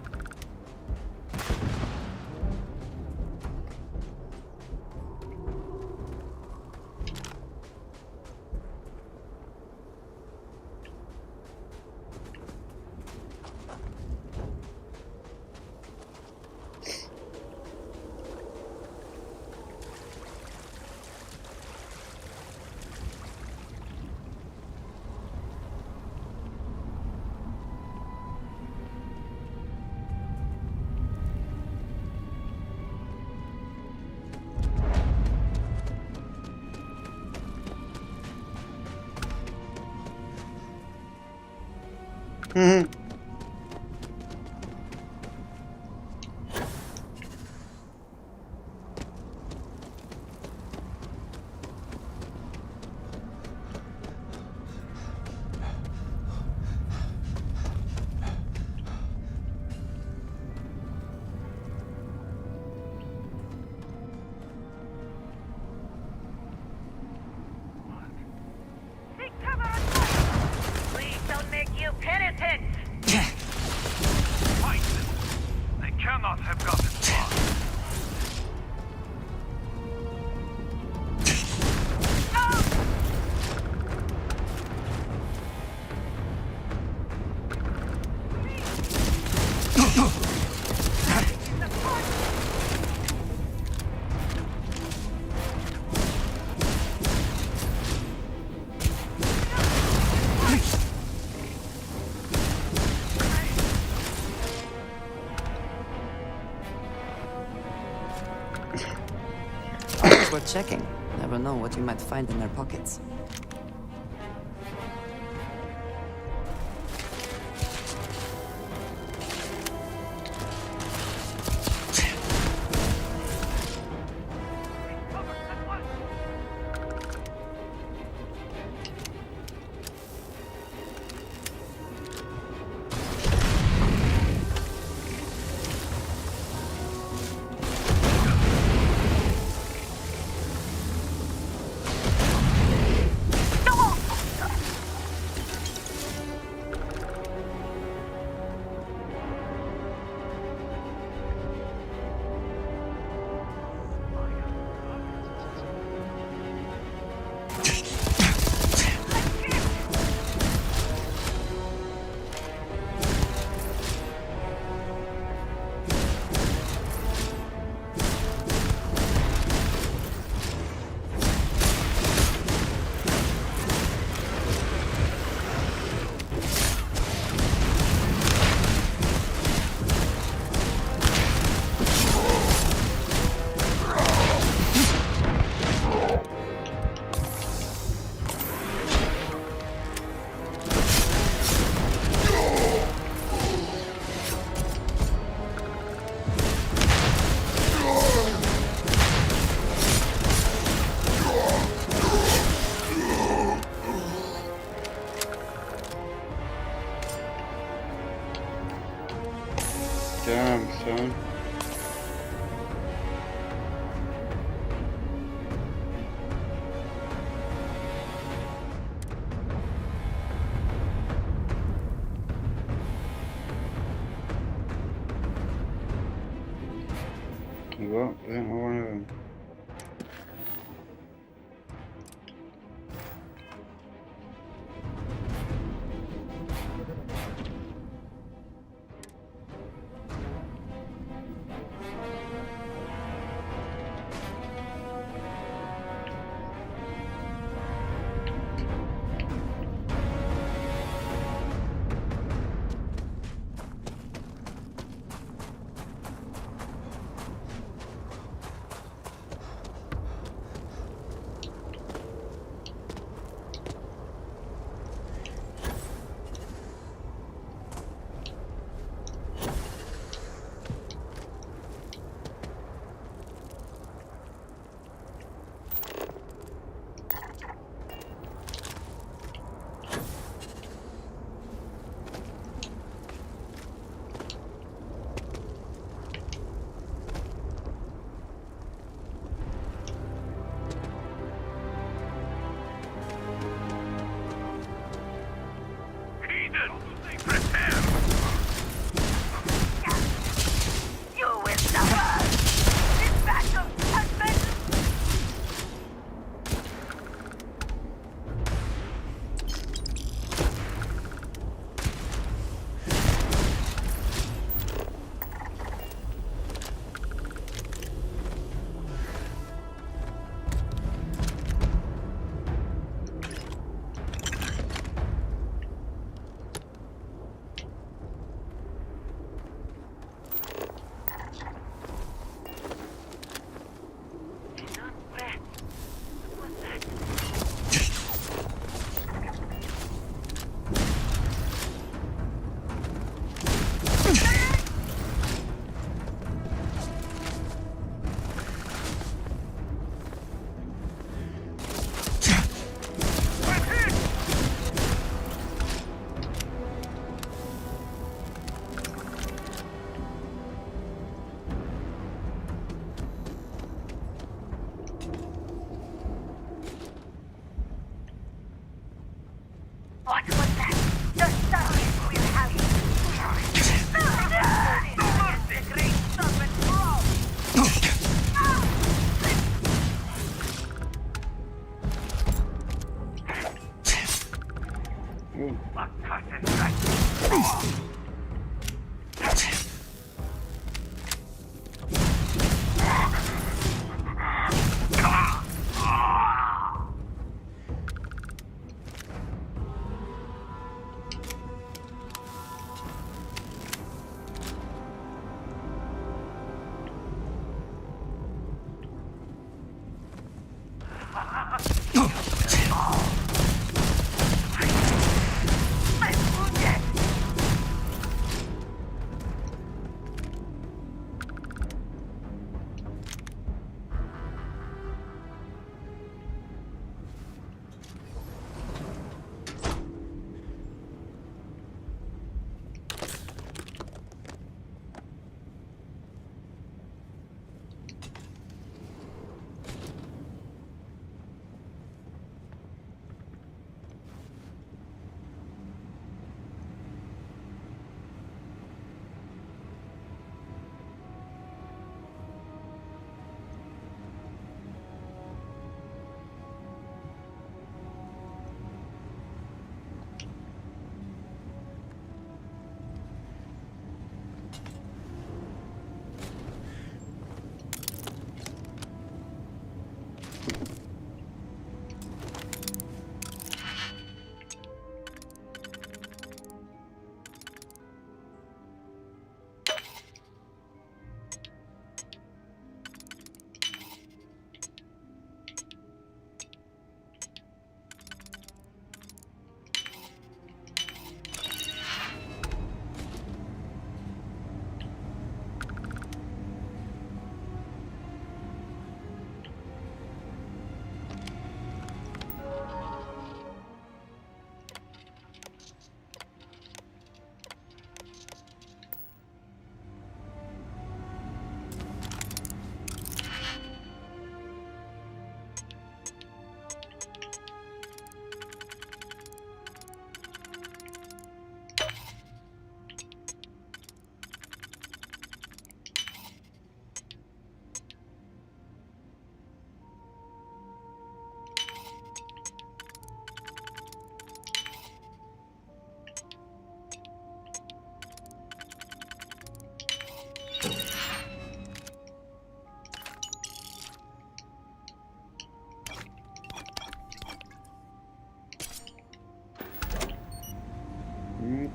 Always worth checking. Never know what you might find in their pockets. Damn, son. Well, then one of them.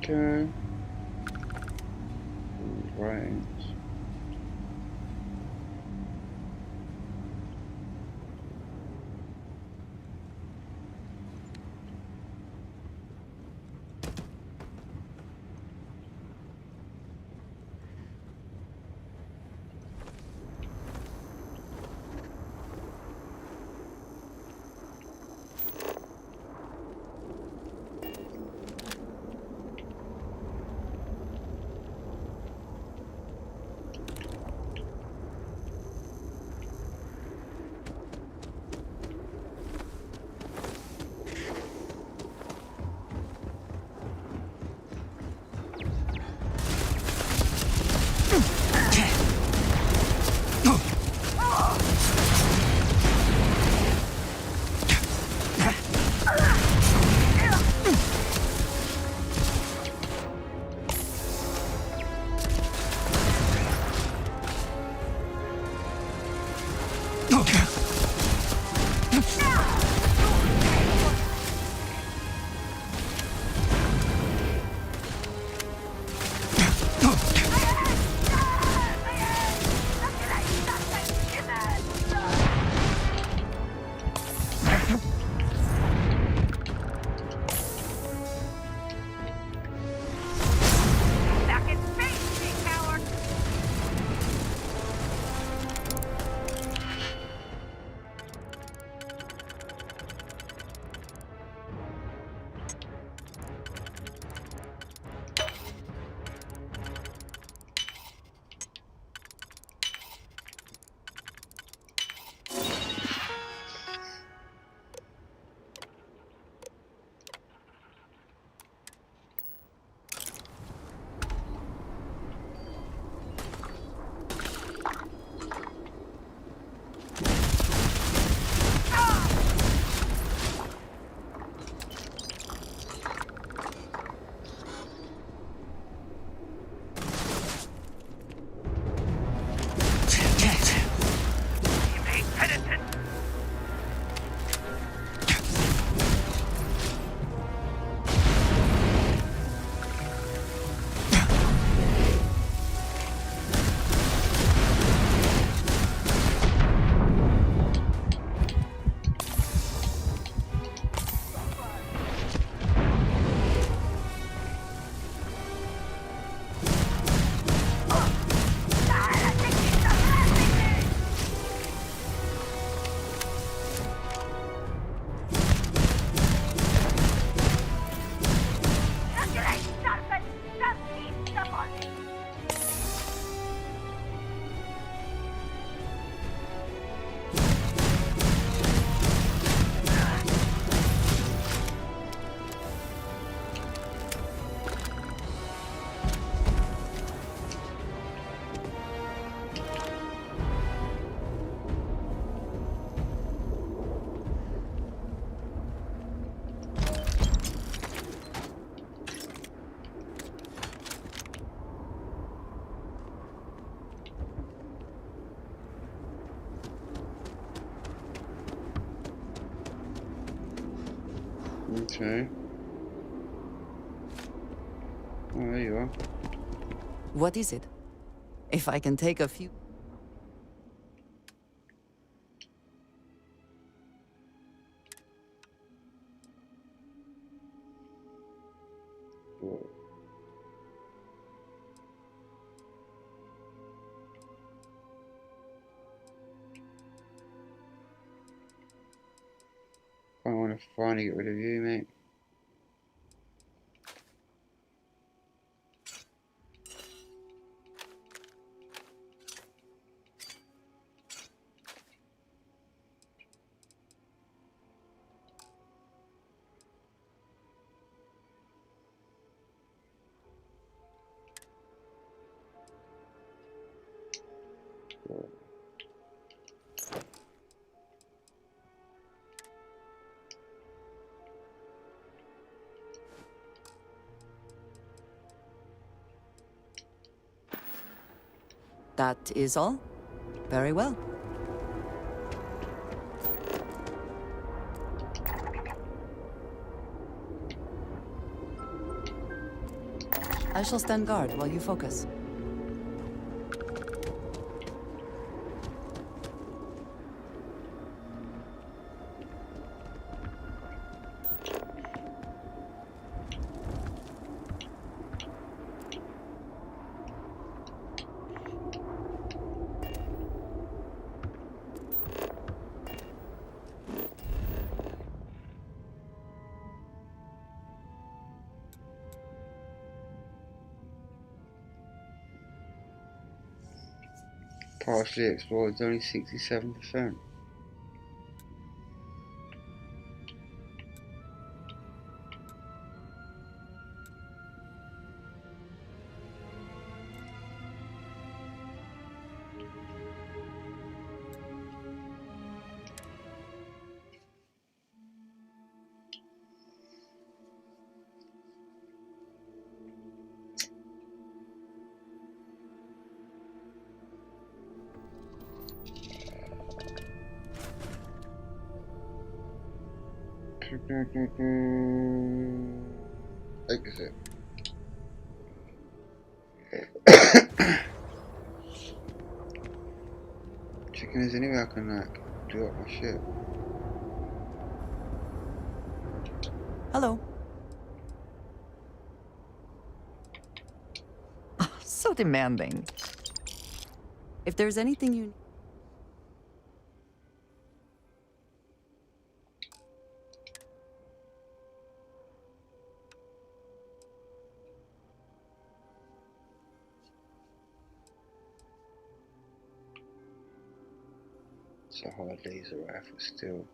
Okay. Right. Okay. Oh, there you are. What is it? If I can take a few... Whoa. I want to finally get rid of you, mate. Whoa. That is all? Very well. I shall stand guard while you focus. Partially explored, only 67%. Exit. Checking is anywhere I can like do up my shit. Hello. So demanding. If there's anything you... It's a hard laser rifle still.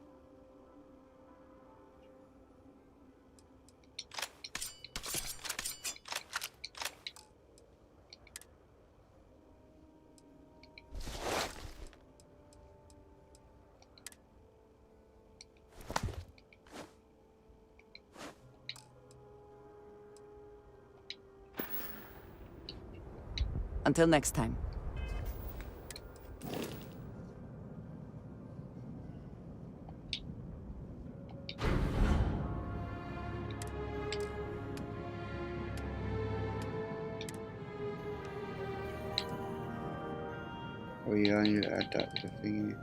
Until next time. Oh yeah, I need to add that to the thingy.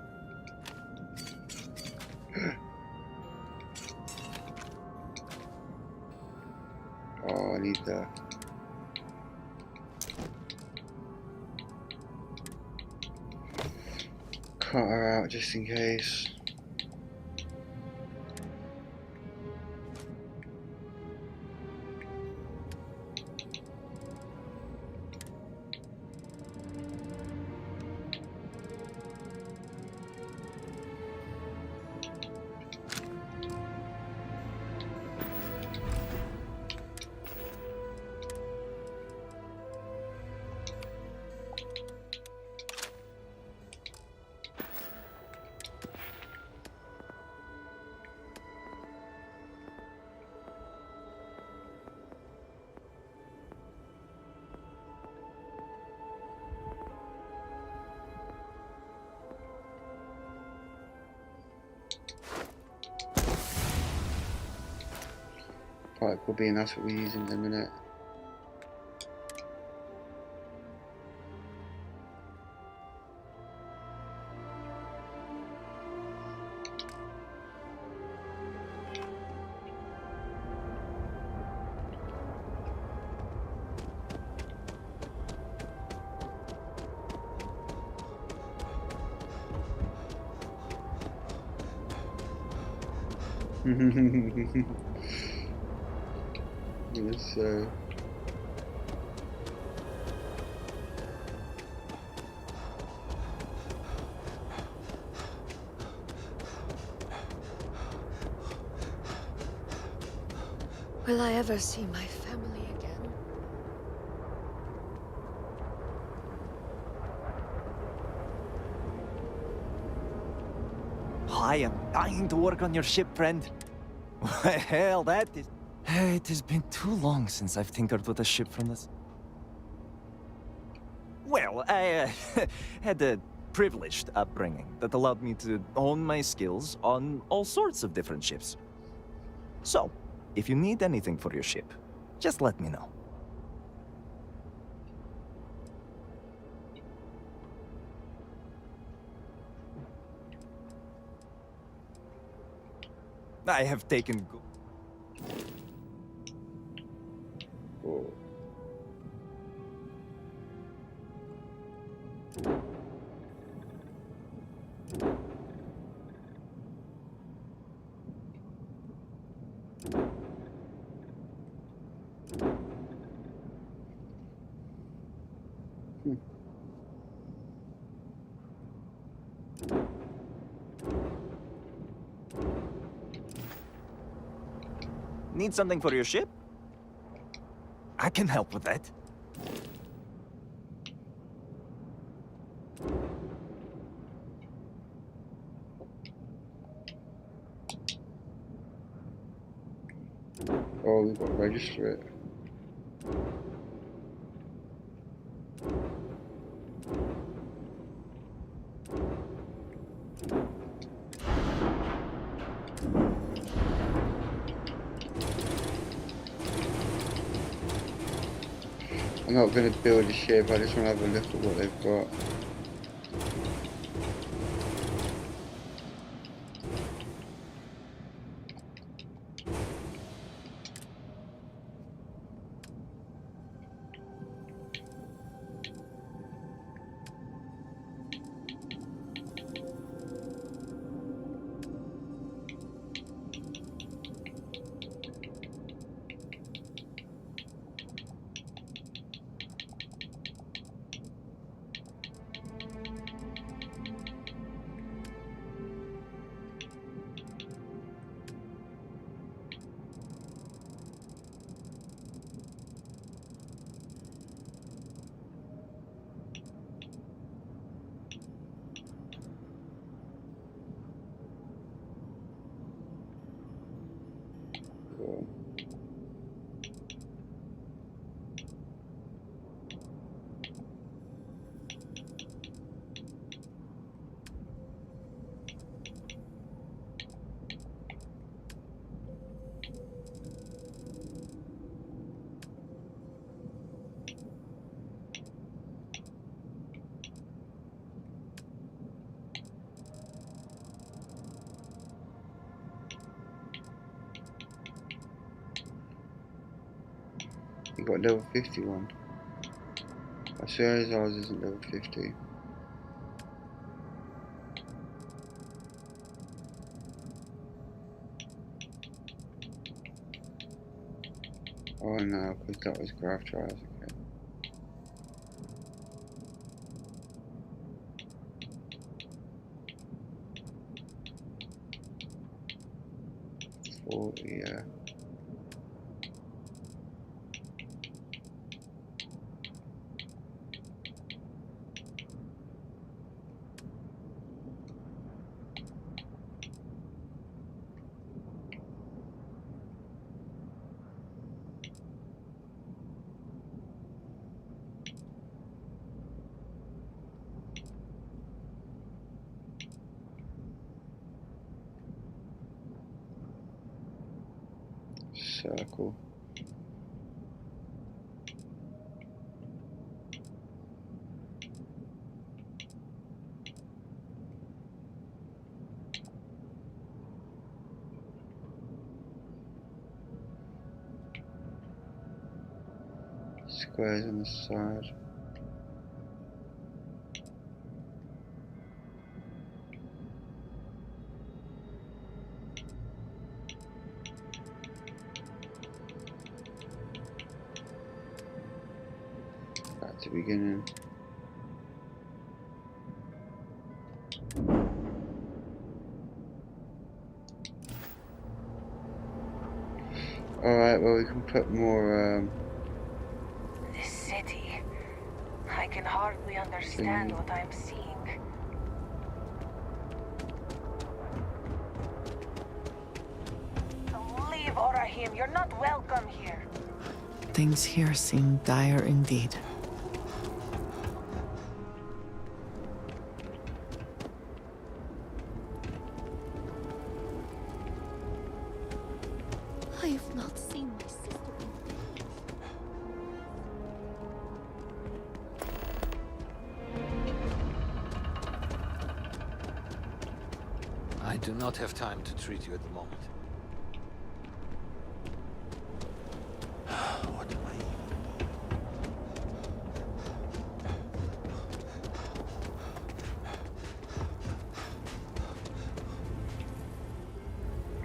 Oh, I need that. Cut her out just in case. Particle beam, that's what we're using in a minute. Yes, Will I ever see my family again? I am dying to work on your ship, friend. Well, that is... It has been too long since I've tinkered with a ship from this. Well, I had a privileged upbringing that allowed me to hone my skills on all sorts of different ships. So, if you need anything for your ship, just let me know. I have taken Oh. Need something for your ship? I can help with that. Oh, we've got to register it. I'm not going to build a ship, I just want to have a look at what they've got. Cool. You got level 51. I swear ours isn't level 50. Oh no, because that was graph trials, okay. Oh yeah. Circle. Squares on the side. Back to beginning. Alright, well we can put more This city. I can hardly understand what I'm seeing. Leave, Orahim. You're not welcome here. Things here seem dire indeed. I have not seen my sister. I do not have time to treat you at the moment.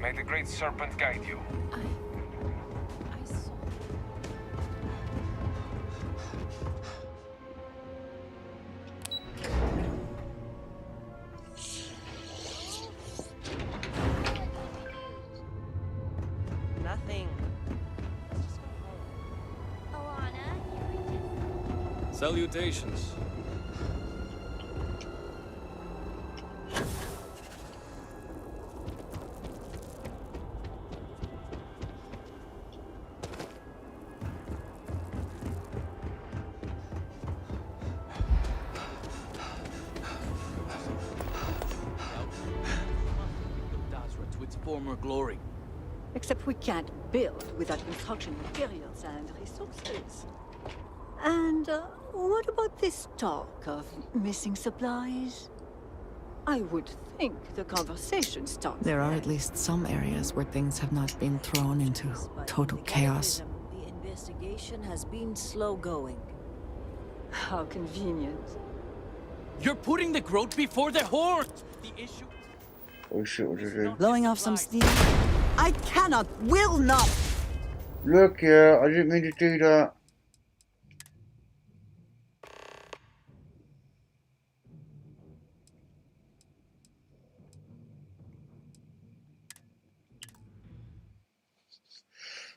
May the Great Serpent guide you. I saw. Nothing. Salutations. To its former glory. Except we can't build without construction materials and resources. And what about this talk of missing supplies? I would think the conversation starts There are there. at least some areas where things have not been thrown into total chaos. The investigation has been slow going. How convenient. You're putting the growth before the horde! The issue... Oh shit, what did I do? Blowing off some steam? I cannot, will not! Look, yeah, I didn't mean to do that.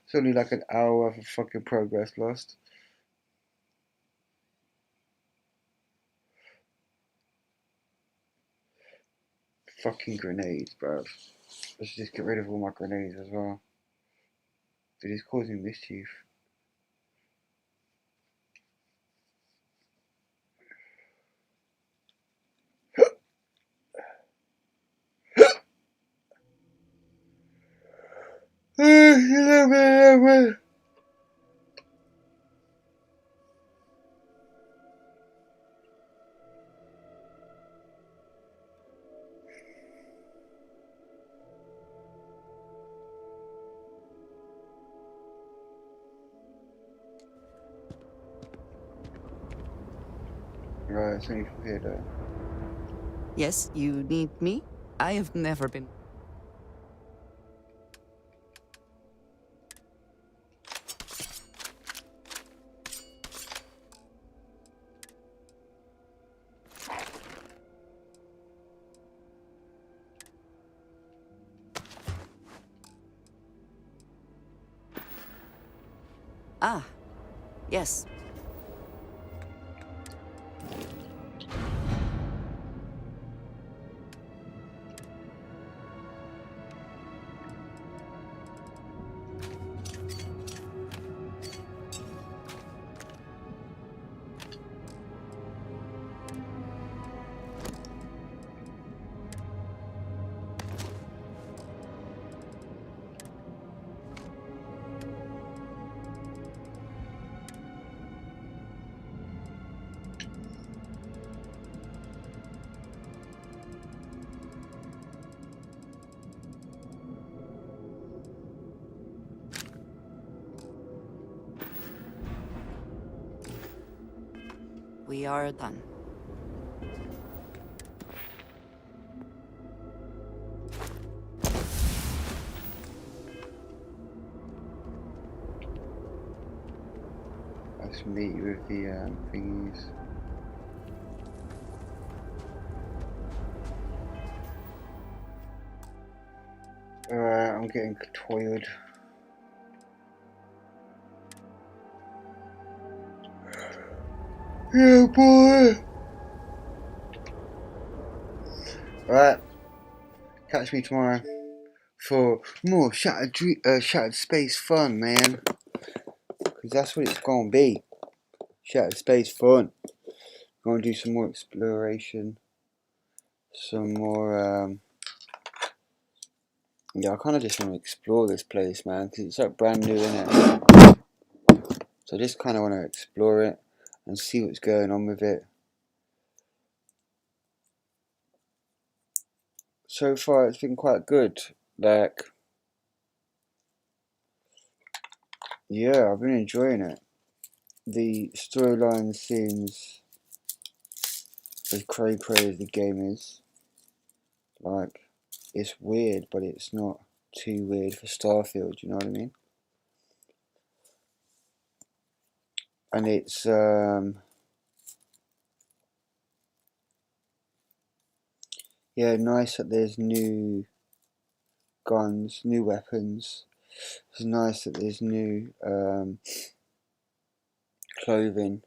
It's only like an hour worth of fucking progress lost. Fucking grenades, bruv. Let's just get rid of all my grenades as well. It is causing mischief. Right, it's only from here though. Yes, you need me? I have never been... Ah, yes. We are done. Let's meet with the thingies. Alright, I'm getting toiled. Yeah, boy! Alright, catch me tomorrow for more Shattered Space fun, man. Because that's what it's gonna be. Shattered Space fun. Gonna do some more exploration. Some more, yeah, I kind of just want to explore this place, man. Because it's like brand new, innit? So I just kind of want to explore it and see what's going on with it. So far it's been quite good. Like, yeah, I've been enjoying it. The storyline seems as cray as the game is. Like, it's weird, but it's not. too weird for Starfield, you know what I mean? And it's yeah, nice that there's new guns, new weapons. It's nice that there's new clothing.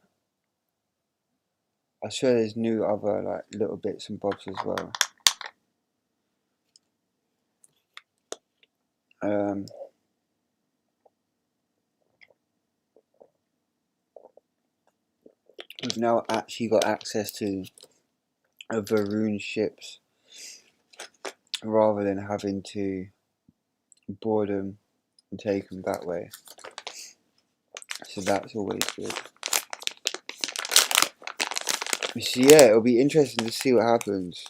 I swear there's new other like little bits and bobs as well. We've now actually got access to Varun ships rather than having to board them and take them that way. So that's always good. So yeah, it'll be interesting to see what happens.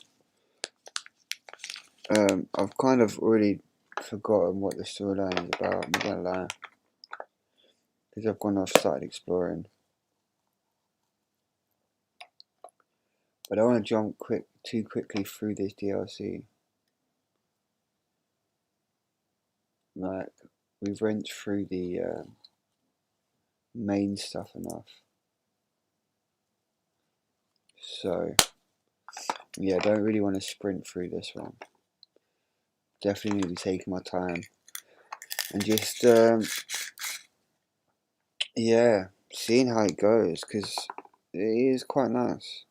I've kind of already forgotten what the storyline is about, I'm not gonna lie. Because I've gone off, started exploring. But I don't want to jump too quickly through this DLC. Like, we've went through the main stuff enough. So, yeah, I don't really want to sprint through this one. Definitely need to be taking my time. And just, yeah, seeing how it goes, because it is quite nice.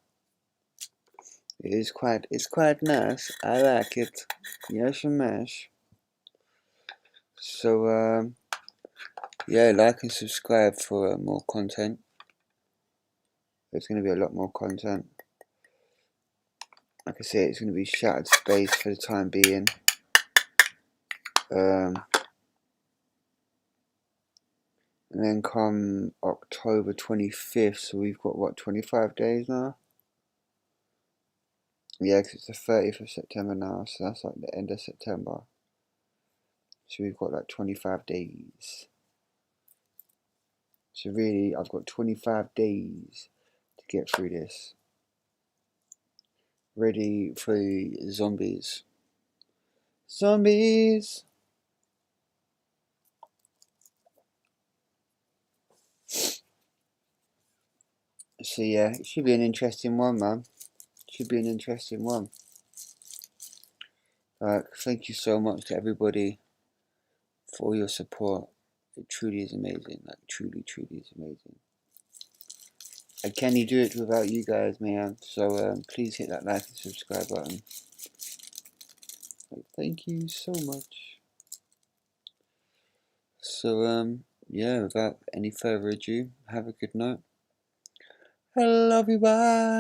It's quite nice. I like it. Yes, and mash. So, yeah, like and subscribe for more content. There's going to be a lot more content. Like I said, it's going to be Shattered Space for the time being. And then come October 25th, so we've got what, 25 days now? Yeah, because it's the 30th of September now, so that's like the end of September. So we've got like 25 days. So really, I've got 25 days to get through this. Ready for zombies. Zombies! So yeah, it should be an interesting one, man. Should be an interesting one. Thank you so much to everybody for all your support. It truly is amazing. Like, truly is amazing. I can't do it without you guys, man. So please hit that like and subscribe button. Thank you so much. So yeah, without any further ado, have a good night. I love you, bye.